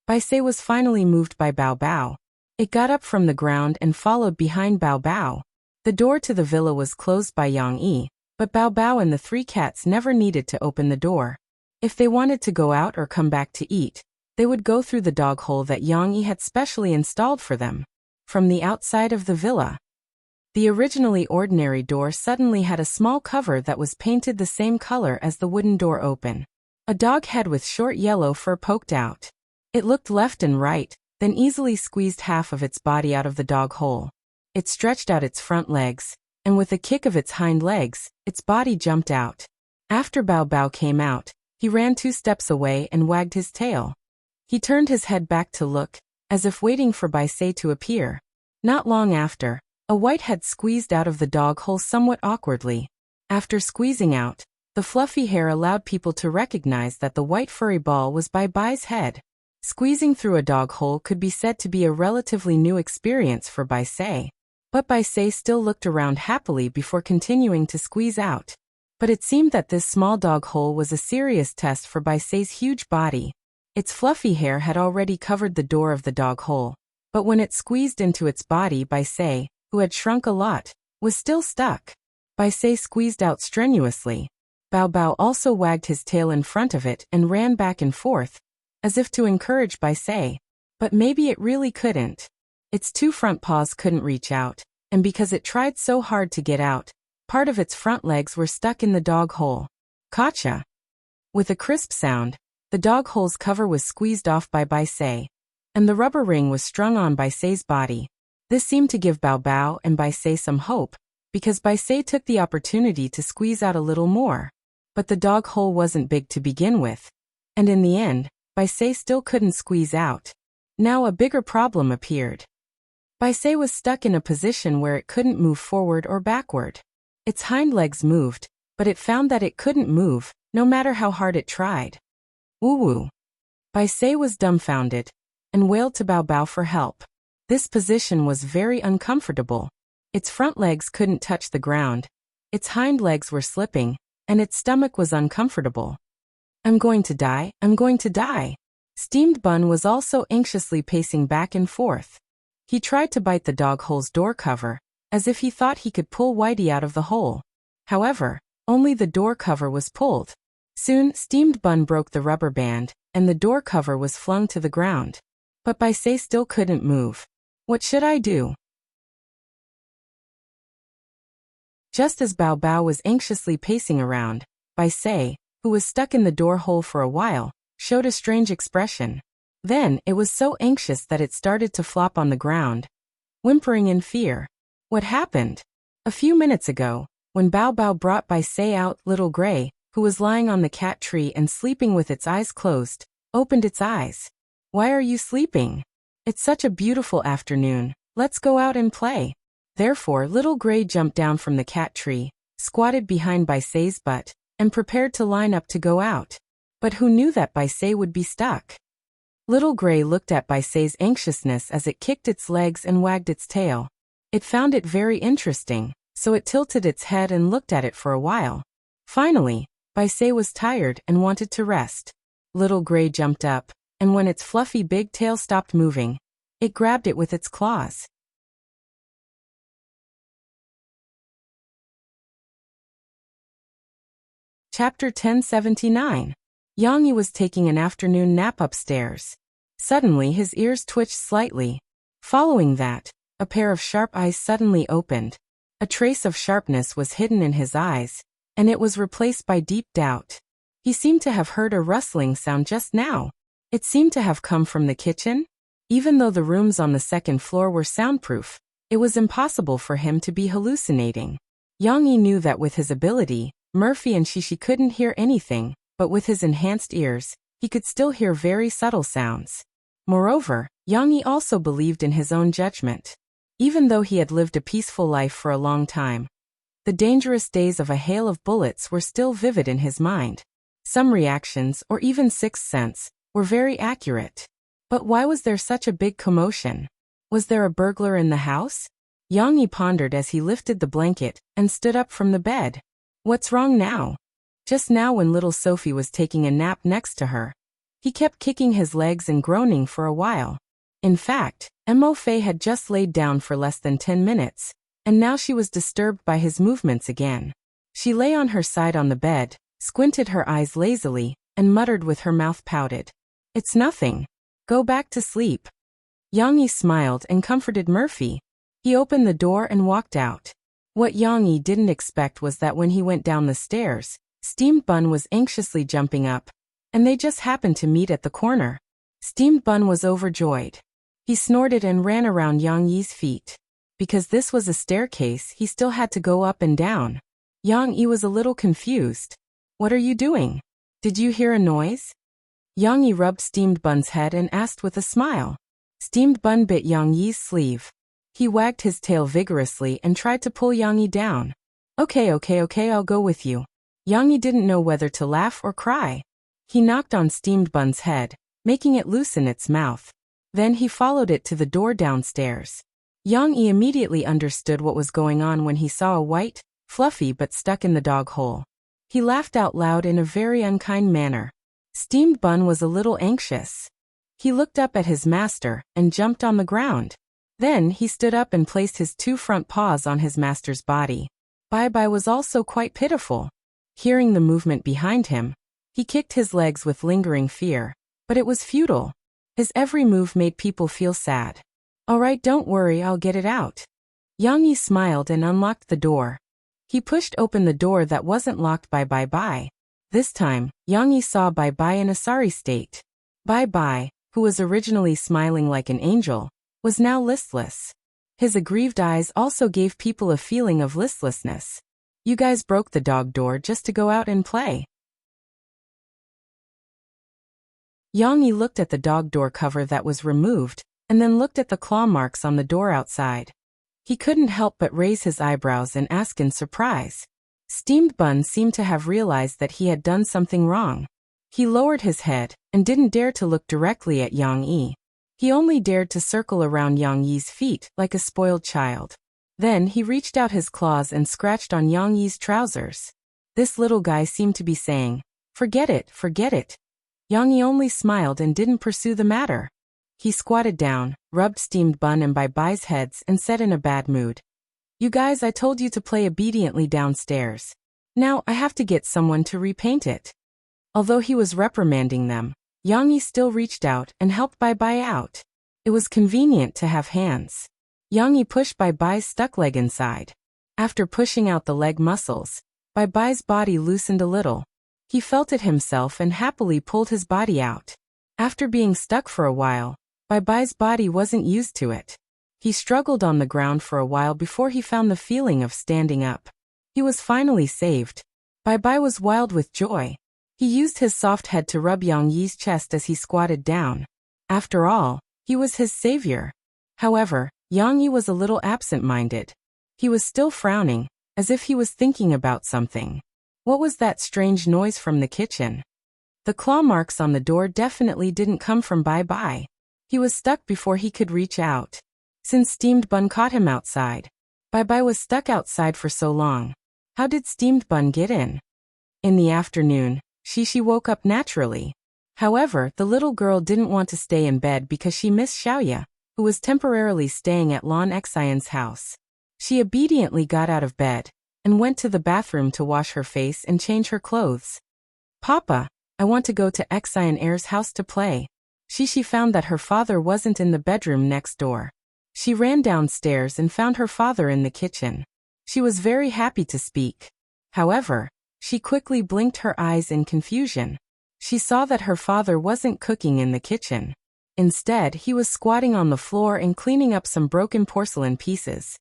Bye-Say was finally moved by Bao-Bao. It got up from the ground and followed behind Bao-Bao. The door to the villa was closed by Yang-Yi, but Bao-Bao and the three cats never needed to open the door. If they wanted to go out or come back to eat, they would go through the dog hole that Yang-Yi had specially installed for them. From the outside of the villa, the originally ordinary door suddenly had a small cover that was painted the same color as the wooden door open. A dog head with short yellow fur poked out. It looked left and right, then easily squeezed half of its body out of the dog hole. It stretched out its front legs, and with a kick of its hind legs, its body jumped out. After Bao-Bao came out, he ran 2 steps away and wagged his tail. He turned his head back to look, as if waiting for Bye-Say to appear. Not long after, a white head squeezed out of the dog hole somewhat awkwardly. After squeezing out, the fluffy hair allowed people to recognize that the white furry ball was Bye-Bye's head. Squeezing through a dog hole could be said to be a relatively new experience for Bye-Say. But Bye-Say still looked around happily before continuing to squeeze out. But it seemed that this small dog hole was a serious test for Bye-Say's huge body. Its fluffy hair had already covered the door of the dog hole, but when it squeezed into its body, Bye-Say, who had shrunk a lot, was still stuck. Bye-Say squeezed out strenuously. Bao-Bao also wagged his tail in front of it and ran back and forth, as if to encourage Bye-Say. But maybe it really couldn't. Its 2 front paws couldn't reach out, and because it tried so hard to get out, part of its front legs were stuck in the dog hole. Gotcha! With a crisp sound, the dog hole's cover was squeezed off by Bye-Say, and the rubber ring was strung on Bye-Say's body. This seemed to give Bao-Bao and Bye-Say some hope, because Bye-Say took the opportunity to squeeze out a little more. But the dog hole wasn't big to begin with, and in the end, Bye-Say still couldn't squeeze out. Now a bigger problem appeared. Bye-Say was stuck in a position where it couldn't move forward or backward. Its hind legs moved, but it found that it couldn't move, no matter how hard it tried. Woo-woo. Bye-Say was dumbfounded, and wailed to Bao-Bao for help. This position was very uncomfortable. Its front legs couldn't touch the ground, its hind legs were slipping, and its stomach was uncomfortable. "I'm going to die, I'm going to die." Steamed Bun was also anxiously pacing back and forth. He tried to bite the dog hole's door cover, as if he thought he could pull Whitey out of the hole. However, only the door cover was pulled. Soon, Steamed Bun broke the rubber band, and the door cover was flung to the ground. But Bye-Say still couldn't move. What should I do? Just as Bao-Bao was anxiously pacing around, Bye-Say, who was stuck in the door hole for a while, showed a strange expression. Then, it was so anxious that it started to flop on the ground, whimpering in fear. What happened? A few minutes ago, when Bao-Bao brought Bye-Say out, Little Gray, who was lying on the cat tree and sleeping with its eyes closed, opened its eyes. "Why are you sleeping? It's such a beautiful afternoon, let's go out and play." Therefore, Little Gray jumped down from the cat tree, squatted behind Bye-Say's butt, and prepared to line up to go out. But who knew that Baisei would be stuck? Little Gray looked at Baisei's anxiousness as it kicked its legs and wagged its tail. It found it very interesting, so it tilted its head and looked at it for a while. Finally, Baisei was tired and wanted to rest. Little Gray jumped up, and when its fluffy big tail stopped moving, it grabbed it with its claws. Chapter 1079. Yang Yi was taking an afternoon nap upstairs. Suddenly his ears twitched slightly. Following that, a pair of sharp eyes suddenly opened. A trace of sharpness was hidden in his eyes, and it was replaced by deep doubt. He seemed to have heard a rustling sound just now. It seemed to have come from the kitchen. Even though the rooms on the second floor were soundproof, it was impossible for him to be hallucinating. Yang Yi knew that with his ability, Murphy and Shishi couldn't hear anything, but with his enhanced ears, he could still hear very subtle sounds. Moreover, Yang Yi also believed in his own judgment. Even though he had lived a peaceful life for a long time, the dangerous days of a hail of bullets were still vivid in his mind. Some reactions, or even sixth sense, were very accurate. But why was there such a big commotion? Was there a burglar in the house? Yang Yi pondered as he lifted the blanket and stood up from the bed. What's wrong now? Just now when little Sophie was taking a nap next to her, he kept kicking his legs and groaning for a while. In fact, Mo Fei had just laid down for less than 10 minutes, and now she was disturbed by his movements again. She lay on her side on the bed, squinted her eyes lazily, and muttered with her mouth pouted. It's nothing. Go back to sleep. Yang Yi smiled and comforted Murphy. He opened the door and walked out. What Yang Yi didn't expect was that when he went down the stairs, Steamed Bun was anxiously jumping up, and they just happened to meet at the corner. Steamed Bun was overjoyed. He snorted and ran around Yang Yi's feet. Because this was a staircase, he still had to go up and down. Yang Yi was a little confused. What are you doing? Did you hear a noise? Yang Yi rubbed Steamed Bun's head and asked with a smile. Steamed Bun bit Yang Yi's sleeve. He wagged his tail vigorously and tried to pull Yang Yi down. Okay, I'll go with you. Yang Yi didn't know whether to laugh or cry. He knocked on Steamed Bun's head, making it loosen its mouth. Then he followed it to the door downstairs. Yang Yi immediately understood what was going on when he saw a white, fluffy but stuck in the dog hole. He laughed out loud in a very unkind manner. Steamed Bun was a little anxious. He looked up at his master and jumped on the ground. Then he stood up and placed his 2 front paws on his master's body. Bai was also quite pitiful. Hearing the movement behind him, he kicked his legs with lingering fear, but it was futile. His every move made people feel sad. All right, don't worry, I'll get it out. Yang Yi smiled and unlocked the door. He pushed open the door that wasn't locked by Bai. This time, Yang Yi saw Bai in a sorry state. Bai, who was originally smiling like an angel, was now listless. His aggrieved eyes also gave people a feeling of listlessness. You guys broke the dog door just to go out and play. Yang Yi looked at the dog door cover that was removed, and then looked at the claw marks on the door outside. He couldn't help but raise his eyebrows and ask in surprise. Steamed Bun seemed to have realized that he had done something wrong. He lowered his head, and didn't dare to look directly at Yang Yi. He only dared to circle around Yang Yi's feet like a spoiled child. Then he reached out his claws and scratched on Yang Yi's trousers. This little guy seemed to be saying, forget it. Yang Yi only smiled and didn't pursue the matter. He squatted down, rubbed Steamed Bun and Bai's heads and said in a bad mood, You guys, I told you to play obediently downstairs. Now I have to get someone to repaint it. Although he was reprimanding them, Yang Yi still reached out and helped Bai out. It was convenient to have hands. Yang Yi pushed Bai's stuck leg inside. After pushing out the leg muscles, Bai's body loosened a little. He felt it himself and happily pulled his body out. After being stuck for a while, Bai's body wasn't used to it. He struggled on the ground for a while before he found the feeling of standing up. He was finally saved. Bai was wild with joy. He used his soft head to rub Yang Yi's chest as he squatted down. After all, he was his savior. However, Yang Yi was a little absent-minded. He was still frowning, as if he was thinking about something. What was that strange noise from the kitchen? The claw marks on the door definitely didn't come from Bye-Bye. He was stuck before he could reach out. Since Steamed Bun caught him outside. Bye-Bye was stuck outside for so long. How did Steamed Bun get in? In the afternoon, Shishi woke up naturally. However, the little girl didn't want to stay in bed because she missed Xiaoya, who was temporarily staying at Lan Xian's house. She obediently got out of bed and went to the bathroom to wash her face and change her clothes. Papa, I want to go to Xian Air's house to play. Shishi found that her father wasn't in the bedroom next door. She ran downstairs and found her father in the kitchen. She was very happy to speak. However, she quickly blinked her eyes in confusion. She saw that her father wasn't cooking in the kitchen. Instead, he was squatting on the floor and cleaning up some broken porcelain pieces.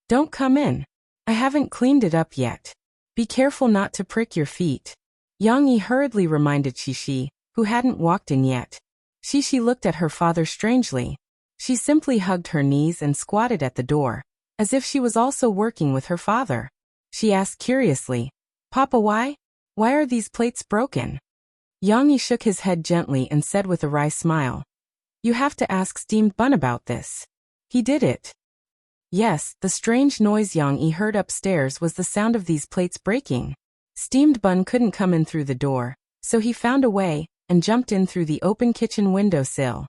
Don't come in. I haven't cleaned it up yet. Be careful not to prick your feet. Yang Yi hurriedly reminded Shishi, who hadn't walked in yet. Shishi looked at her father strangely. She simply hugged her knees and squatted at the door, as if she was also working with her father. She asked curiously, Papa, why? Why are these plates broken? Yang Yi shook his head gently and said with a wry smile, You have to ask Steamed Bun about this. He did it. Yes, the strange noise Yang Yi heard upstairs was the sound of these plates breaking. Steamed Bun couldn't come in through the door, so he found a way and jumped in through the open kitchen windowsill.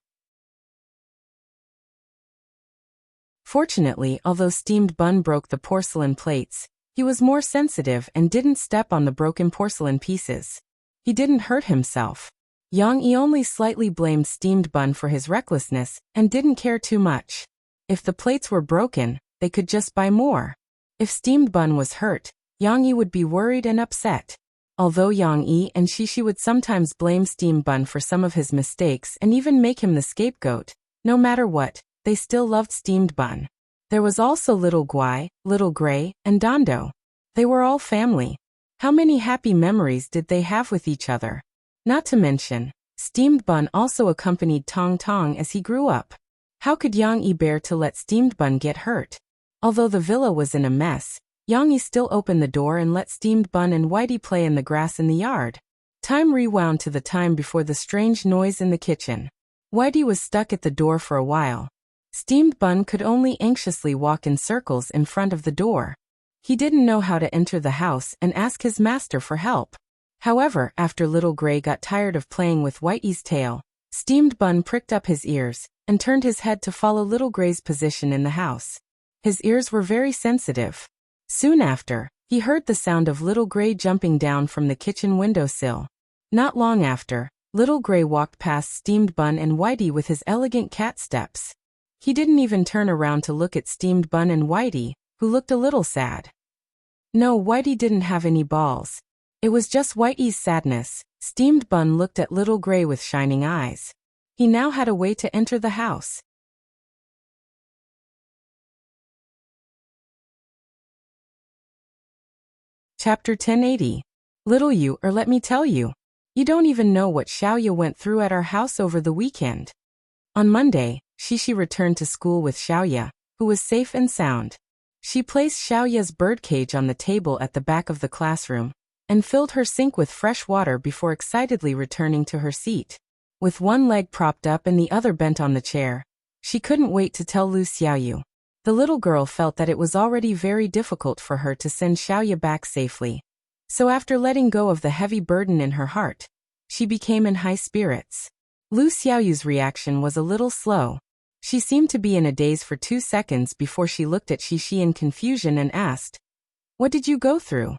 Fortunately, although Steamed Bun broke the porcelain plates, he was more sensitive and didn't step on the broken porcelain pieces. He didn't hurt himself. Yang Yi only slightly blamed Steamed Bun for his recklessness and didn't care too much. If the plates were broken, they could just buy more. If Steamed Bun was hurt, Yang Yi would be worried and upset. Although Yang Yi and Shishi would sometimes blame Steamed Bun for some of his mistakes and even make him the scapegoat, no matter what, they still loved Steamed Bun. There was also Little Guai, Little Gray, and Dondo. They were all family. How many happy memories did they have with each other? Not to mention, Steamed Bun also accompanied Tong Tong as he grew up. How could Yang Yi bear to let Steamed Bun get hurt? Although the villa was in a mess, Yang Yi still opened the door and let Steamed Bun and Whitey play in the grass in the yard. Time rewound to the time before the strange noise in the kitchen. Whitey was stuck at the door for a while. Steamed Bun could only anxiously walk in circles in front of the door. He didn't know how to enter the house and ask his master for help. However, after Little Gray got tired of playing with Whitey's tail, Steamed Bun pricked up his ears and turned his head to follow Little Gray's position in the house. His ears were very sensitive. Soon after, he heard the sound of Little Gray jumping down from the kitchen windowsill. Not long after, Little Gray walked past Steamed Bun and Whitey with his elegant cat steps. He didn't even turn around to look at Steamed Bun and Whitey, who looked a little sad. No, Whitey didn't have any balls. It was just Whitey's sadness. Steamed Bun looked at Little Gray with shining eyes. He now had a way to enter the house. Chapter 1080. Little you, or let me tell you. You don't even know what Xiaoya went through at our house over the weekend. On Monday, Shishi returned to school with Xiaoya, who was safe and sound. She placed Xiaoya's birdcage on the table at the back of the classroom and filled her sink with fresh water before excitedly returning to her seat. With one leg propped up and the other bent on the chair, she couldn't wait to tell Lu Xiaoyu. The little girl felt that it was already very difficult for her to send Xiaoya back safely. So after letting go of the heavy burden in her heart, she became in high spirits. Lu Xiaoyu's reaction was a little slow. She seemed to be in a daze for 2 seconds before she looked at Shishi in confusion and asked, What did you go through?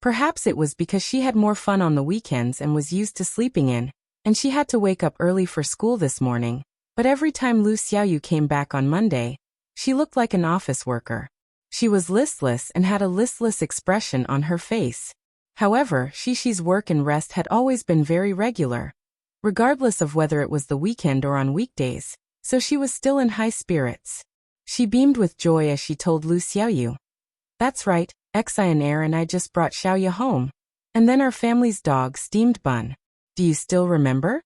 Perhaps it was because she had more fun on the weekends and was used to sleeping in, and she had to wake up early for school this morning, but every time Lu Xiaoyu came back on Monday, she looked like an office worker. She was listless and had a listless expression on her face. However, Shishi's work and rest had always been very regular, regardless of whether it was the weekend or on weekdays, so she was still in high spirits. She beamed with joy as she told Lu Xiaoyu, That's right, Xian Air and I just brought Xiaoya home. And then our family's dog, Steamed Bun. Do you still remember?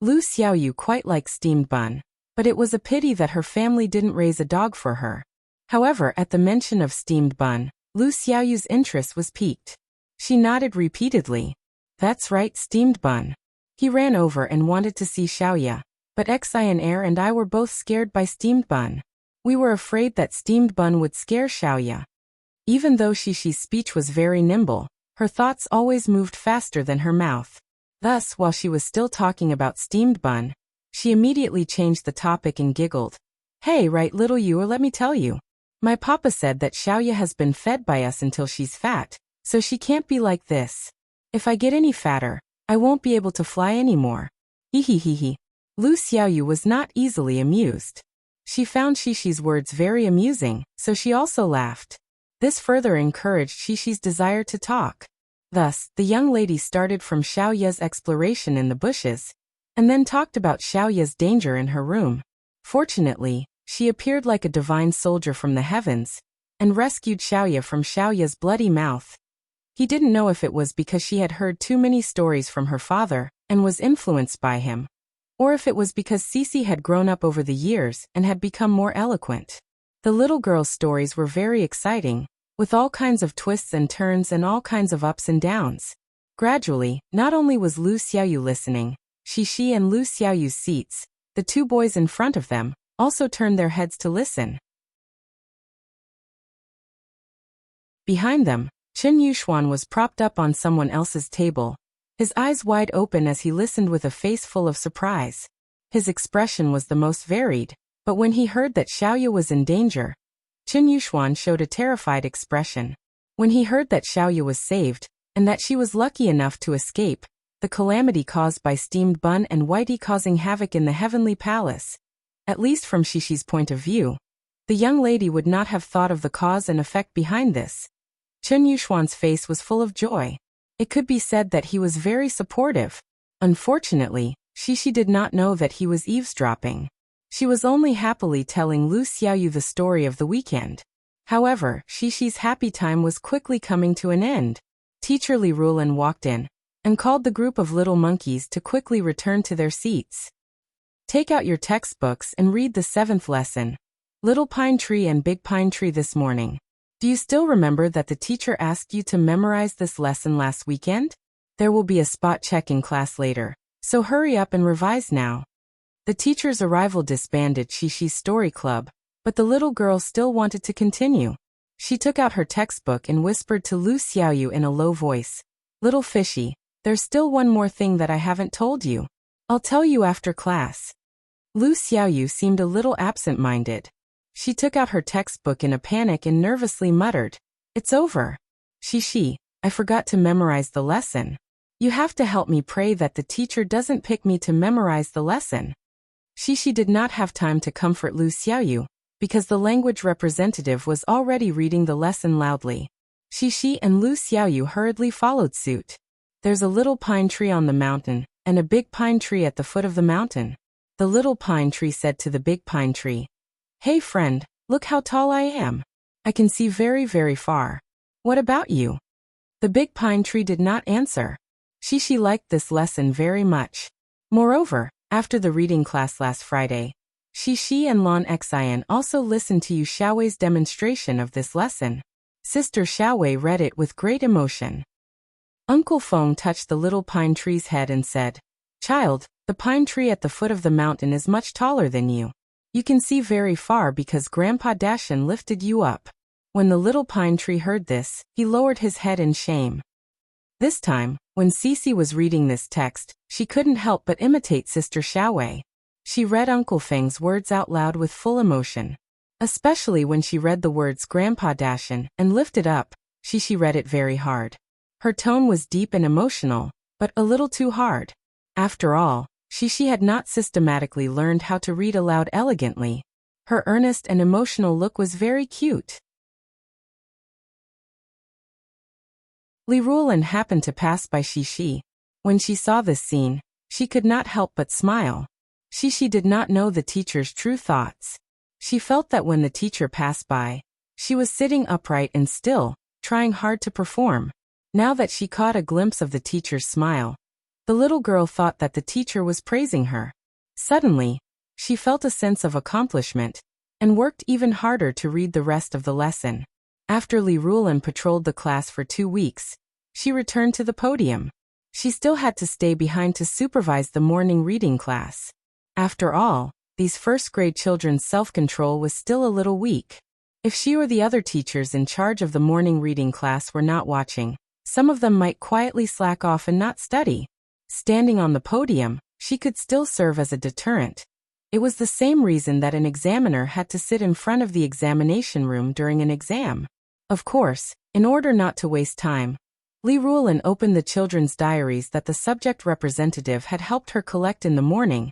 Lu Xiaoyu quite liked Steamed Bun, but it was a pity that her family didn't raise a dog for her. However, at the mention of Steamed Bun, Lu Xiaoyu's interest was piqued. She nodded repeatedly. That's right, steamed bun. He ran over and wanted to see Xiaoya, but Xian Air and I were both scared by steamed bun. We were afraid that steamed bun would scare Xiaoya. Even though Xishi's speech was very nimble, her thoughts always moved faster than her mouth. Thus, while she was still talking about steamed bun, she immediately changed the topic and giggled. Hey, right little you, or let me tell you. My papa said that Xiaoya has been fed by us until she's fat, so she can't be like this. If I get any fatter, I won't be able to fly anymore. Hee. Lu Xiaoyu was not easily amused. She found Xishi's words very amusing, so she also laughed. This further encouraged Xishi's desire to talk. Thus, the young lady started from Xiaoya's exploration in the bushes, and then talked about Xiaoya's danger in her room. Fortunately, she appeared like a divine soldier from the heavens, and rescued Xiaoya from Xiaoya's bloody mouth. He didn't know if it was because she had heard too many stories from her father, and was influenced by him, or if it was because Xisi had grown up over the years and had become more eloquent. The little girl's stories were very exciting, with all kinds of twists and turns and all kinds of ups and downs. Gradually, not only was Lu Xiaoyu listening, Xishi and Lu Xiaoyu's seats, the two boys in front of them, also turned their heads to listen. Behind them, Chen Yuxuan was propped up on someone else's table, his eyes wide open as he listened with a face full of surprise. His expression was the most varied, but when he heard that Xiaoya was in danger, Chen Yuxuan showed a terrified expression. When he heard that Xiaoya was saved, and that she was lucky enough to escape the calamity caused by steamed bun and Whitey causing havoc in the heavenly palace, at least from Xishi's point of view, the young lady would not have thought of the cause and effect behind this. Chen Yuxuan's face was full of joy. It could be said that he was very supportive. Unfortunately, Xishi did not know that he was eavesdropping. She was only happily telling Lu Xiaoyu the story of the weekend. However, Xishi's happy time was quickly coming to an end. Teacher Li Rulan walked in, and called the group of little monkeys to quickly return to their seats. Take out your textbooks and read the 7th lesson, Little Pine Tree and Big Pine Tree this morning. Do you still remember that the teacher asked you to memorize this lesson last weekend? There will be a spot check in class later, so hurry up and revise now. The teacher's arrival disbanded Xishi's story club, but the little girl still wanted to continue. She took out her textbook and whispered to Lu Xiaoyu in a low voice, Little fishy, there's still one more thing that I haven't told you. I'll tell you after class. Lu Xiaoyu seemed a little absent-minded. She took out her textbook in a panic and nervously muttered, It's over. Xishi, I forgot to memorize the lesson. You have to help me pray that the teacher doesn't pick me to memorize the lesson. Xishi did not have time to comfort Lu Xiaoyu, because the language representative was already reading the lesson loudly. Xishi and Lu Xiaoyu hurriedly followed suit. There's a little pine tree on the mountain, and a big pine tree at the foot of the mountain. The little pine tree said to the big pine tree, Hey friend, look how tall I am. I can see very, very far. What about you? The big pine tree did not answer. Xishi liked this lesson very much. Moreover, after the reading class last Friday, Xishi and Lan Xian also listened to Yu Xiaowei's demonstration of this lesson. Sister Xiaowei read it with great emotion. Uncle Feng touched the little pine tree's head and said, Child, the pine tree at the foot of the mountain is much taller than you. You can see very far because Grandpa Dashan lifted you up. When the little pine tree heard this, he lowered his head in shame. This time, when Xisi was reading this text, she couldn't help but imitate Sister Xiaowei. She read Uncle Feng's words out loud with full emotion. Especially when she read the words Grandpa Dashan and lifted up, she read it very hard. Her tone was deep and emotional, but a little too hard. After all, she had not systematically learned how to read aloud elegantly. Her earnest and emotional look was very cute. Li Rulan happened to pass by Xishi. When she saw this scene, she could not help but smile. Xishi did not know the teacher's true thoughts. She felt that when the teacher passed by, she was sitting upright and still, trying hard to perform. Now that she caught a glimpse of the teacher's smile, the little girl thought that the teacher was praising her. Suddenly, she felt a sense of accomplishment, and worked even harder to read the rest of the lesson. After Li Rulan patrolled the class for 2 weeks, she returned to the podium. She still had to stay behind to supervise the morning reading class. After all, these first-grade children's self-control was still a little weak. If she or the other teachers in charge of the morning reading class were not watching, some of them might quietly slack off and not study. Standing on the podium, she could still serve as a deterrent. It was the same reason that an examiner had to sit in front of the examination room during an exam. Of course, in order not to waste time, Li Ruolin opened the children's diaries that the subject representative had helped her collect in the morning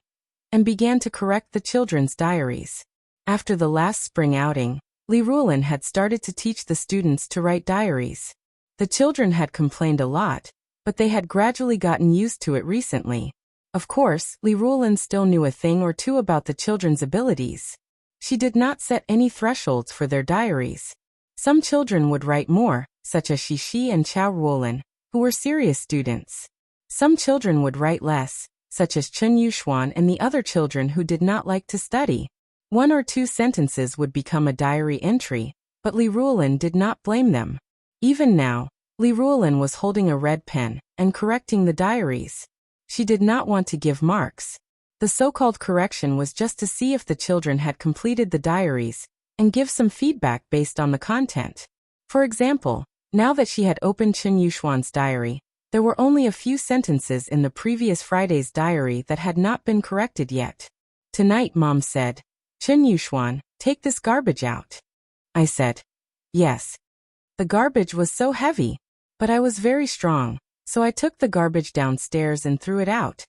and began to correct the children's diaries. After the last spring outing, Li Ruolin had started to teach the students to write diaries. The children had complained a lot, but they had gradually gotten used to it recently. Of course, Li Ruolin still knew a thing or two about the children's abilities. She did not set any thresholds for their diaries. Some children would write more, such as Xixi and Chao Ruolin, who were serious students. Some children would write less, such as Chen Yuxuan and the other children who did not like to study. 1 or 2 sentences would become a diary entry, but Li Ruolin did not blame them. Even now, Li Ruolin was holding a red pen and correcting the diaries. She did not want to give marks. The so-called correction was just to see if the children had completed the diaries and give some feedback based on the content. For example, now that she had opened Chen Yuxuan's diary, there were only a few sentences in the previous Friday's diary that had not been corrected yet. Tonight, Mom said, "Chen Yuxuan, take this garbage out." I said, "Yes." The garbage was so heavy, but I was very strong, so I took the garbage downstairs and threw it out.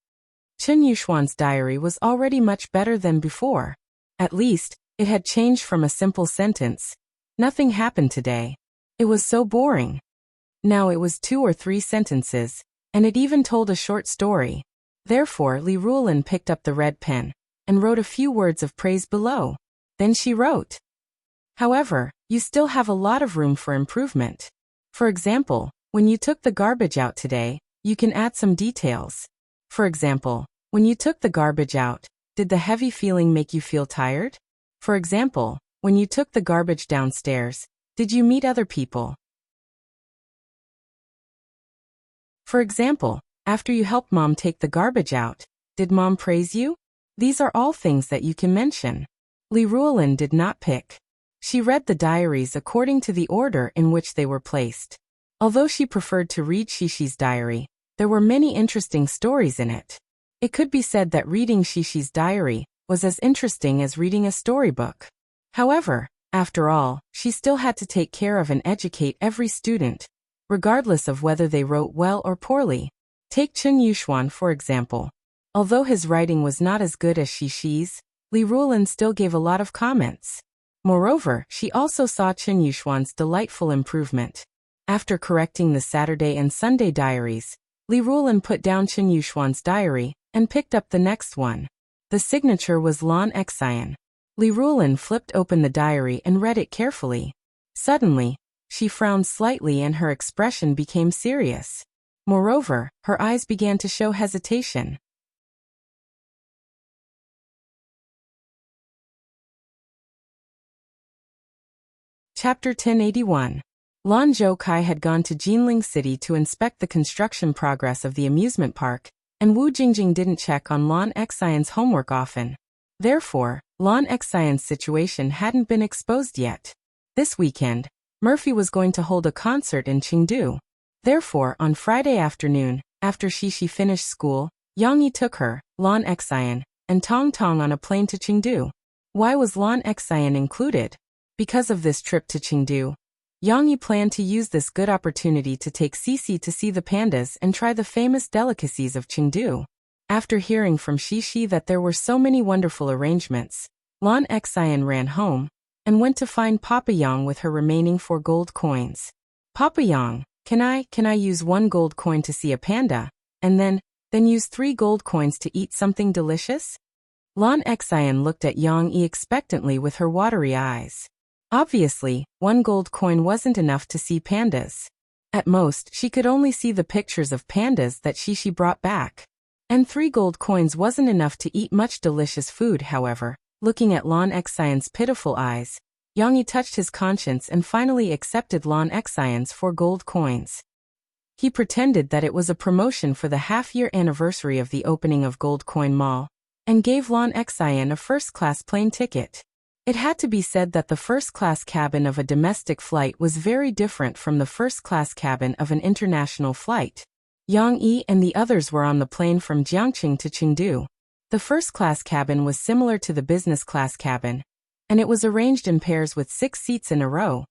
Chen Yuxuan's diary was already much better than before. At least, it had changed from a simple sentence, "Nothing happened today." It was so boring. Now it was 2 or 3 sentences, and it even told a short story. Therefore, Li Ruolin picked up the red pen and wrote a few words of praise below. Then she wrote, "However, you still have a lot of room for improvement. For example, when you took the garbage out today, you can add some details. For example, when you took the garbage out, did the heavy feeling make you feel tired? For example, when you took the garbage downstairs, did you meet other people? For example, after you helped Mom take the garbage out, did Mom praise you?" These are all things that you can mention. Li Ruolin did not pick. She read the diaries according to the order in which they were placed. Although she preferred to read Xixi's diary, there were many interesting stories in it. It could be said that reading Xixi's diary was as interesting as reading a storybook. However, after all, she still had to take care of and educate every student, regardless of whether they wrote well or poorly. Take Chen Yuxuan for example. Although his writing was not as good as Xixi's, Li Ruolin still gave a lot of comments. Moreover, she also saw Chen Yuxuan's delightful improvement. After correcting the Saturday and Sunday diaries, Li Ruolin put down Chen Yuxuan's diary and picked up the next one. The signature was Lan Xian. Li Ruolin flipped open the diary and read it carefully. Suddenly, she frowned slightly and her expression became serious. Moreover, her eyes began to show hesitation. Chapter 1081. Lan Zhoukai had gone to Jinling City to inspect the construction progress of the amusement park, and Wu Jingjing didn't check on Lan Xian's homework often. Therefore, Lan Xian's situation hadn't been exposed yet. This weekend, Murphy was going to hold a concert in Chengdu. Therefore, on Friday afternoon, after Xixi finished school, Yang Yi took her, Lan Xian, and Tong Tong on a plane to Chengdu. Why was Lan Xian included? Because of this trip to Chengdu, Yang Yi planned to use this good opportunity to take Xixi to see the pandas and try the famous delicacies of Chengdu. After hearing from Xixi that there were so many wonderful arrangements, Lan Xian ran home and went to find Papa Yang with her remaining 4 gold coins. "Papa Yang, can I use 1 gold coin to see a panda, and then use 3 gold coins to eat something delicious?" Lan Xian looked at Yang Yi expectantly with her watery eyes. Obviously, 1 gold coin wasn't enough to see pandas. At most, she could only see the pictures of pandas that Xixi brought back. And 3 gold coins wasn't enough to eat much delicious food. However, looking at Lan Xian's pitiful eyes, Yang Yi touched his conscience and finally accepted Lan Xian's 4 gold coins. He pretended that it was a promotion for the half-year anniversary of the opening of Gold Coin Mall, and gave Lon Xian a first-class plane ticket. It had to be said that the first-class cabin of a domestic flight was very different from the first-class cabin of an international flight. Yang Yi and the others were on the plane from Jiangqing to Chengdu. The first-class cabin was similar to the business-class cabin, and it was arranged in pairs with 6 seats in a row.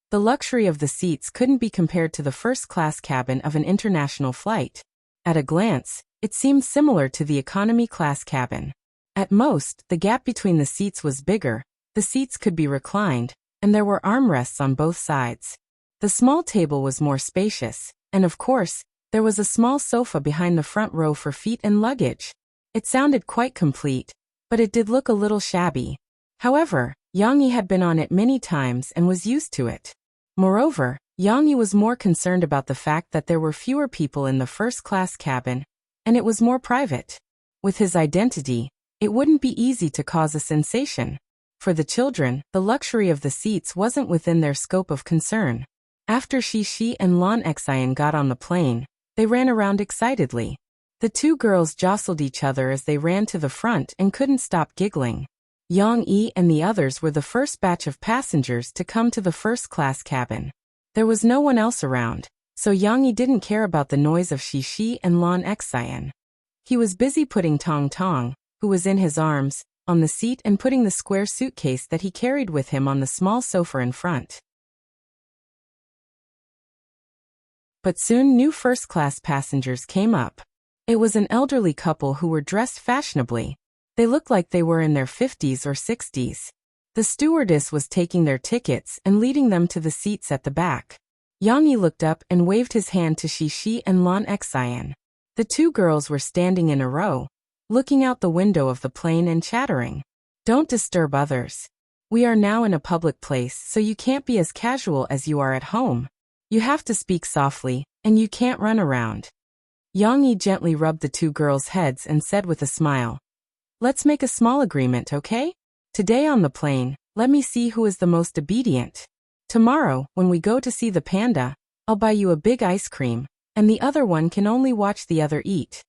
The luxury of the seats couldn't be compared to the first-class cabin of an international flight. At a glance, it seemed similar to the economy-class cabin. At most, the gap between the seats was bigger, the seats could be reclined, and there were armrests on both sides. The small table was more spacious, and of course, there was a small sofa behind the front row for feet and luggage. It sounded quite complete, but it did look a little shabby. However, Yang Yi had been on it many times and was used to it. Moreover, Yang Yi was more concerned about the fact that there were fewer people in the first-class cabin, and it was more private. With his identity, it wouldn't be easy to cause a sensation. For the children, the luxury of the seats wasn't within their scope of concern. After Shi and Lon Xian got on the plane, they ran around excitedly. The 2 girls jostled each other as they ran to the front and couldn't stop giggling. Yang Yi and the others were the first batch of passengers to come to the first-class cabin. There was no one else around, so Yang Yi didn't care about the noise of Shi and Lon Xian. He was busy putting Tong Tong, who was in his arms, on the seat and putting the square suitcase that he carried with him on the small sofa in front. But soon new first-class passengers came up. It was an elderly couple who were dressed fashionably. They looked like they were in their 50s or 60s. The stewardess was taking their tickets and leading them to the seats at the back. Yang Yi looked up and waved his hand to Shi and Lon Xian. The 2 girls were standing in a row, looking out the window of the plane and chattering. "Don't disturb others. We are now in a public place, so you can't be as casual as you are at home. You have to speak softly, and you can't run around." Yang Yi gently rubbed the 2 girls' heads and said with a smile, "Let's make a small agreement, okay? Today on the plane, let me see who is the most obedient. Tomorrow, when we go to see the panda, I'll buy you a big ice cream, and the other one can only watch the other eat."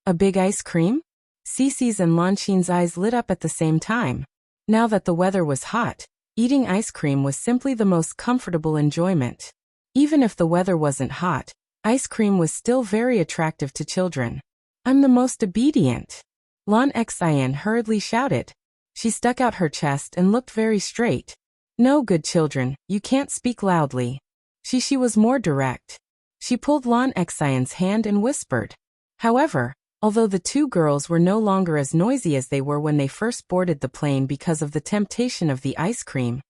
A big ice cream? Cece's and Lanxin's eyes lit up at the same time. Now that the weather was hot, eating ice cream was simply the most comfortable enjoyment. Even if the weather wasn't hot, ice cream was still very attractive to children. "I'm the most obedient," Lon Xian hurriedly shouted. She stuck out her chest and looked very straight. "No, good children, you can't speak loudly." She was more direct. She pulled Lon Xian's hand and whispered. However, although the 2 girls were no longer as noisy as they were when they first boarded the plane because of the temptation of the ice cream,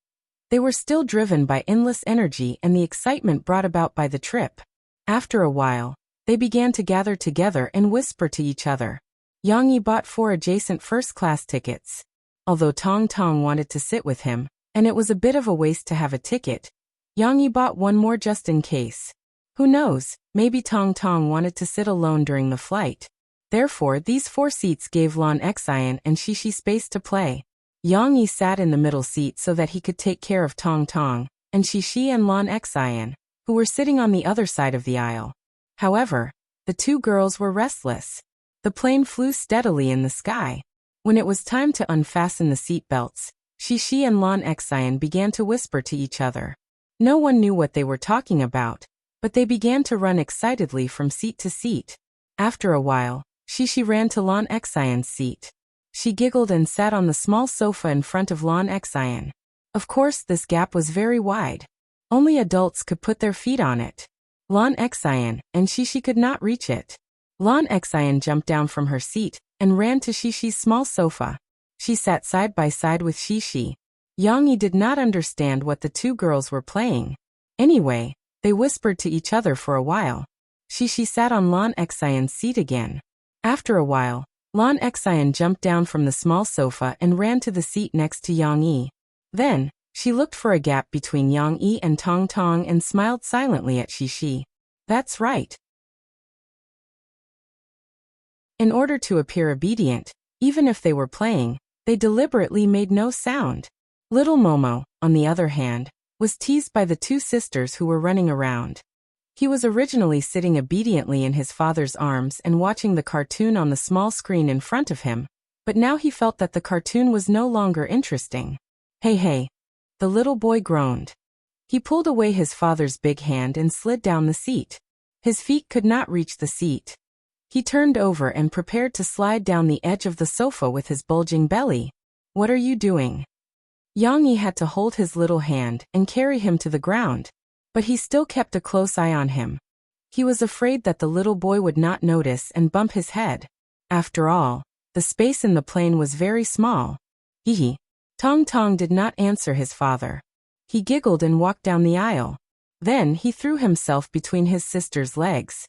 they were still driven by endless energy and the excitement brought about by the trip. After a while, they began to gather together and whisper to each other. Yang Yi bought 4 adjacent first-class tickets. Although Tong Tong wanted to sit with him, and it was a bit of a waste to have a ticket, Yang Yi bought 1 more just in case. Who knows, maybe Tong Tong wanted to sit alone during the flight. Therefore, these 4 seats gave Lon Xian and Shi space to play. Yang Yi sat in the middle seat so that he could take care of Tong Tong, and Shi and Lon Xian, who were sitting on the other side of the aisle. However, the 2 girls were restless. The plane flew steadily in the sky. When it was time to unfasten the seat belts, Shi and Lon Xian began to whisper to each other. No one knew what they were talking about, but they began to run excitedly from seat to seat. After a while, Shi ran to Lon Xian's seat. She giggled and sat on the small sofa in front of Lon Xian. Of course, this gap was very wide. Only adults could put their feet on it. Lon Xian and Shi could not reach it. Lon Xian jumped down from her seat and ran to Shishi's small sofa. She sat side by side with Shishi. Yang Yi did not understand what the 2 girls were playing. Anyway, they whispered to each other for a while. Shishi sat on Lon Xian's seat again. After a while, Lon Xian jumped down from the small sofa and ran to the seat next to Yang Yi. Then, she looked for a gap between Yang Yi and Tong Tong and smiled silently at Shishi. That's right. In order to appear obedient, even if they were playing, they deliberately made no sound. Little Momo, on the other hand, was teased by the 2 sisters who were running around. He was originally sitting obediently in his father's arms and watching the cartoon on the small screen in front of him, but now he felt that the cartoon was no longer interesting. Hey hey! The little boy groaned. He pulled away his father's big hand and slid down the seat. His feet could not reach the seat. He turned over and prepared to slide down the edge of the sofa with his bulging belly. What are you doing? Yang Yi had to hold his little hand and carry him to the ground, but he still kept a close eye on him. He was afraid that the little boy would not notice and bump his head. After all, the space in the plane was very small. Hee. Tong Tong did not answer his father. He giggled and walked down the aisle. Then he threw himself between his sister's legs.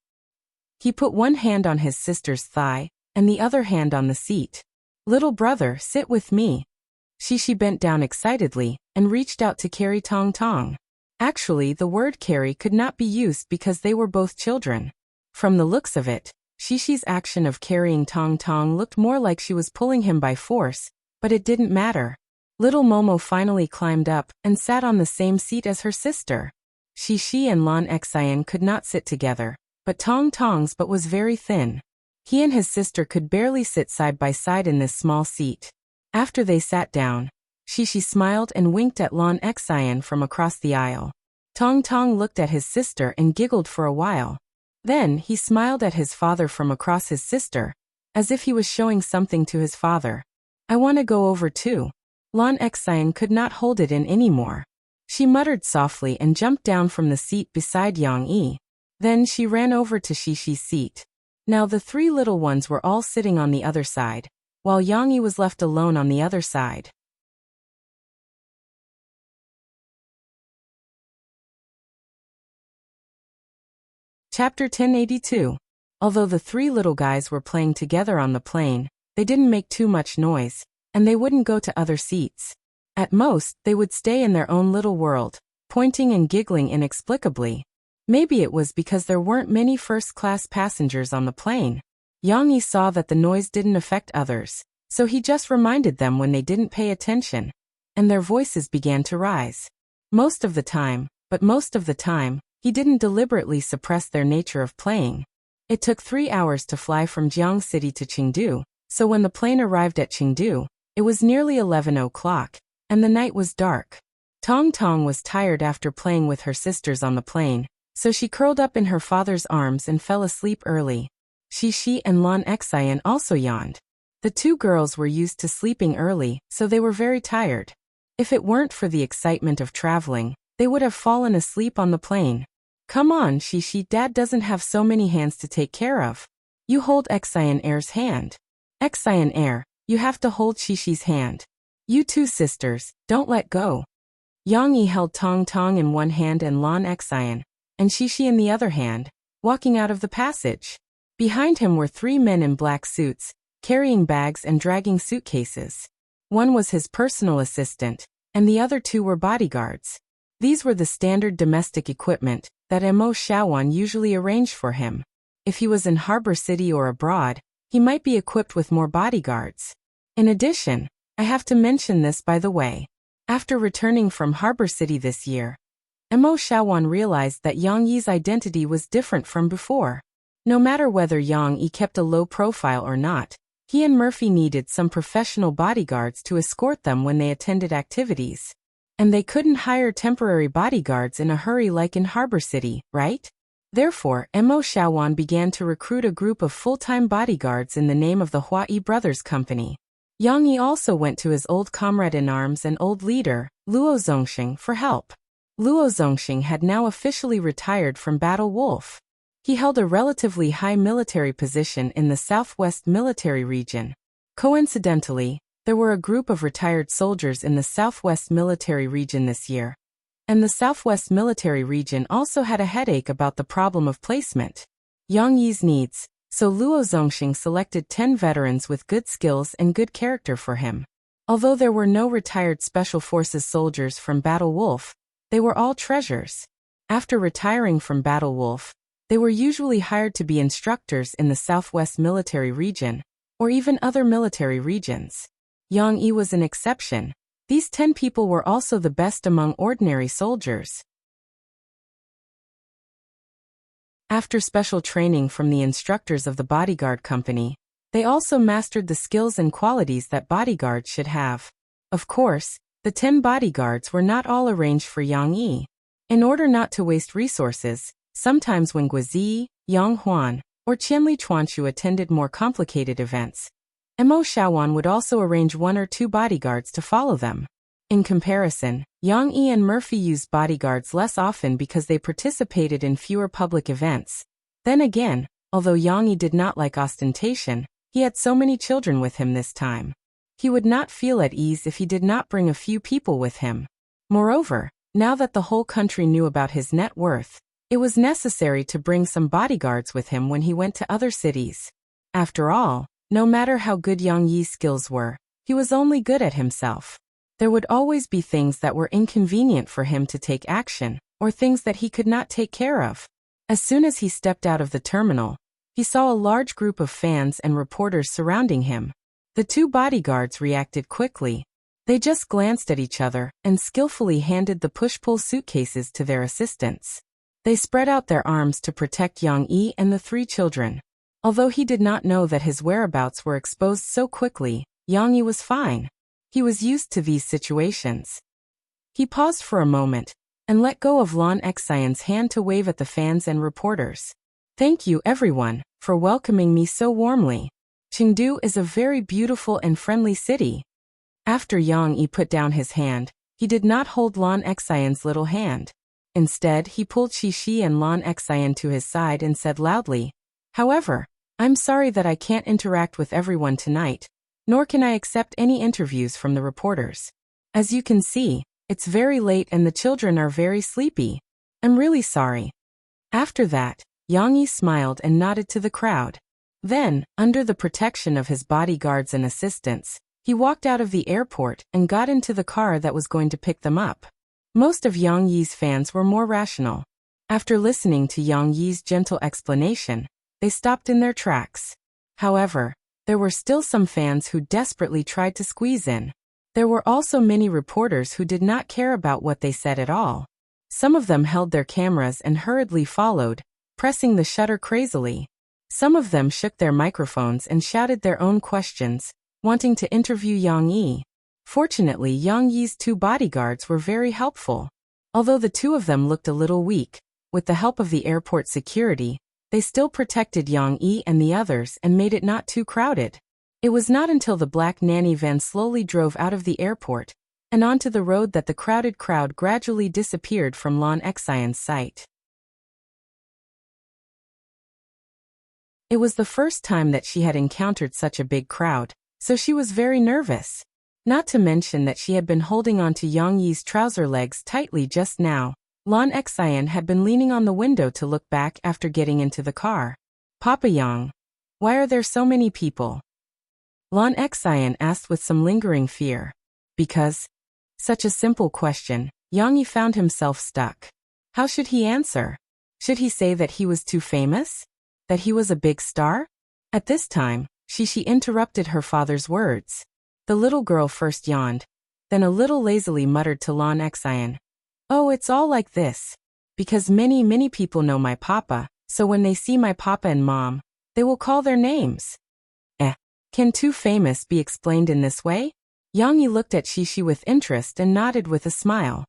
He put one hand on his sister's thigh and the other hand on the seat. Little brother, sit with me. Shishi bent down excitedly and reached out to carry Tong Tong. Actually, the word carry could not be used because they were both children. From the looks of it, Shishi's action of carrying Tong Tong looked more like she was pulling him by force, but it didn't matter. Little Momo finally climbed up and sat on the same seat as her sister. Shishi and Lan Xian could not sit together, but Tong Tong's butt was very thin. He and his sister could barely sit side by side in this small seat. After they sat down, Shishi smiled and winked at Lan Xian from across the aisle. Tong Tong looked at his sister and giggled for a while. Then he smiled at his father from across his sister, as if he was showing something to his father. I want to go over too. Lan Xian could not hold it in anymore. She muttered softly and jumped down from the seat beside Yang Yi. Then she ran over to Shishi's seat. Now the three little ones were all sitting on the other side, while Yang Yi was left alone on the other side. Chapter 1082. Although the three little guys were playing together on the plane, they didn't make too much noise, and they wouldn't go to other seats. At most, they would stay in their own little world, pointing and giggling inexplicably. Maybe it was because there weren't many first-class passengers on the plane. Yang Yi saw that the noise didn't affect others, so he just reminded them when they didn't pay attention, and their voices began to rise. Most of the time, he didn't deliberately suppress their nature of playing. It took 3 hours to fly from Jiang City to Chengdu, so when the plane arrived at Chengdu, it was nearly 11 o'clock, and the night was dark. Tong Tong was tired after playing with her sisters on the plane, so she curled up in her father's arms and fell asleep early. Shishi and Lan Xian also yawned. The two girls were used to sleeping early, so they were very tired. If it weren't for the excitement of traveling, they would have fallen asleep on the plane. Come on, Shishi, Dad doesn't have so many hands to take care of. You hold Xian Air's hand. Xian Air, you have to hold Shishi's hand. You two sisters, don't let go. Yang Yi held Tong Tong in one hand and Lan Xian, and Shishi in the other hand, walking out of the passage. Behind him were 3 men in black suits, carrying bags and dragging suitcases. One was his personal assistant, and the other 2 were bodyguards. These were the standard domestic equipment that Mo Shaowan usually arranged for him. If he was in Harbor City or abroad, he might be equipped with more bodyguards. In addition, I have to mention this by the way. After returning from Harbor City this year, Mo Shaowan realized that Yang Yi's identity was different from before. No matter whether Yang Yi kept a low profile or not, he and Murphy needed some professional bodyguards to escort them when they attended activities. And they couldn't hire temporary bodyguards in a hurry like in Harbor City, right? Therefore, Mo Shaowan began to recruit a group of full-time bodyguards in the name of the Huai Brothers Company. Yang Yi also went to his old comrade-in-arms and old leader, Luo Zongxing, for help. Luo Zongxing had now officially retired from Battle Wolf. He held a relatively high military position in the Southwest Military Region. Coincidentally, there were a group of retired soldiers in the Southwest Military Region this year. And the Southwest Military Region also had a headache about the problem of placement. Yang Yi's needs, so Luo Zongxing selected 10 veterans with good skills and good character for him. Although there were no retired Special Forces soldiers from Battle Wolf, they were all treasures. After retiring from Battle Wolf, they were usually hired to be instructors in the Southwest Military Region, or even other military regions. Yang Yi was an exception. These 10 people were also the best among ordinary soldiers. After special training from the instructors of the bodyguard company, they also mastered the skills and qualities that bodyguards should have. Of course, the 10 bodyguards were not all arranged for Yang Yi. In order not to waste resources, sometimes when Guizi, Yang Huan, or Qianli Chuanshu attended more complicated events, Mo Xiaowan would also arrange 1 or 2 bodyguards to follow them. In comparison, Yang Yi and Murphy used bodyguards less often because they participated in fewer public events. Then again, although Yang Yi did not like ostentation, he had so many children with him this time. He would not feel at ease if he did not bring a few people with him. Moreover, now that the whole country knew about his net worth, it was necessary to bring some bodyguards with him when he went to other cities. After all, no matter how good Yang Yi's skills were, he was only good at himself. There would always be things that were inconvenient for him to take action, or things that he could not take care of. As soon as he stepped out of the terminal, he saw a large group of fans and reporters surrounding him. The 2 bodyguards reacted quickly. They just glanced at each other and skillfully handed the push-pull suitcases to their assistants. They spread out their arms to protect Yang Yi and the 3 children. Although he did not know that his whereabouts were exposed so quickly, Yang Yi was fine. He was used to these situations. He paused for a moment and let go of Lan Xian's hand to wave at the fans and reporters. Thank you, everyone, for welcoming me so warmly. Chengdu is a very beautiful and friendly city. After Yang Yi put down his hand, he did not hold Lan Xian's little hand. Instead, he pulled Xixi and Lan Xian to his side and said loudly, "However, I'm sorry that I can't interact with everyone tonight, nor can I accept any interviews from the reporters. As you can see, it's very late and the children are very sleepy. I'm really sorry." After that, Yang Yi smiled and nodded to the crowd. Then, under the protection of his bodyguards and assistants, he walked out of the airport and got into the car that was going to pick them up. Most of Yang Yi's fans were more rational. After listening to Yang Yi's gentle explanation, they stopped in their tracks. However, there were still some fans who desperately tried to squeeze in. There were also many reporters who did not care about what they said at all. Some of them held their cameras and hurriedly followed, pressing the shutter crazily. Some of them shook their microphones and shouted their own questions, wanting to interview Yang Yi. Fortunately, Yang Yi's 2 bodyguards were very helpful. Although the 2 of them looked a little weak, with the help of the airport security, they still protected Yang Yi and the others and made it not too crowded. It was not until the black nanny van slowly drove out of the airport and onto the road that the crowded crowd gradually disappeared from Lan Xian's sight. It was the first time that she had encountered such a big crowd, so she was very nervous. Not to mention that she had been holding on to Yang Yi's trouser legs tightly just now. Lan Xian had been leaning on the window to look back after getting into the car. "Papa Yang, why are there so many people?" Lan Xian asked with some lingering fear. Because. Such a simple question, Yang Yi found himself stuck. How should he answer? Should he say that he was too famous? That he was a big star? At this time, Xixi interrupted her father's words. The little girl first yawned, then a little lazily muttered to Lan Xian, "Oh, it's all like this. Because many people know my papa, so when they see my papa and mom, they will call their names." Can too famous be explained in this way? Yang Yi looked at Xixi with interest and nodded with a smile.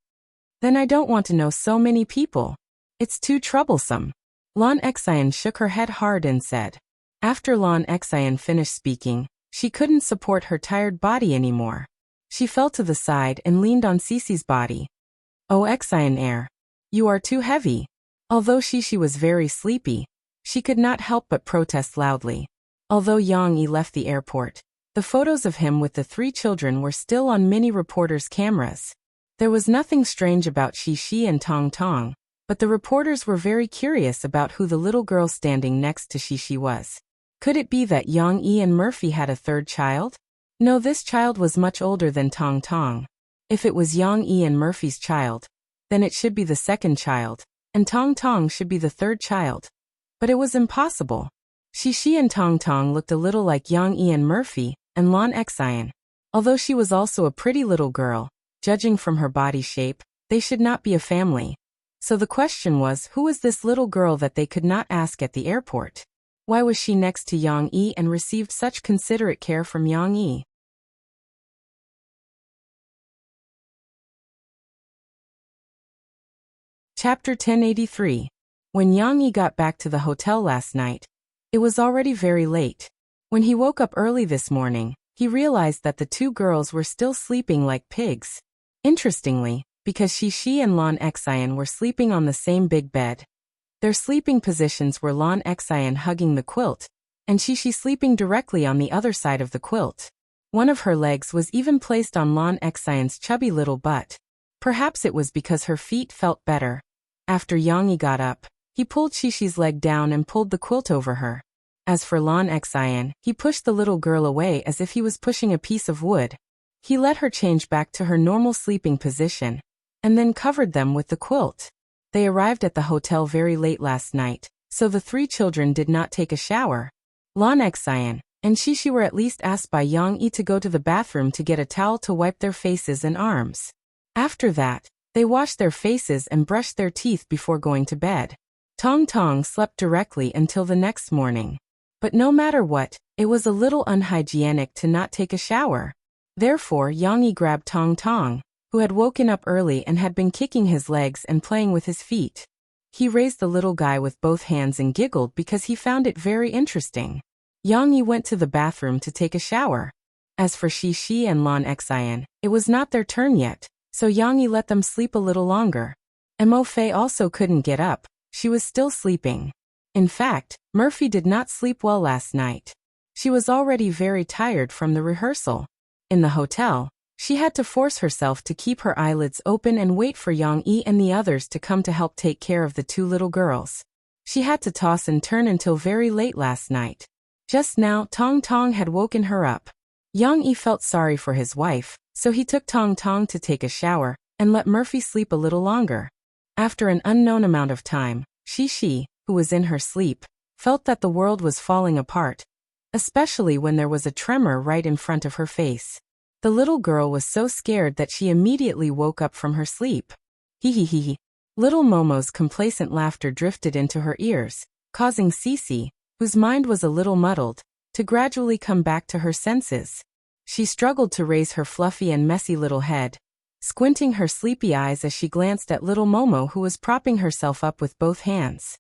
Then I don't want to know so many people. It's too troublesome. Lan Xian shook her head hard and said. After Lan Xian finished speaking, she couldn't support her tired body anymore. She fell to the side and leaned on Xixi's body. "Oh Xian, you are too heavy." Although Xixi was very sleepy, she could not help but protest loudly. Although Yang Yi left the airport, the photos of him with the 3 children were still on many reporters' cameras. There was nothing strange about Xixi and Tong Tong, but the reporters were very curious about who the little girl standing next to Xixi was. Could it be that Yang Yi and Murphy had a 3rd child? No, this child was much older than Tong Tong. If it was Yang Yi and Murphy's child, then it should be the 2nd child, and Tong Tong should be the 3rd child. But it was impossible. Xixi and Tong Tong looked a little like Yang Yi and Murphy, and Lan Xian. Although she was also a pretty little girl, judging from her body shape, they should not be a family. So the question was, who was this little girl that they could not ask at the airport? Why was she next to Yang Yi and received such considerate care from Yang Yi? Chapter 1083. When Yang Yi got back to the hotel last night, it was already very late. When he woke up early this morning, he realized that the two girls were still sleeping like pigs. Interestingly, because Shi and Lan Xian were sleeping on the same big bed. Their sleeping positions were Lan Xian hugging the quilt, and Shi sleeping directly on the other side of the quilt. One of her legs was even placed on Lan Xian's chubby little butt. Perhaps it was because her feet felt better. After Yang Yi got up, he pulled Shishi's leg down and pulled the quilt over her. As for Lan Xian, he pushed the little girl away as if he was pushing a piece of wood. He let her change back to her normal sleeping position, and then covered them with the quilt. They arrived at the hotel very late last night, so the three children did not take a shower. Lan Xian and Shishi were at least asked by Yang Yi to go to the bathroom to get a towel to wipe their faces and arms. After that, they washed their faces and brushed their teeth before going to bed. Tong Tong slept directly until the next morning. But no matter what, it was a little unhygienic to not take a shower. Therefore Yang Yi grabbed Tong Tong, who had woken up early and had been kicking his legs and playing with his feet. He raised the little guy with both hands and giggled because he found it very interesting. Yang Yi went to the bathroom to take a shower. As for Shi and Lan Xian, it was not their turn yet, so Yang Yi let them sleep a little longer. Mo Fei also couldn't get up, she was still sleeping. In fact, Murphy did not sleep well last night. She was already very tired from the rehearsal. In the hotel, she had to force herself to keep her eyelids open and wait for Yang Yi and the others to come to help take care of the two little girls. She had to toss and turn until very late last night. Just now, Tong Tong had woken her up. Yang Yi felt sorry for his wife, so he took Tong Tong to take a shower and let Murphy sleep a little longer. After an unknown amount of time, Shi, who was in her sleep, felt that the world was falling apart, especially when there was a tremor right in front of her face. The little girl was so scared that she immediately woke up from her sleep. Hee. Little Momo's complacent laughter drifted into her ears, causing Cece, whose mind was a little muddled, to gradually come back to her senses. She struggled to raise her fluffy and messy little head, squinting her sleepy eyes as she glanced at little Momo, who was propping herself up with both hands.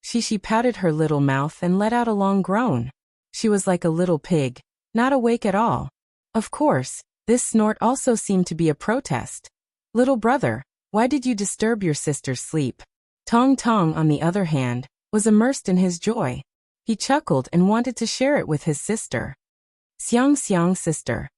She pouted her little mouth and let out a long groan. She was like a little pig, not awake at all. Of course, this snort also seemed to be a protest. Little brother, why did you disturb your sister's sleep? Tong Tong, on the other hand, was immersed in his joy. He chuckled and wanted to share it with his sister. Xiang, sister.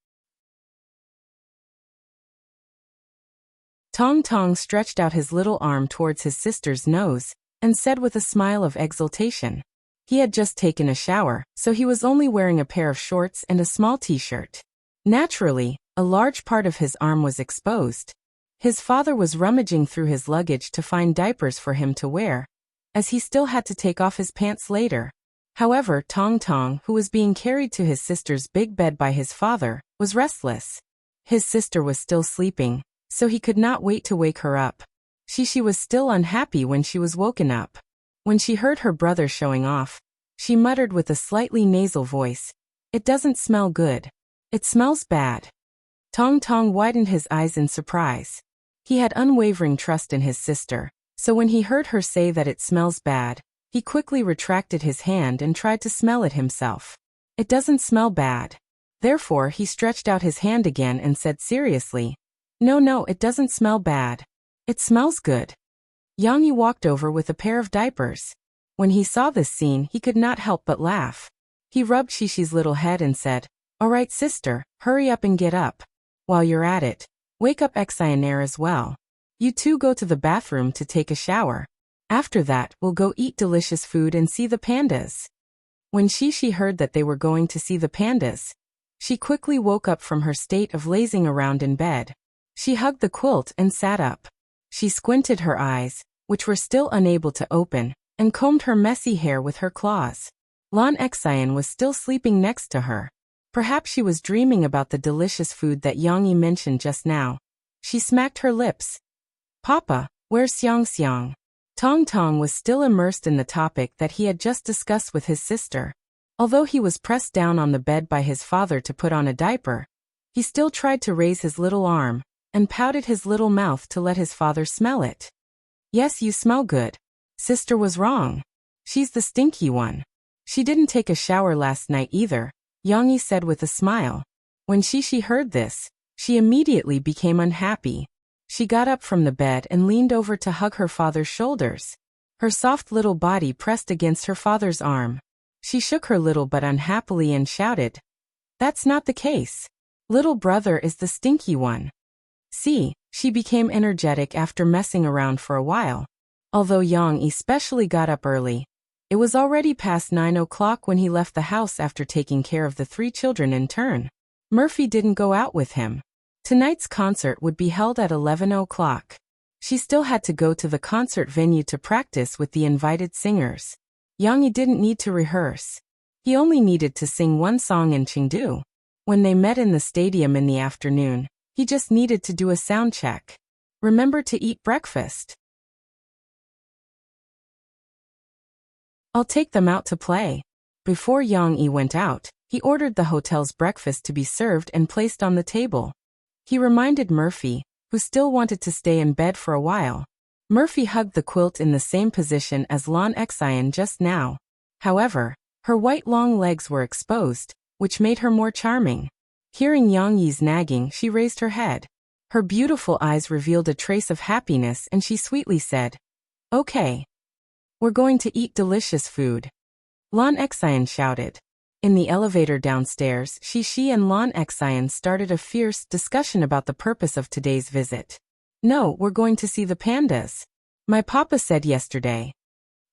Tong Tong stretched out his little arm towards his sister's nose and said with a smile of exultation. He had just taken a shower, so he was only wearing a pair of shorts and a small t-shirt. Naturally, a large part of his arm was exposed. His father was rummaging through his luggage to find diapers for him to wear, as he still had to take off his pants later. However, Tong Tong, who was being carried to his sister's big bed by his father, was restless. His sister was still sleeping, so he could not wait to wake her up. She was still unhappy when she was woken up. When she heard her brother showing off, she muttered with a slightly nasal voice, "It doesn't smell good. It smells bad." Tong Tong widened his eyes in surprise. He had unwavering trust in his sister, so when he heard her say that it smells bad, he quickly retracted his hand and tried to smell it himself. It doesn't smell bad. Therefore, he stretched out his hand again and said seriously, No, it doesn't smell bad. It smells good." Yang Yi walked over with a pair of diapers. When he saw this scene, he could not help but laugh. He rubbed Shishi's little head and said, "All right, sister, hurry up and get up. While you're at it, wake up Xianair as well. You two go to the bathroom to take a shower. After that, we'll go eat delicious food and see the pandas." When Shishi heard that they were going to see the pandas, she quickly woke up from her state of lazing around in bed. She hugged the quilt and sat up. She squinted her eyes, which were still unable to open, and combed her messy hair with her claws. Lan Xian was still sleeping next to her. Perhaps she was dreaming about the delicious food that Yang Yi mentioned just now. She smacked her lips. Papa, where's Xiang Xiang? Tong Tong was still immersed in the topic that he had just discussed with his sister. Although he was pressed down on the bed by his father to put on a diaper, he still tried to raise his little arm and pouted his little mouth to let his father smell it. Yes, you smell good. Sister was wrong. She's the stinky one. She didn't take a shower last night either, Yang Yi said with a smile. When Shishi heard this, she immediately became unhappy. She got up from the bed and leaned over to hug her father's shoulders. Her soft little body pressed against her father's arm. She shook her little butt unhappily and shouted, "That's not the case. Little brother is the stinky one." See, she became energetic after messing around for a while. Although Yang especially got up early, it was already past 9 o'clock when he left the house after taking care of the 3 children in turn. Murphy didn't go out with him. Tonight's concert would be held at 11 o'clock. She still had to go to the concert venue to practice with the invited singers. Yang Yi didn't need to rehearse. He only needed to sing one song in Chengdu. When they met in the stadium in the afternoon, he just needed to do a sound check. Remember to eat breakfast. I'll take them out to play. Before Yang Yi went out, he ordered the hotel's breakfast to be served and placed on the table. He reminded Murphy, who still wanted to stay in bed for a while. Murphy hugged the quilt in the same position as Lan Xian just now. However, her white long legs were exposed, which made her more charming. Hearing Yang Yi's nagging, she raised her head. Her beautiful eyes revealed a trace of happiness and she sweetly said, "Okay. We're going to eat delicious food." Lan Xian shouted. In the elevator downstairs, Shishi and Lan Xian started a fierce discussion about the purpose of today's visit. "No, we're going to see the pandas. My papa said yesterday."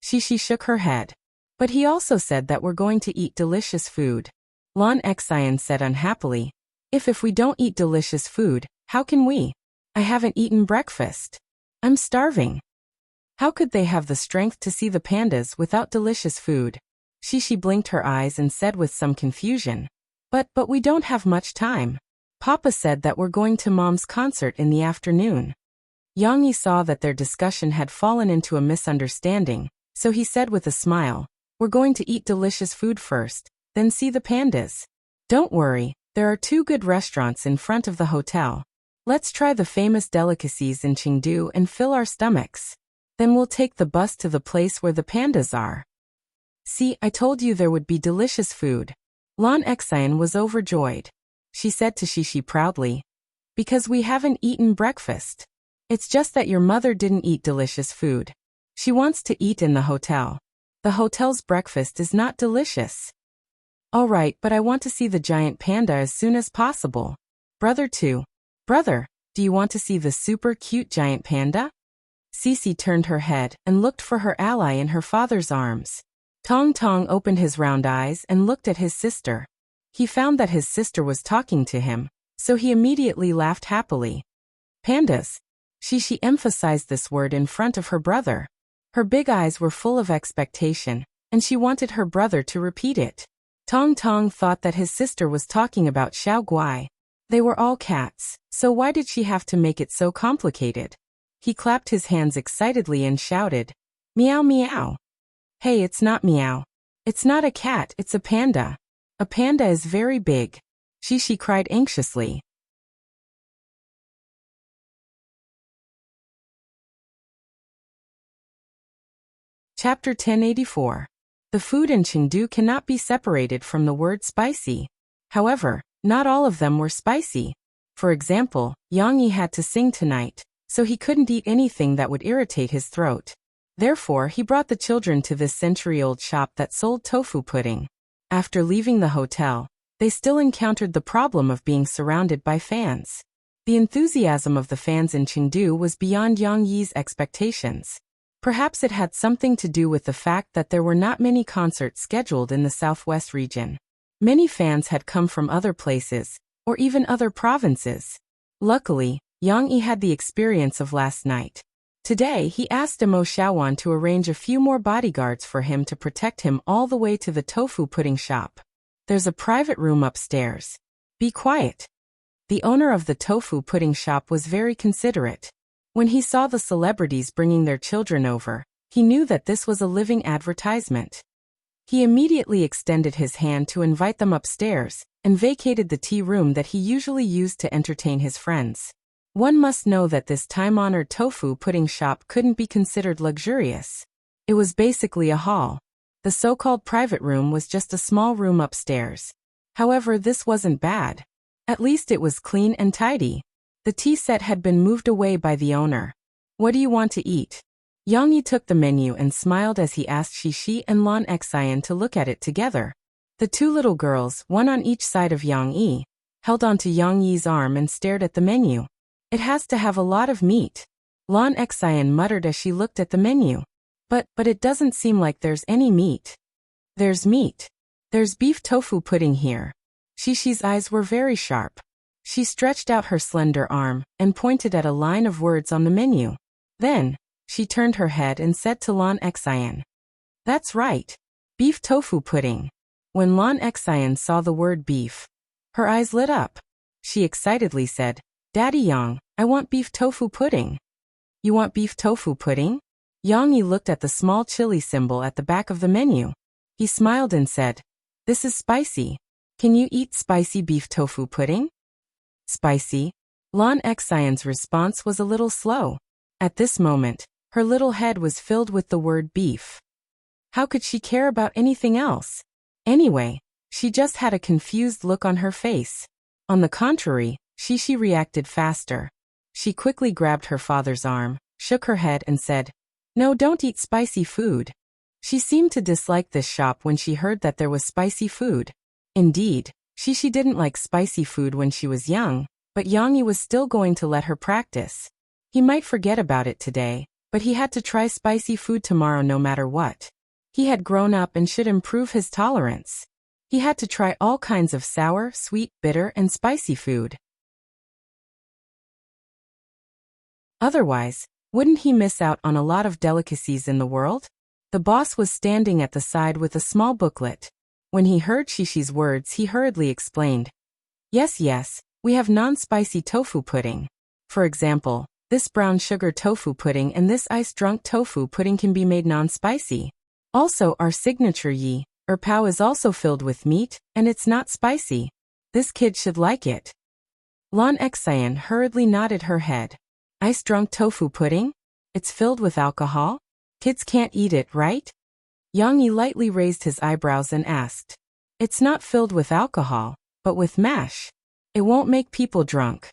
Shishi shook her head. "But he also said that we're going to eat delicious food." Lan Xian said unhappily, If we don't eat delicious food, how can we? I haven't eaten breakfast. I'm starving." How could they have the strength to see the pandas without delicious food? Shishi blinked her eyes and said with some confusion, But we don't have much time. Papa said that we're going to Mom's concert in the afternoon." Yang Yi saw that their discussion had fallen into a misunderstanding, so he said with a smile, "We're going to eat delicious food first, then see the pandas. Don't worry, there are 2 good restaurants in front of the hotel. Let's try the famous delicacies in Chengdu and fill our stomachs. Then we'll take the bus to the place where the pandas are." "See, I told you there would be delicious food." Lan Xian was overjoyed. She said to Shishi proudly, "Because we haven't eaten breakfast. It's just that your mother didn't eat delicious food. She wants to eat in the hotel. The hotel's breakfast is not delicious." "All right, but I want to see the giant panda as soon as possible. Brother too. Brother, do you want to see the super cute giant panda?" Cece turned her head and looked for her ally in her father's arms. Tong Tong opened his round eyes and looked at his sister. He found that his sister was talking to him, so he immediately laughed happily. "Pandas." She emphasized this word in front of her brother. Her big eyes were full of expectation, and she wanted her brother to repeat it. Tong Tong thought that his sister was talking about Xiao Guai. They were all cats, so why did she have to make it so complicated? He clapped his hands excitedly and shouted, "Meow meow." "Hey, it's not meow. It's not a cat, it's a panda. A panda is very big." She cried anxiously. Chapter 1084. The food in Chengdu cannot be separated from the word spicy. However, not all of them were spicy. For example, Yang Yi had to sing tonight, so he couldn't eat anything that would irritate his throat. Therefore, he brought the children to this century-old shop that sold tofu pudding. After leaving the hotel, they still encountered the problem of being surrounded by fans. The enthusiasm of the fans in Chengdu was beyond Yang Yi's expectations. Perhaps it had something to do with the fact that there were not many concerts scheduled in the southwest region. Many fans had come from other places, or even other provinces. Luckily, Yang Yi had the experience of last night. Today, he asked Mo Xiaowan to arrange a few more bodyguards for him to protect him all the way to the tofu pudding shop. "There's a private room upstairs. Be quiet." The owner of the tofu pudding shop was very considerate. When he saw the celebrities bringing their children over, he knew that this was a living advertisement. He immediately extended his hand to invite them upstairs, and vacated the tea room that he usually used to entertain his friends. One must know that this time-honored tofu pudding shop couldn't be considered luxurious. It was basically a hall. The so-called private room was just a small room upstairs. However, this wasn't bad. At least it was clean and tidy. The tea set had been moved away by the owner. "What do you want to eat?" Yang Yi took the menu and smiled as he asked Shishi and Lan Xian to look at it together. The two little girls, one on each side of Yang Yi, held onto Yang Yi's arm and stared at the menu. "It has to have a lot of meat," Lan Xian muttered as she looked at the menu. But it doesn't seem like there's any meat." "There's meat. There's beef tofu pudding here." Shishi's eyes were very sharp. She stretched out her slender arm and pointed at a line of words on the menu. Then, she turned her head and said to Lan Xian, "That's right. Beef tofu pudding." When Lan Xian saw the word beef, her eyes lit up. She excitedly said, "Daddy Yang, I want beef tofu pudding." "You want beef tofu pudding?" Yang Yi looked at the small chili symbol at the back of the menu. He smiled and said, "This is spicy. Can you eat spicy beef tofu pudding?" "Spicy?" Lan Xian's response was a little slow. At this moment, her little head was filled with the word beef. How could she care about anything else? Anyway, she just had a confused look on her face. On the contrary, Shishi reacted faster. She quickly grabbed her father's arm, shook her head and said, "No, don't eat spicy food." She seemed to dislike this shop when she heard that there was spicy food. Indeed, Shishi didn't like spicy food when she was young, but Yang Yi was still going to let her practice. He might forget about it today, but he had to try spicy food tomorrow no matter what. He had grown up and should improve his tolerance. He had to try all kinds of sour, sweet, bitter, and spicy food. Otherwise, wouldn't he miss out on a lot of delicacies in the world? The boss was standing at the side with a small booklet. When he heard Shishi's words, he hurriedly explained, Yes, we have non-spicy tofu pudding. For example, this brown sugar tofu pudding and this ice-drunk tofu pudding can be made non-spicy. Also, our signature Earbook is also filled with meat, and it's not spicy. This kid should like it." Lan Xian hurriedly nodded her head. "Ice-drunk tofu pudding? It's filled with alcohol? Kids can't eat it, right?" Yang Yi lightly raised his eyebrows and asked, "It's not filled with alcohol, but with mash. It won't make people drunk."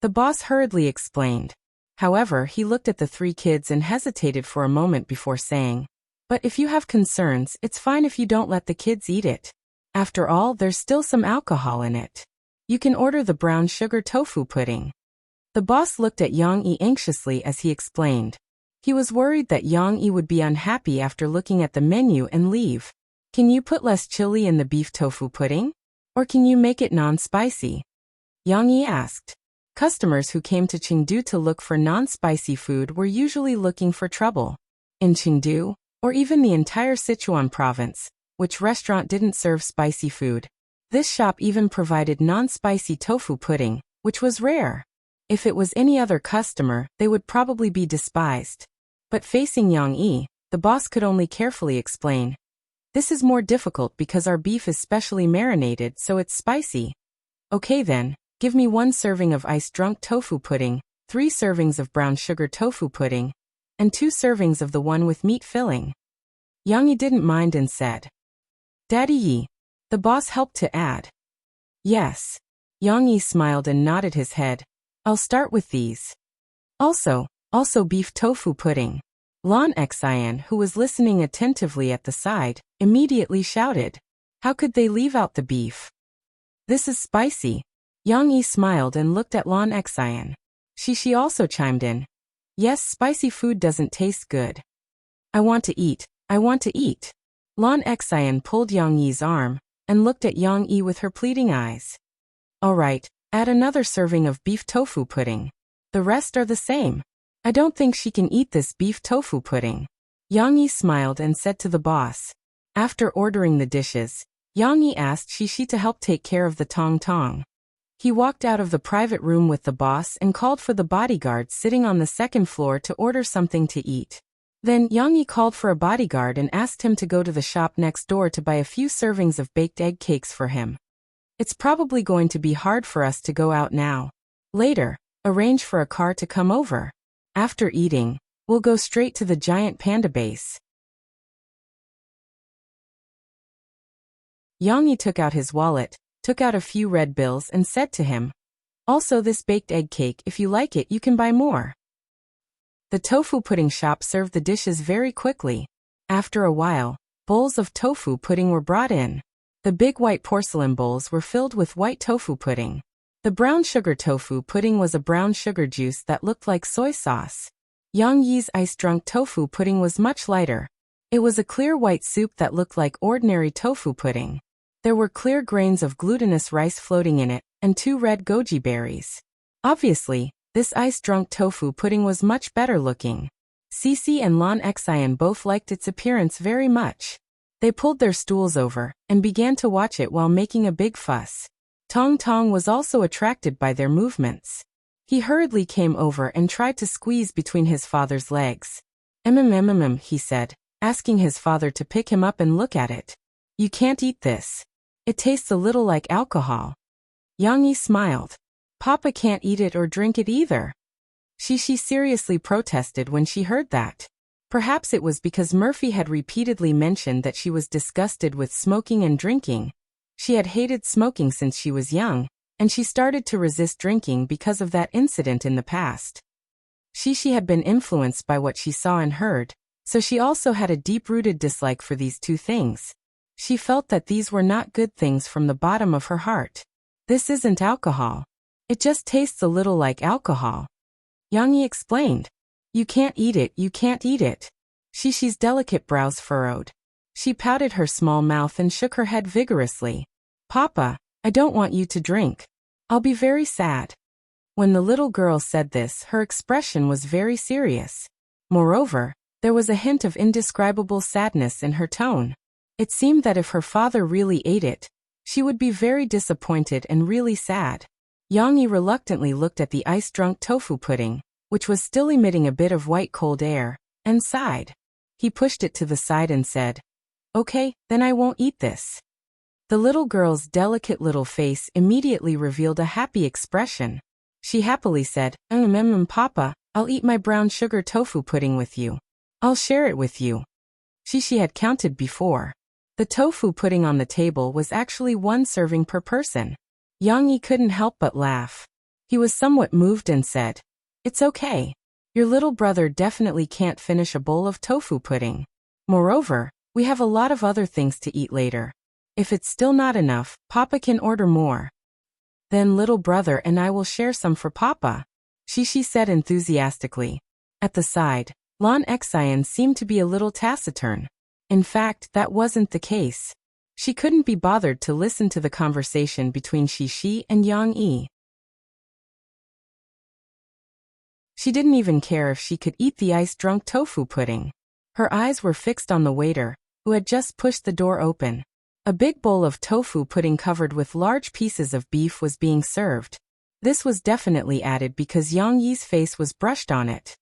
The boss hurriedly explained. However, he looked at the three kids and hesitated for a moment before saying, "But if you have concerns, it's fine if you don't let the kids eat it. After all, there's still some alcohol in it. You can order the brown sugar tofu pudding." The boss looked at Yang Yi anxiously as he explained. He was worried that Yang Yi would be unhappy after looking at the menu and leave. "Can you put less chili in the beef tofu pudding? Or can you make it non-spicy?" Yang Yi asked. Customers who came to Chengdu to look for non-spicy food were usually looking for trouble. In Chengdu, or even the entire Sichuan province, which restaurant didn't serve spicy food, this shop even provided non-spicy tofu pudding, which was rare. If it was any other customer, they would probably be despised. But facing Yang Yi, the boss could only carefully explain. "This is more difficult because our beef is specially marinated, so it's spicy." "Okay then, give me 1 serving of ice-drunk tofu pudding, 3 servings of brown sugar tofu pudding, and 2 servings of the one with meat filling." Yang Yi didn't mind and said, "Daddy Yi." The boss helped to add, "Yes." Yang Yi smiled and nodded his head. "I'll start with these. Also beef tofu pudding." Lan Xian, who was listening attentively at the side, immediately shouted, "How could they leave out the beef? This is spicy." Yang Yi smiled and looked at Lan Xian. Shishi also chimed in. "Yes, spicy food doesn't taste good. I want to eat. Lan Xian pulled Yang Yi's arm and looked at Yang Yi with her pleading eyes. "All right, add another serving of beef tofu pudding. The rest are the same. I don't think she can eat this beef tofu pudding." Yang Yi smiled and said to the boss. After ordering the dishes, Yang Yi asked Shishi to help take care of the tong tong. He walked out of the private room with the boss and called for the bodyguard sitting on the second floor to order something to eat. Then, Yang called for a bodyguard and asked him to go to the shop next door to buy a few servings of baked egg cakes for him. It's probably going to be hard for us to go out now. Later, arrange for a car to come over. After eating, we'll go straight to the giant panda base. Yang took out his wallet, took out a few red bills and said to him, "Also this baked egg cake, if you like it you can buy more." The tofu pudding shop served the dishes very quickly. After a while, bowls of tofu pudding were brought in. The big white porcelain bowls were filled with white tofu pudding. The brown sugar tofu pudding was a brown sugar juice that looked like soy sauce. Yang Yi's ice-drunk tofu pudding was much lighter. It was a clear white soup that looked like ordinary tofu pudding. There were clear grains of glutinous rice floating in it, and 2 red goji berries. Obviously, this ice-drunk tofu pudding was much better looking. Cici and Lan Xian both liked its appearance very much. They pulled their stools over, and began to watch it while making a big fuss. Tong Tong was also attracted by their movements. He hurriedly came over and tried to squeeze between his father's legs. He said, asking his father to pick him up and look at it. "You can't eat this. It tastes a little like alcohol." Yang Yi smiled. "Papa can't eat it or drink it either." Shishi seriously protested when she heard that. Perhaps it was because Murphy had repeatedly mentioned that she was disgusted with smoking and drinking. She had hated smoking since she was young, and she started to resist drinking because of that incident in the past. Shishi had been influenced by what she saw and heard, so she also had a deep-rooted dislike for these two things. She felt that these were not good things from the bottom of her heart. "This isn't alcohol. It just tastes a little like alcohol," Yang Yi explained. "You can't eat it, you can't eat it." Shishi's delicate brows furrowed. She pouted her small mouth and shook her head vigorously. "Papa, I don't want you to drink. I'll be very sad." When the little girl said this, her expression was very serious. Moreover, there was a hint of indescribable sadness in her tone. It seemed that if her father really ate it, she would be very disappointed and really sad. Yang Yi reluctantly looked at the ice-drunk tofu pudding, which was still emitting a bit of white cold air, and sighed. He pushed it to the side and said, "Okay, then I won't eat this." The little girl's delicate little face immediately revealed a happy expression. She happily said, Papa, I'll eat my brown sugar tofu pudding with you. I'll share it with you." She had counted before. The tofu pudding on the table was actually 1 serving per person. Yang Yi couldn't help but laugh. He was somewhat moved and said, "It's okay. Your little brother definitely can't finish a bowl of tofu pudding. Moreover, we have a lot of other things to eat later. If it's still not enough, Papa can order more. Then little brother and I will share some for Papa," she said enthusiastically. At the side, Lan Xian seemed to be a little taciturn. In fact, that wasn't the case. She couldn't be bothered to listen to the conversation between Shishi and Yang Yi. She didn't even care if she could eat the ice-drunk tofu pudding. Her eyes were fixed on the waiter, who had just pushed the door open. A big bowl of tofu pudding covered with large pieces of beef was being served. This was definitely added because Yang Yi's face was brushed on it.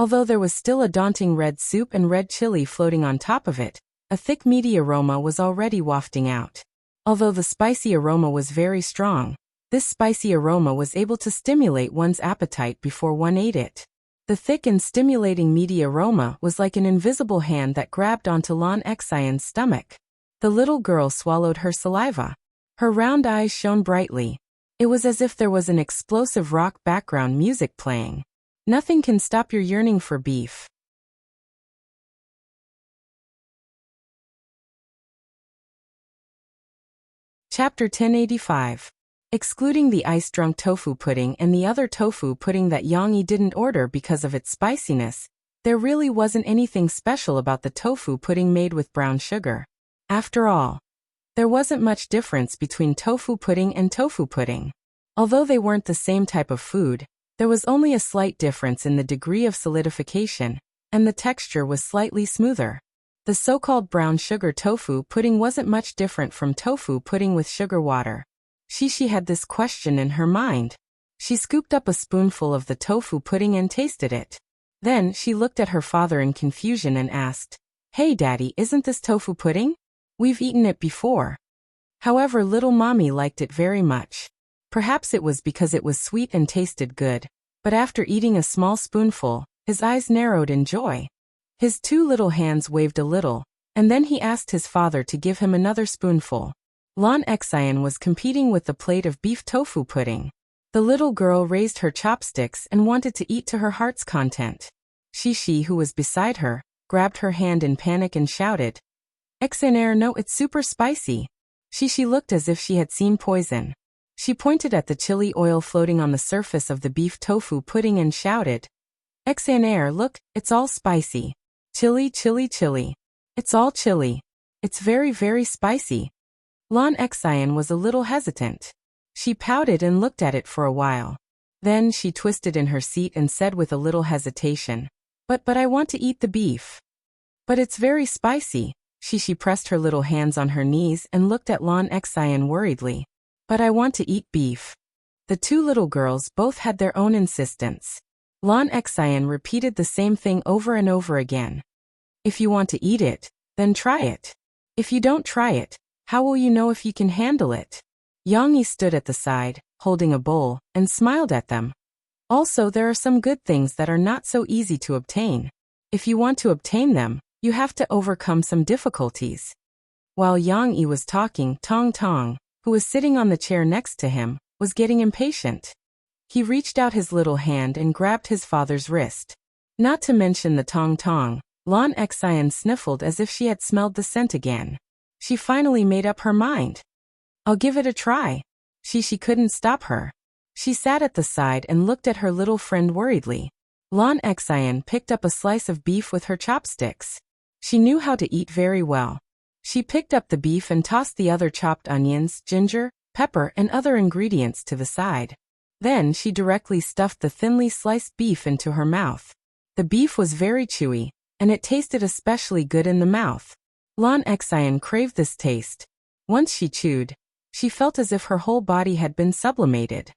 Although there was still a daunting red soup and red chili floating on top of it, a thick meaty aroma was already wafting out. Although the spicy aroma was very strong, this spicy aroma was able to stimulate one's appetite before one ate it. The thick and stimulating meaty aroma was like an invisible hand that grabbed onto Lan Xian's stomach. The little girl swallowed her saliva. Her round eyes shone brightly. It was as if there was an explosive rock background music playing. Nothing can stop your yearning for beef. Chapter 1085. Excluding the ice-drunk tofu pudding and the other tofu pudding that Yang Yi didn't order because of its spiciness, there really wasn't anything special about the tofu pudding made with brown sugar. After all, there wasn't much difference between tofu pudding and tofu pudding. Although they weren't the same type of food, there was only a slight difference in the degree of solidification, and the texture was slightly smoother. The so-called brown sugar tofu pudding wasn't much different from tofu pudding with sugar water. She had this question in her mind. She scooped up a spoonful of the tofu pudding and tasted it. Then she looked at her father in confusion and asked, "Hey Daddy, isn't this tofu pudding? We've eaten it before." However, little mommy liked it very much. Perhaps it was because it was sweet and tasted good, but after eating a small spoonful, his eyes narrowed in joy. His two little hands waved a little, and then he asked his father to give him another spoonful. Lon Xian was competing with the plate of beef tofu pudding. The little girl raised her chopsticks and wanted to eat to her heart's content. Shi, who was beside her, grabbed her hand in panic and shouted, "Xaner, no, it's super spicy." She looked as if she had seen poison. She pointed at the chili oil floating on the surface of the beef tofu pudding and shouted, "Xaner, look, it's all spicy. Chili, chili, chili. It's all chili. It's very, very spicy." Lon Xian was a little hesitant. She pouted and looked at it for a while. Then she twisted in her seat and said with a little hesitation, But I want to eat the beef." "But it's very spicy." She pressed her little hands on her knees and looked at Lon Xian worriedly. "But I want to eat beef." The two little girls both had their own insistence. Lon Xian repeated the same thing over and over again. "If you want to eat it, then try it. If you don't try it, how will you know if you can handle it?" Yang Yi stood at the side, holding a bowl, and smiled at them. "Also, there are some good things that are not so easy to obtain. If you want to obtain them, you have to overcome some difficulties." While Yang Yi was talking, Tong Tong, who was sitting on the chair next to him, was getting impatient. He reached out his little hand and grabbed his father's wrist. Not to mention the Tong Tong, Lon Xian sniffled as if she had smelled the scent again. She finally made up her mind. "I'll give it a try." She couldn't stop her. She sat at the side and looked at her little friend worriedly. Lon Xian picked up a slice of beef with her chopsticks. She knew how to eat very well. She picked up the beef and tossed the other chopped onions, ginger, pepper, and other ingredients to the side. Then she directly stuffed the thinly sliced beef into her mouth. The beef was very chewy, and it tasted especially good in the mouth. Lon Xian craved this taste. Once she chewed, she felt as if her whole body had been sublimated.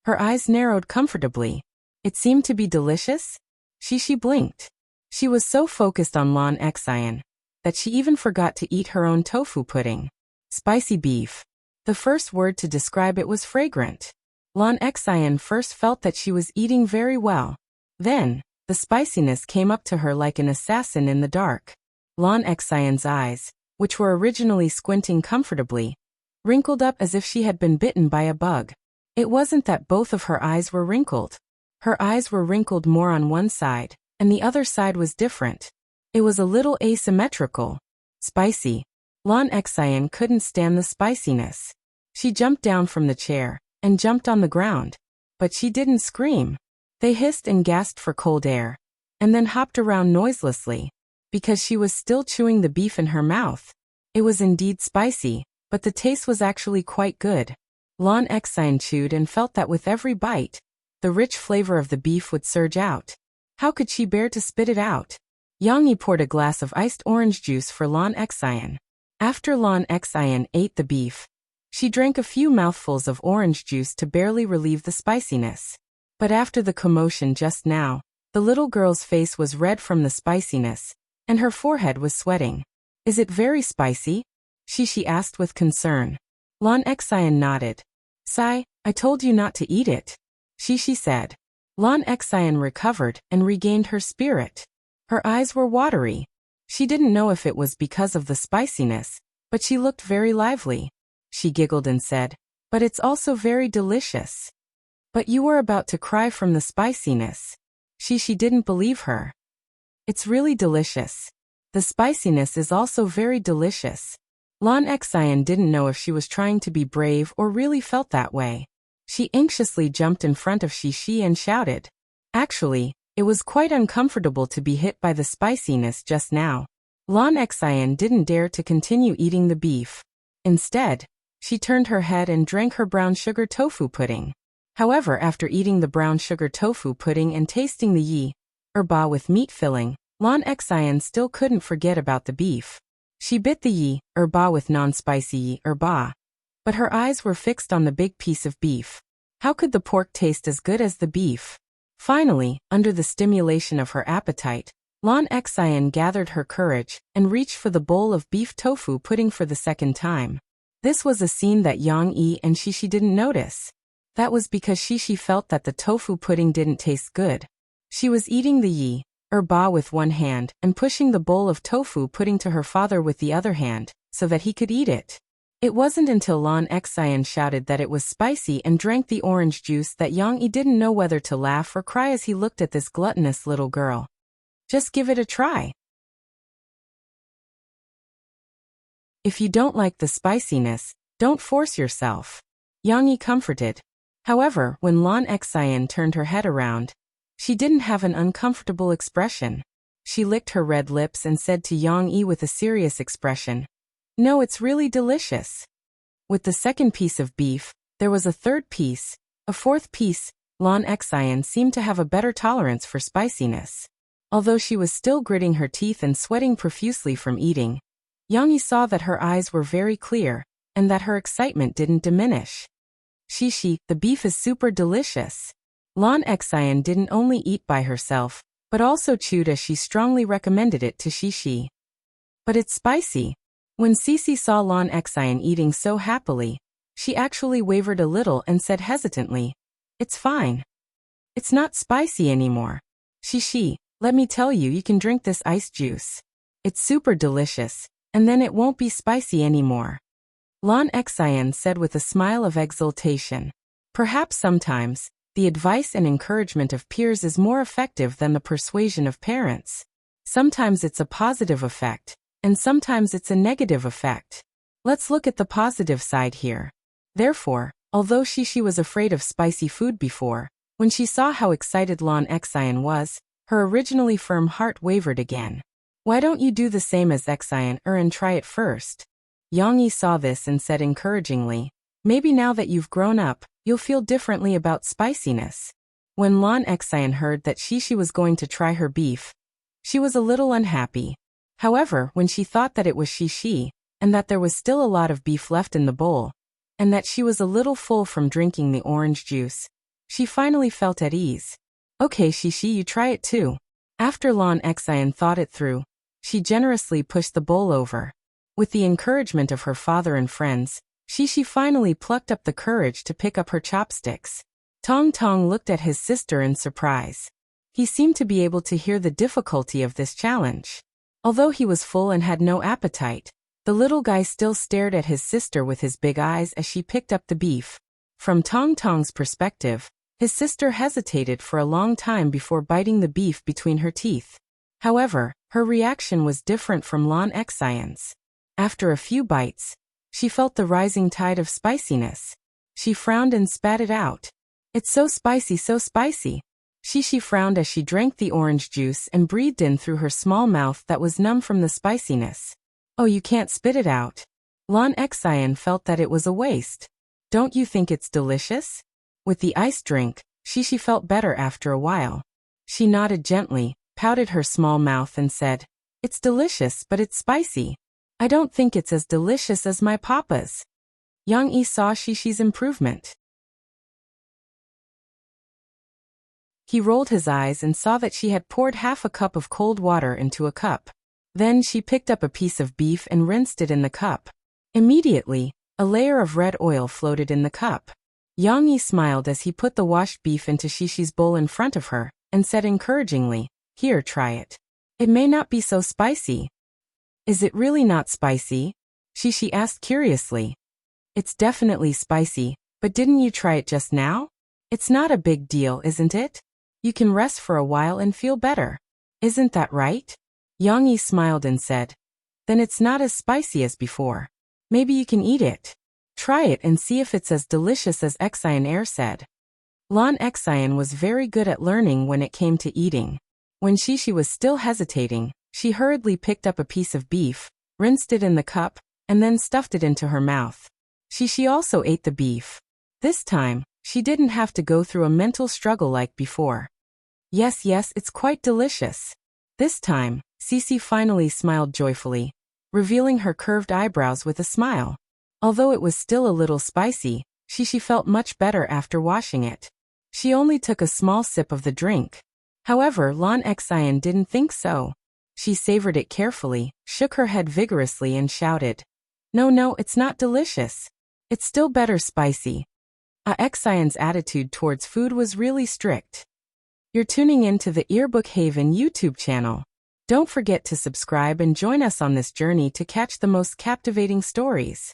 Her eyes narrowed comfortably. It seemed to be delicious. She blinked. She was so focused on Lon Xian that she even forgot to eat her own tofu pudding. Spicy beef. The first word to describe it was fragrant. Lon Xian first felt that she was eating very well. Then, the spiciness came up to her like an assassin in the dark. Lon Xian's eyes, which were originally squinting comfortably, wrinkled up as if she had been bitten by a bug. It wasn't that both of her eyes were wrinkled. Her eyes were wrinkled more on one side, and the other side was different. It was a little asymmetrical. Spicy. Lon Xian couldn't stand the spiciness. She jumped down from the chair, and jumped on the ground. But she didn't scream. They hissed and gasped for cold air, and then hopped around noiselessly, because she was still chewing the beef in her mouth. It was indeed spicy, but the taste was actually quite good. Lon Xian chewed and felt that with every bite, the rich flavor of the beef would surge out. How could she bear to spit it out? Yang Yi poured a glass of iced orange juice for Lon Xian. After Lon Xian ate the beef, she drank a few mouthfuls of orange juice to barely relieve the spiciness. But after the commotion just now, the little girl's face was red from the spiciness, and her forehead was sweating. "Is it very spicy?" She asked with concern. Lon Xian nodded. "Sai, I told you not to eat it," she said. Lon Xian recovered and regained her spirit. Her eyes were watery. She didn't know if it was because of the spiciness, but she looked very lively. She giggled and said, "But it's also very delicious." "But you were about to cry from the spiciness." She didn't believe her. "It's really delicious. The spiciness is also very delicious." Lon Xian didn't know if she was trying to be brave or really felt that way. She anxiously jumped in front of Shi and shouted. Actually, it was quite uncomfortable to be hit by the spiciness just now. Lon Xian didn't dare to continue eating the beef. Instead, she turned her head and drank her brown sugar tofu pudding. However, after eating the brown sugar tofu pudding and tasting the Earbook with meat filling, Lon Xian still couldn't forget about the beef. She bit the yi, erba with non-spicy yi, erba. But her eyes were fixed on the big piece of beef. How could the pork taste as good as the beef? Finally, under the stimulation of her appetite, Lan Xian gathered her courage and reached for the bowl of beef tofu pudding for the second time. This was a scene that Yang Yi and Shishi didn't notice. That was because Shishi felt that the tofu pudding didn't taste good. She was eating the yi, erba with one hand and pushing the bowl of tofu pudding to her father with the other hand, so that he could eat it. It wasn't until Lan Xian shouted that it was spicy and drank the orange juice that Yang Yi didn't know whether to laugh or cry as he looked at this gluttonous little girl. Just give it a try. If you don't like the spiciness, don't force yourself. Yang Yi comforted. However, when Lan Xian turned her head around, she didn't have an uncomfortable expression. She licked her red lips and said to Yang Yi with a serious expression, "No, it's really delicious." With the second piece of beef, there was a third piece, a fourth piece. Lan Xian seemed to have a better tolerance for spiciness. Although she was still gritting her teeth and sweating profusely from eating, Yang Yi saw that her eyes were very clear, and that her excitement didn't diminish. "Shishi, the beef is super delicious." Lan Xian didn't only eat by herself, but also chewed as she strongly recommended it to Shishi. "But it's spicy." When Sisi saw Lan Xian eating so happily, she actually wavered a little and said hesitantly, "It's fine. It's not spicy anymore. Shishi, let me tell you, you can drink this ice juice. It's super delicious, and then it won't be spicy anymore." Lan Xian said with a smile of exultation. Perhaps sometimes, the advice and encouragement of peers is more effective than the persuasion of parents. Sometimes it's a positive effect, and sometimes it's a negative effect. Let's look at the positive side here. Therefore, although Shishi was afraid of spicy food before, when she saw how excited Lan Xian was, her originally firm heart wavered again. "Why don't you do the same as Xian and try it first?" Yang Yi saw this and said encouragingly, "Maybe now that you've grown up, you'll feel differently about spiciness." When Lan Xian heard that Shishi was going to try her beef, she was a little unhappy. However, when she thought that it was Shishi, and that there was still a lot of beef left in the bowl, and that she was a little full from drinking the orange juice, she finally felt at ease. "Okay, Shishi, you try it too." After Lan Xian thought it through, she generously pushed the bowl over. With the encouragement of her father and friends, Shishi finally plucked up the courage to pick up her chopsticks. Tong Tong looked at his sister in surprise. He seemed to be able to hear the difficulty of this challenge. Although he was full and had no appetite, the little guy still stared at his sister with his big eyes as she picked up the beef. From Tong Tong's perspective, his sister hesitated for a long time before biting the beef between her teeth. However, her reaction was different from Lan Xian's. After a few bites, she felt the rising tide of spiciness. She frowned and spat it out. "It's so spicy, so spicy." Shishi frowned as she drank the orange juice and breathed in through her small mouth that was numb from the spiciness. "Oh, you can't spit it out." Lan Xian felt that it was a waste. "Don't you think it's delicious?" With the ice drink, Shishi felt better after a while. She nodded gently, pouted her small mouth and said, "It's delicious, but it's spicy. I don't think it's as delicious as my papa's." Yang Yi saw Shishi's improvement. He rolled his eyes and saw that she had poured half a cup of cold water into a cup. Then she picked up a piece of beef and rinsed it in the cup. Immediately, a layer of red oil floated in the cup. Yang Yi smiled as he put the washed beef into Shishi's bowl in front of her, and said encouragingly, "Here, try it. It may not be so spicy." "Is it really not spicy?" Shishi asked curiously. "It's definitely spicy, but didn't you try it just now? It's not a big deal, isn't it? You can rest for a while and feel better. Isn't that right?" Yang Yi smiled and said, "Then it's not as spicy as before. Maybe you can eat it. Try it and see if it's as delicious as Xian said." Lan Xian was very good at learning when it came to eating. When Shishi was still hesitating, she hurriedly picked up a piece of beef, rinsed it in the cup, and then stuffed it into her mouth. Shishi also ate the beef. This time, she didn't have to go through a mental struggle like before. Yes, it's quite delicious." This time, Sisi finally smiled joyfully. revealing her curved eyebrows with a smile. Although it was still a little spicy, she felt much better after washing it. She only took a small sip of the drink. However, Lan Xian didn't think so. She savored it carefully, shook her head vigorously and shouted, No, it's not delicious. It's still better spicy. Xian's attitude towards food was really strict. You're tuning in to the Earbook Haven YouTube channel. Don't forget to subscribe and join us on this journey to catch the most captivating stories.